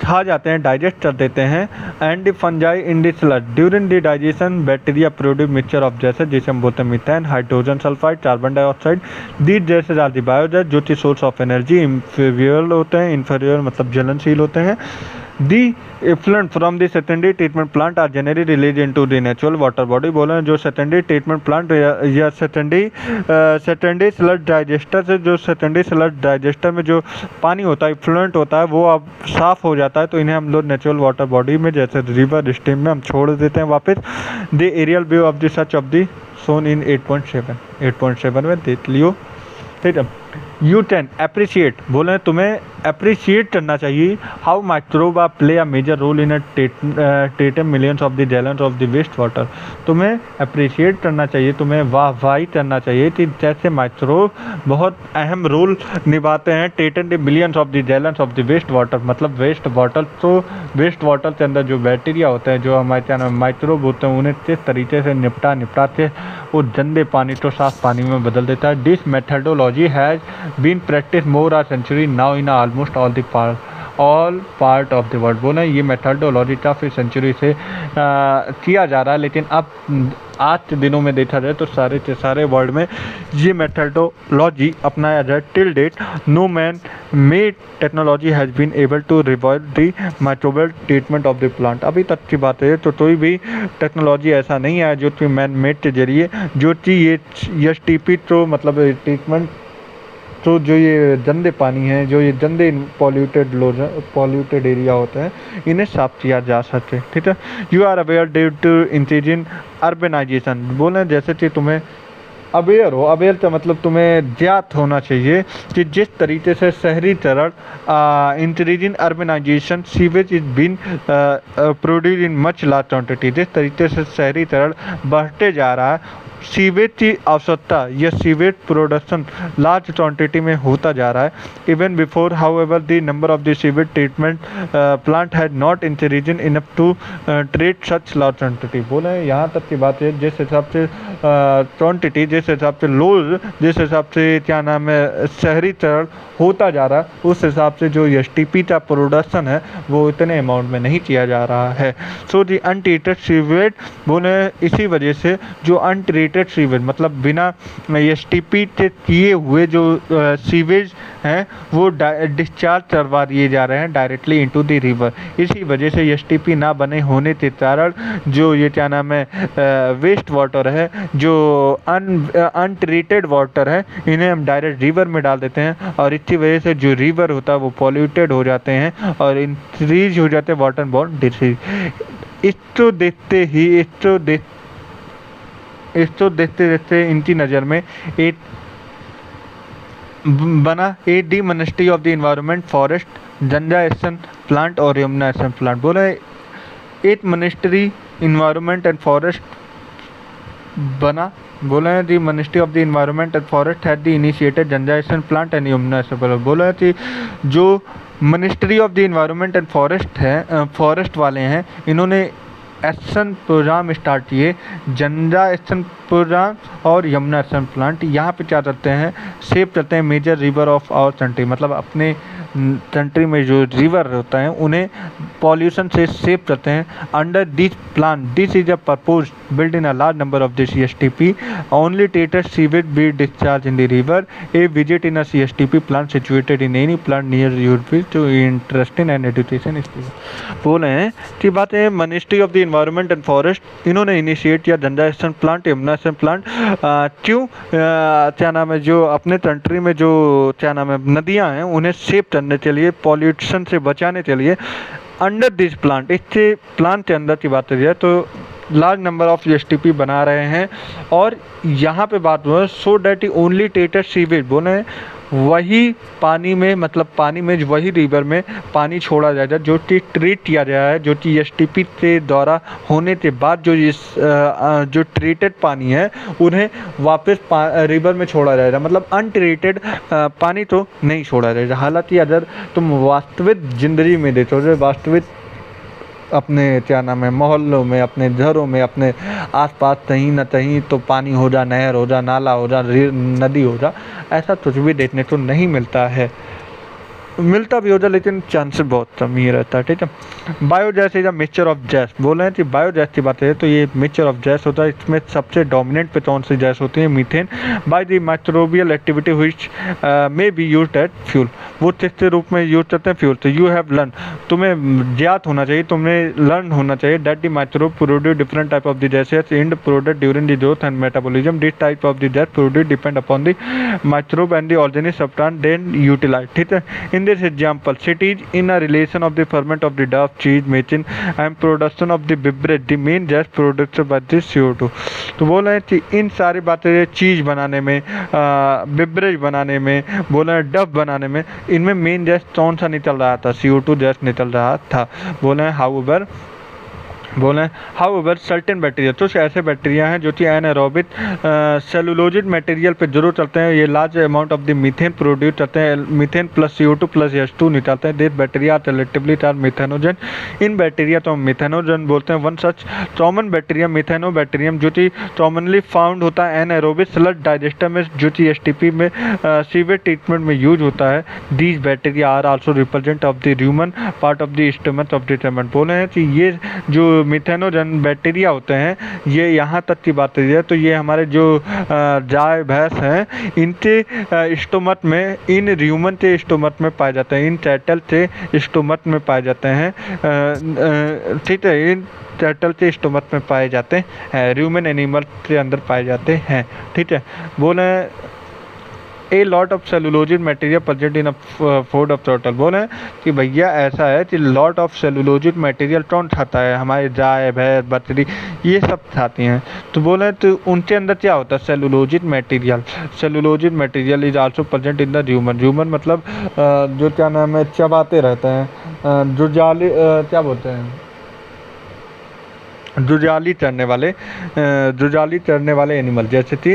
खा जाते हैं, डाइजेस्ट कर देते हैं। And fungi in the sludge during the digestion bacteria produce mixture of जैसे जिसे हम बोलते हैं methane, hydrogen sulphide, carbon dioxide. These जैसे आर दी बायोगैस जो कि सोर्स ऑफ एनर्जी इन्फीरियर होते हैं, इन्फीरियर मतलब ज्वलनशील होते हैं। दी effluent from the secondary treatment plant are generally released into the natural water body। बोले जो सेकेंडरी ट्रीटमेंट प्लांट या सेकेंडरी स्लज डाइजेस्टर से जो सेकेंडरी स्लज डाइजेस्टर में जो पानी होता है इफ्लुएंट होता है वो अब साफ हो जाता है, तो इन्हें हम लोग नेचुरल वाटर बॉडी में जैसे रिवर स्ट्रीम में हम छोड़ देते हैं वापस। The aerial view of the such of the zone in 8.7 में देख लियो, ठीक है। यू कैन अप्रिशिएट, बोले तुम्हें अप्रिशिएट करना चाहिए how microbe play a major role in treating millions of the gallons of the waste water. तुम्हें अप्रिशिएट करना चाहिए, तुम्हें वाहवाही करना चाहिए कि जैसे माइक्रोब बहुत अहम रोल निभाते हैं treating the millions of the gallons of the waste water. मतलब वेस्ट वाटर के अंदर जो बैक्टीरिया होते हैं, जो हमारे क्या माइक्रोब होते हैं, उन्हें किस तरीके से निपटा के वो गंदे पानी को साफ पानी में बदल देता है। This methodology has been practiced more a century now in almost all part of the world. बोले ये मेथडोलॉजी काफ़ी सेंचुरी से किया जा रहा है, लेकिन अब आज के दिनों में देखा जाए तो सारे के सारे वर्ल्ड में ये मेथडोलॉजी अपनाया जाए। Till date no man made technology has been able to revolve the microbial treatment of the plant. अभी तक की बात है तो कोई भी टेक्नोलॉजी ऐसा नहीं आया जो कि मैन मेड के जरिए जो कि ये STP तो मतलब ट्रीटमेंट तो जो ये गंदे पानी है, जो ये गंदे पॉल्यूटेड एरिया होते हैं, इन्हें साफ किया जा सके। ठीक है, you are aware due to increase in urbanisation. बोले जैसे कि तुम्हें अवेयर हो, अवेयर का मतलब तुम्हें ज्ञात होना चाहिए कि जिस तरीके से शहरीकरण increase in urbanisation sewage is been produce in much large quantity, जिस तरीके से शहरीकरण बढ़ते जा रहा है सीवेज की आवश्यकता या सीवेज प्रोडक्शन लार्ज क्वांटिटी में होता जा रहा है। Even before however the number of the sewage treatment plant had not increasing enough to treat such large quantity. बोले यहाँ तक की बात है जिस हिसाब से क्वांटिटी, जिस हिसाब से लोग, जिस हिसाब से क्या नाम है शहरीकरण होता जा रहा है, उस हिसाब से जो STP का प्रोडक्शन है वो इतने अमाउंट में नहीं किया जा रहा है। सो दी अनट्रीटेड सीवेज, बोले इसी वजह से जो अनट्रीटेड सीवेज मतलब बिना STP के किए हुए जो सीवेज हैं वो डिस्चार्ज करवा दिए जा रहे हैं डायरेक्टली इनटू द रिवर। इसी वजह से STP ना बने होने के कारण जो ये क्या नाम है वेस्ट वाटर है, जो अनट्रीटेड वाटर है, इन्हें हम डायरेक्ट रिवर में डाल देते हैं और इसी वजह से जो रिवर होता है वो पॉल्यूटेड हो जाते हैं और इंक्रीज हो जाते हैं वाटर बॉर्न डिसीज। इसको देखते देखते इनकी नज़र में एक बना A D ministry of the environment, forest, गंजा एक्शन प्लांट और यमुना एक्शन प्लांट। बोले एक मिनिस्ट्री इन्वायरमेंट एंड फॉरेस्ट बना। बोले the ministry of the environment and forest had the initiated Ganga action plant and Yamuna action plant. बोला कि जो ministry of the environment and forest है, फॉरेस्ट वाले हैं, इन्होंने एक्शन प्रोग्राम स्टार्ट किए, गंजा एक्शन प्रोग्राम और यमुना एक्शन प्लांट। यहाँ पे क्या करते हैं, सेव करते हैं major river of our country, मतलब अपने कंट्री में जो रिवर होता है उन्हें पॉल्यूशन से सेव करते हैं। Under this plan this is a purpose build in a large number of this STP only treated sewage be discharge in the river. A visit in a STP plant situated in any plant near your which to interesting and education. बोले हैं कि बात है ministry of the environment and forest इन्होंने initiate किया Ganga action plant, Yamuna action plant. क्यों क्या नाम है, जो अपने कंट्री में जो क्या नाम है नदियाँ हैं उन्हें सेव करने के लिए, पॉल्यूशन से बचाने के लिए अंडर दिस प्लांट, इसके प्लांट के अंदर की बात करिए तो लार्ज नंबर ऑफ STP बना रहे हैं। और यहाँ पे बात हुआ so that only treated sewage, बोले वही पानी में मतलब पानी में वही रिवर में पानी छोड़ा जाएगा जो कि ट्रीट किया गया है, जो कि STP के द्वारा होने के बाद जो ट्रीटेड पानी है उन्हें वापस रिवर में छोड़ा जाएगा, मतलब अनट्रीटेड पानी तो नहीं छोड़ा जाएगा। हालांकि अगर तुम वास्तविक जिंदगी में देखो, जो वास्तविक अपने क्या नाम है मोहल्लों में, अपने घरों में, अपने आसपास कहीं ना कहीं तो पानी हो जा, नहर हो जा, नाला हो जा, नदी हो जा, ऐसा कुछ भी देखने को नहीं मिलता है। मिलता भी होता लेकिन चांसेस बहुत कम ही रहता है। ठीक है, biogas is a mixture of gas. बोल रहे हैं कि बायोगैस की बात है तो ये मिक्सचर ऑफ गैस होता है। इसमें सबसे डोमिनेंट पे कौन सी गैस होती है, methane, by the microbial activity which may be used eight fuel, वो किस रूप में यूज करते हैं फ्यूल। तो यू हैव लर्न, तुम्हें ज्ञात होना चाहिए, तुम्हें लर्न होना चाहिए that the microbe produce different type of the gases in product during the growth and metabolism. This type of the gas produce depend upon the microbe and the organic substance then utilise. ठीक है, in this example it is in a relation of the ferment of the dough, cheese making and production of the beverage, the main gas produced by the CO2। तो बोल रहे हैं कि इन सारी बातें चीज़ बनाने में, बेवरेज बनाने में, बोल रहे हैं डव बनाने में, इनमें मेन गैस कौन सा निकल रहा था, CO2 गैस निकल रहा था। बोल रहे हैं हाउएवर बोले हाउएवर सर्टेन बैक्टीरिया, तो ऐसे बैक्टीरिया हैं जो कि एनारोबिक सेलुलोजिक मटेरियल पे जरूर चलते हैं। ये large amount of the methane produce करते हैं, methane plus CO2 plus H2 निकालते हैं। This bacteria relatively are methanogen. इन बैक्टीरिया तो हम मिथेनोजन बोलते हैं। One such common bacteria methanobacterium जो कि कॉमनली फाउंड होता है एनारोबिक स्लज डाइजेस्टर में, जो कि STP में सीवेज ट्रीटमेंट में यूज होता है। These bacteria are also represent of the human part of the stomach of the stomach. बोले हैं कि ये जो मिथेनोजन बैक्टीरिया होते हैं, ये यहाँ तक की बात है तो ये हमारे जो गाय भैंस हैं इनके स्टोमक में, इन ह्यूमन के स्टोमक में पाए जाते हैं, इन कैटल के स्टोमक में पाए जाते हैं। ठीक है, इन कैटल के स्टोमक में पाए जाते हैं, ह्यूमन एनिमल के अंदर पाए जाते हैं। ठीक है, बोले a lot of cellulosic material present in food of total. बोले कि भैया ऐसा है कि लॉट ऑफ सेलुलोजिक मटेरियल कौन खाता है, हमारे गाय भैंस बकरी ये सब खाती हैं। तो बोले तो उनके अंदर क्या होता है cellulosic material. Cellulosic material is also present in the human. Human मतलब जो क्या नाम है चबाते रहते हैं, जो जाली क्या बोलते हैं जुजाली चरने वाले एनिमल, जैसे कि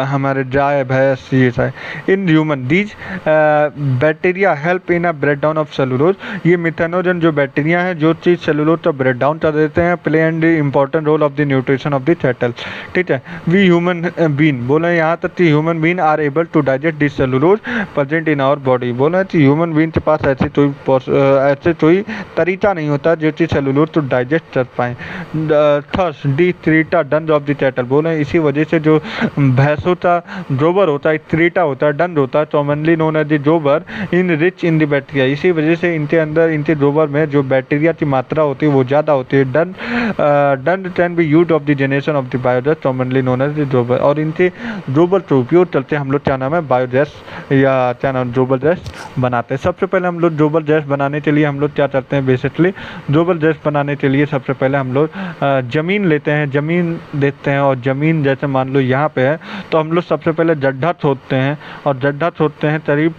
हमारे गाय भैंस ये सब। In human these bacteria help in a break down of cellulose. ये मिथेनोजन जो बैक्टीरिया हैं जो चीज़ सेलुलोज को ब्रेक डाउन कर देते हैं, play and important role of the nutrition of the cattle. ठीक है, वी ह्यूमन बीन, बोले यहाँ तक कि human being are able to digest this cellulose present in our body. बोले कि ह्यूमन बीन के पास ऐसे कोई तरीका नहीं होता जो कि सेलुलोज तो डाइजेस्ट कर पाएँ। थर्स डी त्रीटा डंज ऑफ द कैटल। बोले इसी वजह से जो भैंसों का जोबर होता है, त्रीटा होता है, डंज होता है, commonly known as the gobar, in rich in the bacteria. इसी वजह से इनके अंदर, इनके जोबर में जो बैक्टीरिया की मात्रा होती है वो ज़्यादा होती है। Dung can be use of the generation of the biogas, commonly known as the gobar. और इनके जोबर का उपयोग करते हैं हम लोग क्या नाम है बायोगैस या क्या नाम जोबर गैस बनाते हैं। सबसे पहले हम लोग जोबर गैस बनाने के लिए हम लोग क्या करते हैं, बेसिकली जोबर गैस बनाने के लिए सबसे पहले हम लोग ज़मीन लेते हैं, ज़मीन देखते हैं, और ज़मीन जैसे मान लो यहाँ पे है तो हम लोग सबसे पहले गड्ढा खोदते हैं, और गड्ढा खोदते हैं करीब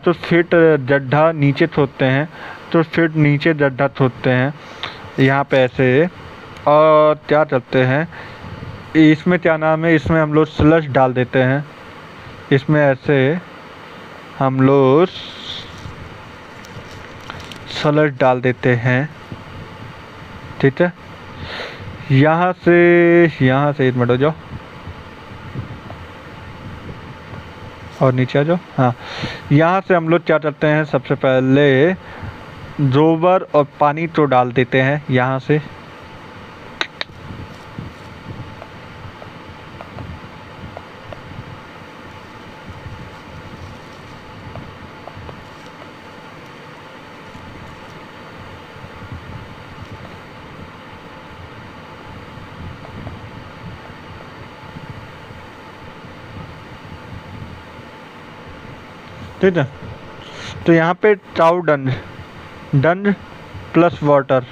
तो फीट गड्ढा नीचे खोदते हैं, तो फीट नीचे गड्ढा खोदते हैं यहाँ पे ऐसे। और क्या करते हैं इसमें क्या नाम है, इसमें हम लोग स्लश डाल देते हैं, इसमें ऐसे हम लोग स्लश डाल देते हैं। ठीक है, यहाँ से एक मिनट हो जाओ और नीचे आ जाओ। हाँ, यहाँ से हम लोग क्या करते हैं, सबसे पहले गोबर और पानी तो डाल देते हैं यहाँ से। ठीक है, तो यहाँ पे cow dung plus water,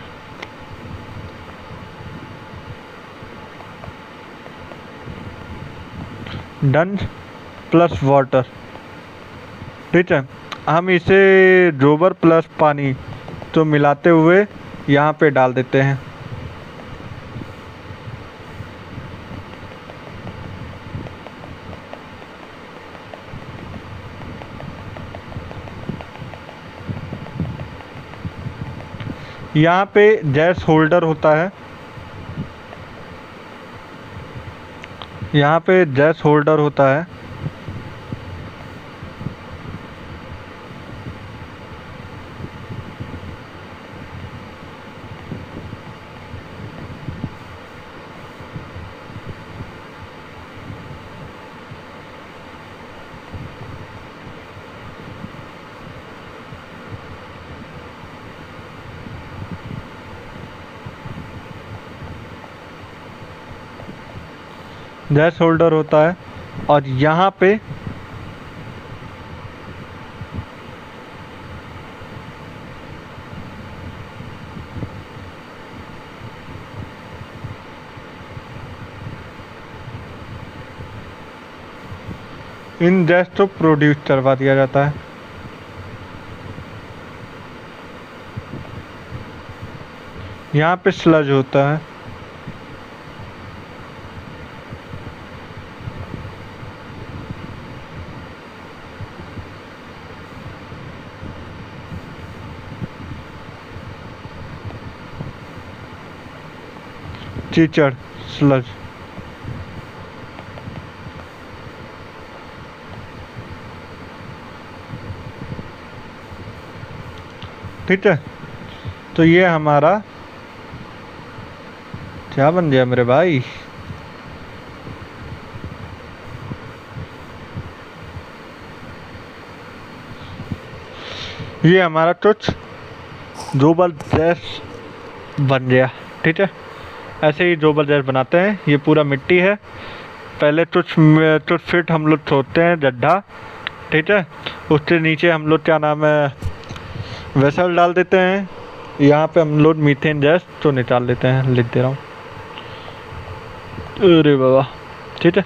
dung plus water. ठीक है, हम इसे गोबर प्लस पानी तो मिलाते हुए यहाँ पे डाल देते हैं। यहाँ पे गैस होल्डर होता है, यहाँ पे गैस होल्डर होता है। गैस होल्डर होता है, और यहाँ पे इन गैस को प्रोड्यूस करवा दिया जाता है। यहाँ पे स्लज होता है। कीचड़, स्लज। ठीक है, तो ये हमारा क्या बन गया मेरे भाई, ये हमारा कुछ जोबल जैस बन गया। ठीक है, ऐसे ही जोबल जैस बनाते हैं। ये पूरा मिट्टी है। पहले कुछ फीट हम लोग छोड़ते हैं गड्ढा। ठीक है, उसके नीचे हम लोग क्या नाम है वेसल डाल देते हैं। यहाँ पे हम लोग मीथेन गैस तो निकाल देते हैं, लिख दे रहा हूँ। अरे बाबा, ठीक है,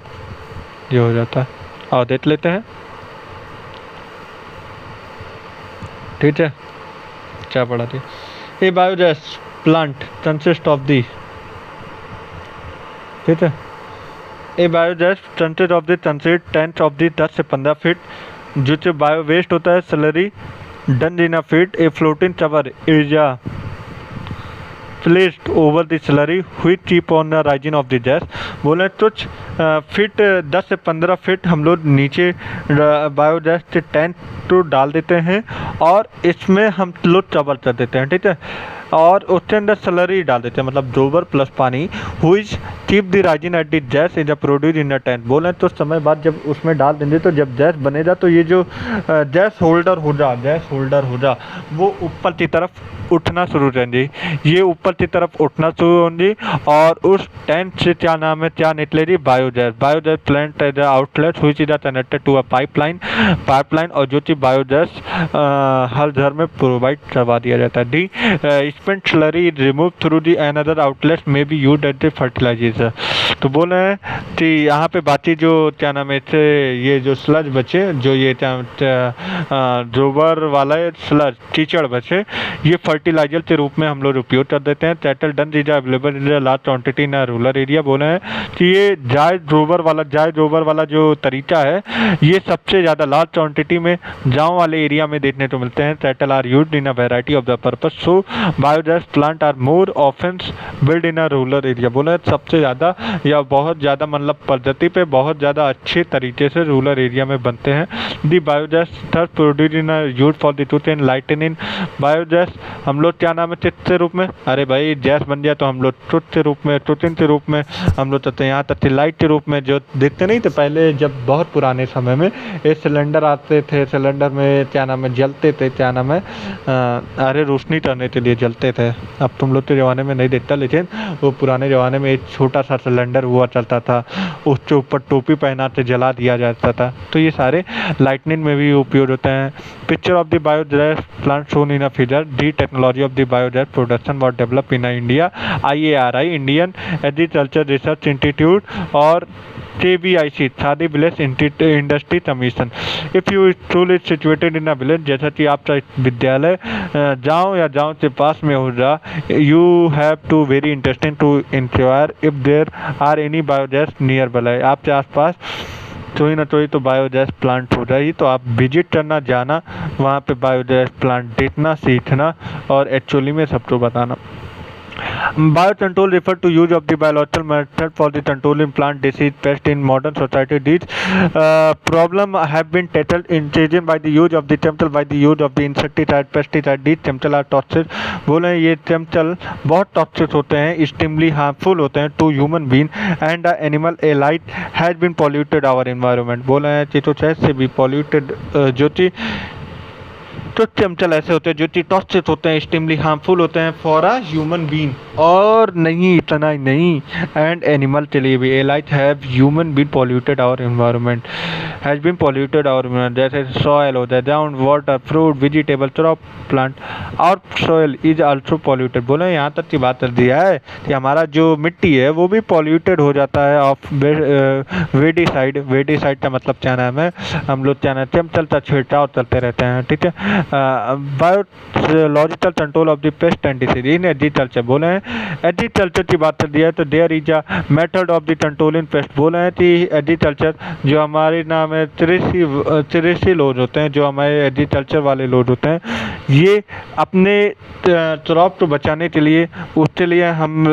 ये हो जाता है। और देख लेते हैं। ठीक है, क्या पढ़ा थी? A biogas plant consist of the, ठीक है, a biogas consist of the consist 10 of the 10 से 15 फीट, जो से बायो वेस्ट होता है slurry done in a feet a floating cover area placed over the slurry which keep on the rising of the gas. बोले कुछ feet 10 से 15 feet हम लोग नीचे बायोगैस के टैंक तो डाल देते हैं और इसमें हम लोग कवर कर देते हैं। ठीक है, और उसके अंदर स्लरी डाल देते हैं, मतलब गोबर प्लस पानी, which keep the rising at the gas is produce in the tank. बोले तो समय बाद जब उसमें डाल देंगे तो जब गैस बनेगा तो ये जो गैस होल्डर हो जा वो ऊपर की तरफ उठना शुरू रहेंगे। ये ऊपर की तरफ उठना शुरू होंगी और उस टैंक से क्या नाम है क्या निकलेगी biogas. Biogas plant as outlet which is connected to a pipeline और जो कि बायोगैस हर घर में प्रोवाइड करवा दिया जाता है। The spent slurry remove through the another outlet may be used as the fertilizer. तो बोल रहे हैं कि यहाँ पे बाकी जो क्या नाम है ये जो स्लज बचे, जो ये गोबर वाला स्लज कीचड़ बचे, ये फर्टिलाइजर के रूप में हम लोग उपयोग कर देते हैं। Tattle done is available in large quantity in rural area. बोले हैं कि ये जाय गोबर वाला जो तरीका है ये सबसे ज़्यादा लार्ज क्वांटिटी में गाँव वाले एरिया में देखने को मिलते हैं। Cattle are used in a variety of the purpose, so biogas plant are more often build in a rural area. बोले सबसे ज़्यादा या बहुत ज़्यादा मतलब पद्धति पे बहुत ज़्यादा अच्छे तरीके से रूरल एरिया में बनते हैं। The biogas third produce in use for the tooth and lightning. Biogas हम लोग क्या नाम है चित के रूप में, अरे भाई गैस बन गया तो हम लोग टूथ के रूप में, टूथिन के रूप में हम लोग चलते हैं। यहाँ तक लाइट के रूप में जो देखते नहीं थे पहले, जब बहुत पुराने समय में ये सिलेंडर आते थे, सिलेंडर में क्या नाम है जलते थे, क्या नाम है अरे रोशनी करने के लिए जलते थे। अब तुम लोग के ज़माने में नहीं देखता, लेकिन वो पुराने ज़माने में एक छोटा सा सिलेंडर हुआ चलता था, उसके ऊपर टोपी पहना के जला दिया जाता था। तो ये सारे लाइटनिंग में भी उपयोग होते हैं। Picture of the biogas plant shown in a figure. The technology of the biogas production was develop in India. IARI Indian agriculture research institute और KVIC khadi village industry commission. If you school is situated in a village, जैसा कि आपका विद्यालय गाँव या गाँव के पास में हो जा, you have to very interesting to inquire if there are any biogas near by. आपके आसपास कोई ना कोई तो बायोगैस प्लांट हो जाए, तो आप विजिट करना, जाना वहाँ पे बायोगैस प्लांट देखना, सीखना और एक्चुअली में सबको बताना। Biocontrol refer to use of the biological method for the controlling plant disease pest in modern society. These problem have been tackled increasing by the use of the chemical, by the use of the insecticide, pesticide. These chemical are toxic. बोले ये chemical बहुत toxic होते हैं, extremely harmful होते हैं to human being and the animal alike has been polluted our environment. बोले हैं चीटोसैट से भी polluted जो कि तो केमिकल ऐसे होते हैं जो कि टॉक्सिक होते हैं, एक्सट्रीमली हार्मफुल होते हैं फॉर अ ह्यूमन बीइंग। और नहीं इतना ही नहीं, एंड एनिमल के लिए भी। एलाइट have human being polluted our environment, has been polluted our जैसे सॉयल होता है, ground water, fruit, vegetable, crop, plant और सॉयल इज आल्सो पॉल्यूटेड। बोले यहाँ तक की बात कर दिया है कि हमारा जो मिट्टी है वो भी पॉल्यूटेड हो जाता है ऑफ वेडिसाइड। वेडिसाइड का मतलब क्या नाम है, हम लोग क्या नाम केमिकल का छिड़काव चलते रहते हैं। ठीक है, biological control of the pest and disease in agriculture. बोले हैं एग्रीकल्चर की बात कर दिया तो there is a method of the control in pest. बोले हैं कि एग्रीकल्चर जो हमारे नाम है कृषि लोग होते हैं, जो हमारे एग्रीकल्चर वाले लोग होते हैं, ये अपने क्रॉप को बचाने के लिए, उसके लिए हम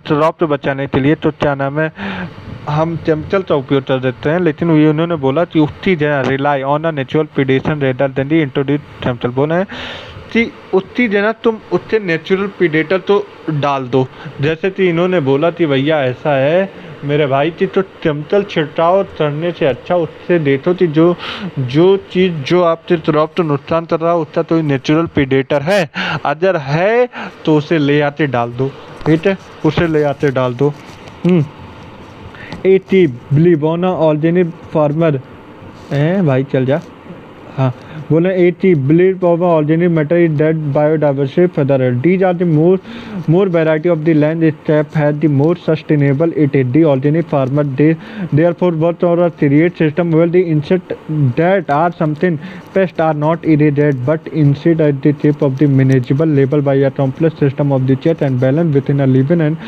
क्रॉप को बचाने के लिए तो क्या नाम है हम केमिकल का उपयोग कर देते हैं, लेकिन ये उन्होंने बोला कि उसकी जगह rely on a natural predation rather than the introduce chemical. बोला है कि उसकी जगह तुम उससे नेचुरल प्रीडेटर तो डाल दो। जैसे कि इन्होंने बोला कि भैया ऐसा है मेरे भाई कि तो केमिकल छिड़काव करने से अच्छा उससे देखो कि जो चीज़ जो आपके क्रॉप को नुकसान कर रहा है उसका तो नेचुरल प्रीडेटर है, अगर है तो उसे ले आते डाल दो। ठीक है, उसे ले आते डाल दो। 80 बिलीवोना ऑर्गेनिक फार्मर है भाई, चल जा। हाँ, बोले 80 believe of organic matter is that biodiversity further. These are the more variety of the land step has the more sustainable it is. The organic farmer they therefore work on a create system where the insect that are something pests are not irradiated but instead at the tip of the manageable level by a complex system of the check and balance within a living and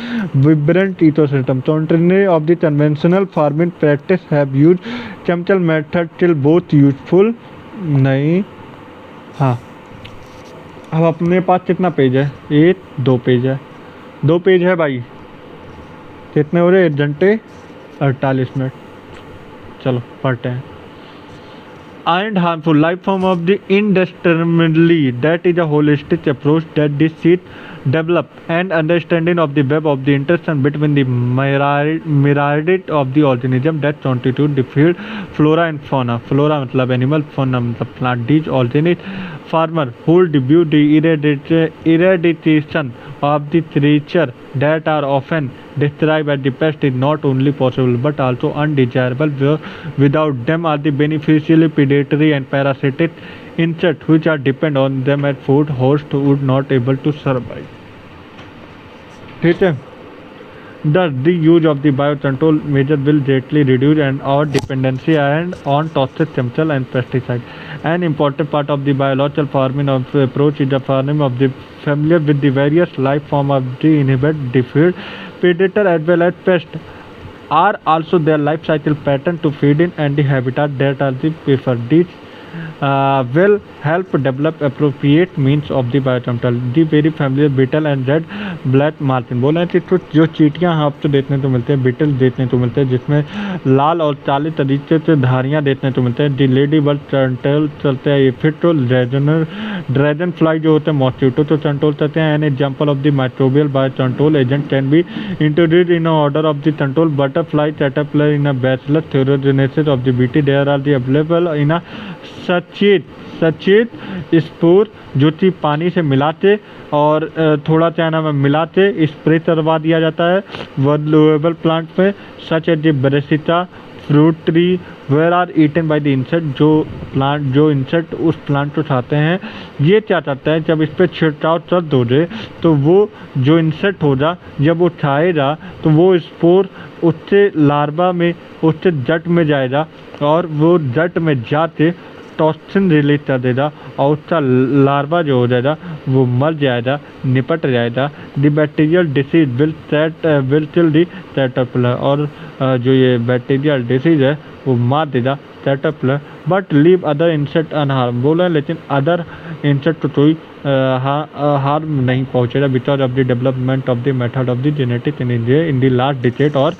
vibrant ecosystem. So contrary of the conventional farming practice have used chemical method till both useful नहीं। हाँ, अब अपने पास कितना page है? 2 page है, 2 page है भाई। कितने हो रहे? 1 घंटे 48 मिनट। चलो पढ़ते हैं। And harmful life form of the indiscriminately, that is a holistic approach that this seed develop and understanding of the web of the interaction between the myriad of the organism that constitute the field flora and fauna. Flora मतलब animal, fauna मतलब plant. These organic farmer who debut the eradication of the creature that are often described as the pest is not only possible but also undesirable. Without them are the beneficially predatory and parasitic insects which are depend on them as food host would not able to survive. ठीक है, thus the use of the biocontrol measure will greatly reduce and our dependency and on toxic chemical and pesticide. An important part of the biological farming of approach is the farming of the familiar with the various life form of the inhibit the field predator as well as pest are also their life cycle pattern to feed in and the habitat that are the preferred. These will help develop appropriate means of the biocontrol. The very familiar beetle and red black martin। बोला है कि कुछ जो चींटियाँ आपको देखने को मिलते हैं, बीटल देखने को मिलते हैं जिसमें लाल और काले तरीके से धारियाँ देखने को मिलते हैं। दी लेडी बर्ड टर्टल चलते हैं, फिर तो ड्रैगन फ्लाई जो होते हैं मॉस्किटो तो कंट्रोल करते हैं। An example of the microbial biocontrol agent can be introduced in order of the control butterfly caterpillar in a bacillus thuringiensis of the BT there are the available in a sachet spore जो कि पानी से मिलाते और थोड़ा China में मिलाते spray करवा दिया जाता है वल्युएबल प्लांट पे such as the brassica fruit tree where are eaten by the insect. जो इंसेक्ट उस प्लांट को खाते हैं, ये क्या चाहता है जब इस पर छिड़काव कर हो जाए तो वो जो इंसेक्ट होगा जब वो खाएगा तो वो स्पोर उससे लार्वा में उससे जट में जाएगा और वो जट में जाते टॉक्सिन रिलीज कर देगा और उसका लार्वा जो हो जाएगा वो मर जाएगा, निपट जाएगा। The bacterial disease will kill the caterpillar और जो ये बैक्टीरियल डिसीज है वो मार देगा caterpillar but leave other insect unharmed. बोला लेकिन अदर इंसेक्ट को कोई हार्म नहीं पहुँचेगा because of the development of the method of the genetic in the last decade और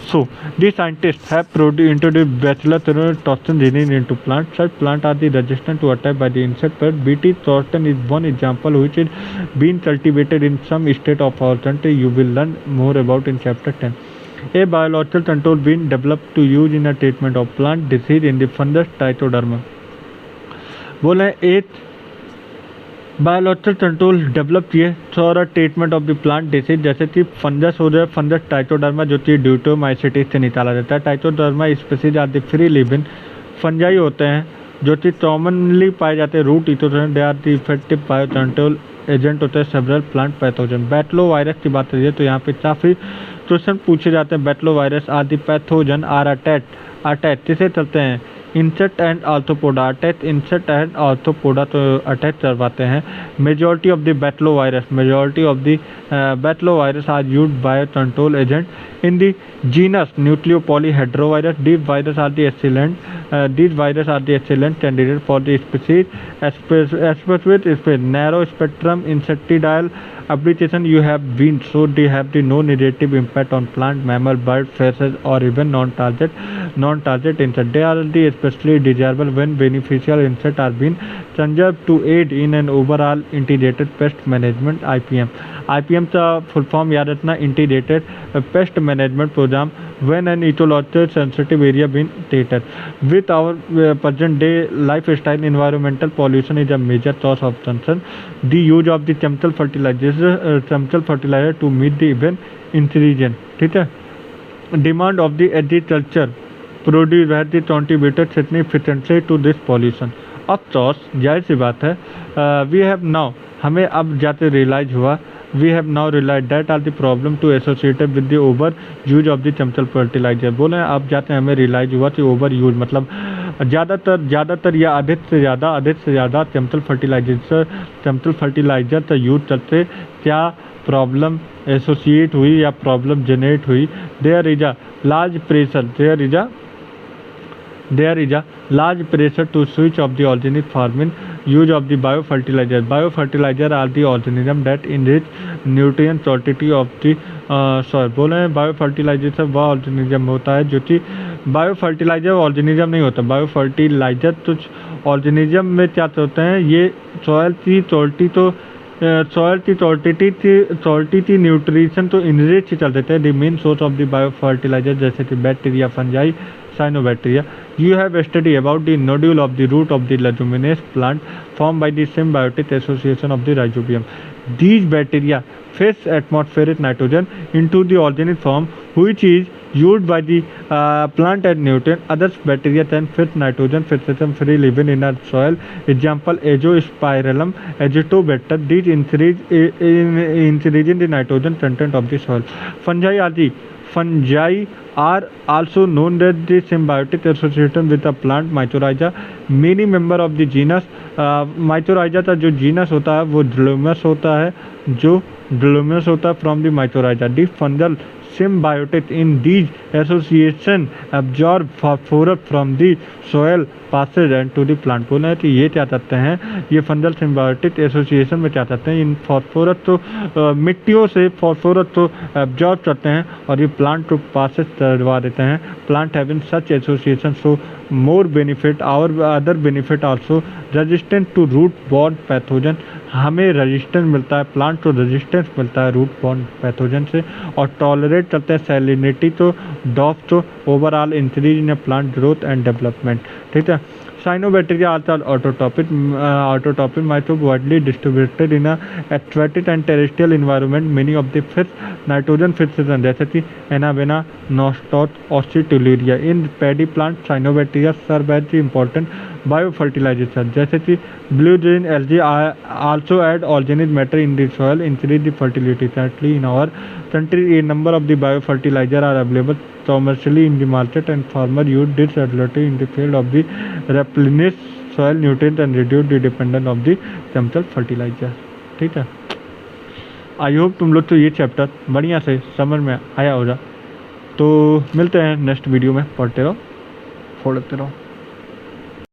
so the scientists have introduced bacillus toxin genes into plants. Such plants are the resistant to attack by the insect pest. Bt toxin is one example which is being cultivated in some state of our country. You will learn more about in chapter 10. A biological control being developed to use in a treatment of plant disease in the fungus Trichoderma. बोले एक biological control develop किए for treatment of the plant disease जैसे कि fungus हो जाए, fungus trichoderma जो कि ड्यूटोमाइसिटिस से निकाला जाता है। Trichoderma species are the free living fungi होते हैं जो कि कॉमनली पाए जाते हैं root pathogen they are the effective biocontrol agent होते हैं several plant pathogen. Baculovirus की बात करिए तो यहाँ पे काफ़ी क्वेश्चन पूछे जाते हैं। Baculovirus are the pathogen are attach किसे चलते हैं insect and Arthropoda, attach insect and Arthropoda तो अटैच करवाते हैं। Majority of the baculovirus are used by control agent in the genus nucleopolyhedrovirus. These viruses are the excellent candidate for the species, especially narrow spectrum insecticidal application. You have been so they have the no negative impact on plant, mammal, bird, fishes, or even non-target insect. They are the especially desirable when beneficial insects are being conserved to aid in an overall integrated pest management (IPM). IPM का full form याद रखना, integrated pest management programme when an ecological sensitive area being treated. With our present day lifestyle, environmental pollution is a major source of concern. The use of the chemical fertilizer to meet the even increasing, ठीक है, demand of the agriculture produce has the contributed significantly to this pollution. अफसोस जाहिर सी बात है, we have now, हमें अब जाते realise हुआ, we have now realized that are the problem to associated with the over use of the chemical fertilizer. बोले अब जाते हैं हमें रियलाइज हुआ कि ओवर यूज मतलब ज़्यादातर या अधिक से ज़्यादा केमिकल फर्टिलाइजर का यूज करते क्या प्रॉब्लम एसोसिएट हुई या प्रॉब्लम जनरेट हुई। There is a large pressure to switch of the organic farming use of the biofertilizer. Biofertilizer are the organism that enrich nutrient quality of the soil. बोले हैं biofertiliser वह organism होता है जो कि बायोफर्टिलाइजर ऑर्गेनिज्म नहीं होता। बायोफर्टिलाइजर तो ऑर्गेनिज्म में क्या होते हैं, ये सॉइल की क्वालिटी न्यूट्रिशन तो इनरिच चल देते हैं। The main source of the biofertiliser जैसे कि bacteria, fungi, cyanobacteria. You have studied about the nodule of the root of the leguminous plant formed by the symbiotic association of the rhizobium. These bacteria fix atmospheric nitrogen into the organic form, which is used by the plant as nutrient. Other bacteria then fix nitrogen fixation free living in a soil. Example: Azospirillum agitobacter. These increasing the nitrogen content of the soil. Fungi are also known as the symbiotic association with the plant mycorrhiza. Many member of the genus mycorrhiza का जो genus होता है वो Dromus होता है from the mycorrhiza. The fungal symbiotic in these association absorb phosphorus from the soil passes and to the plant. बोले हैं कि ये क्या चाहते हैं, ये फंगल सिम्बायोटिक एसोसिएशन में क्या चाहते हैं, इन फॉस्फोरस तो मिट्टियों से फॉस्फोरस तो एब्जॉर्ब करते हैं और ये प्लांट को पासेस करवा देते हैं. Plant having such association so more benefit और other benefit also resistant to root borne pathogen. हमें रेजिस्टेंस मिलता है, प्लांट को रेजिस्टेंस मिलता है रूट बॉर्न पैथोजन से और टॉलरेट करते हैं सैलिनिटी तो डॉफ तो overall increase in plant growth and development. ठीक है. Cyanobacteria are autotrophic microbes widely distributed in a aquatic and terrestrial environment. Many of the fish nitrogen fixation जैसे कि Anabaena, Nostoc, Oxytoluria. In paddy plant, Cyanobacteria serve as the important biofertilizers. जैसे कि blue green algae also add organic matter in the soil, increase the fertility. Currently in our country, a number of the biofertilizer are available commercially in the market and farmers use this ability in the field of the replenish soil nutrients and reduce the dependence of the chemical fertilizer. ठीक है. I hope तुम लोग तो ये chapter बढ़िया से समझ में आया होगा. तो मिलते हैं नेक्स्ट वीडियो में. पढ़ते रहो, फोड़ते रहो.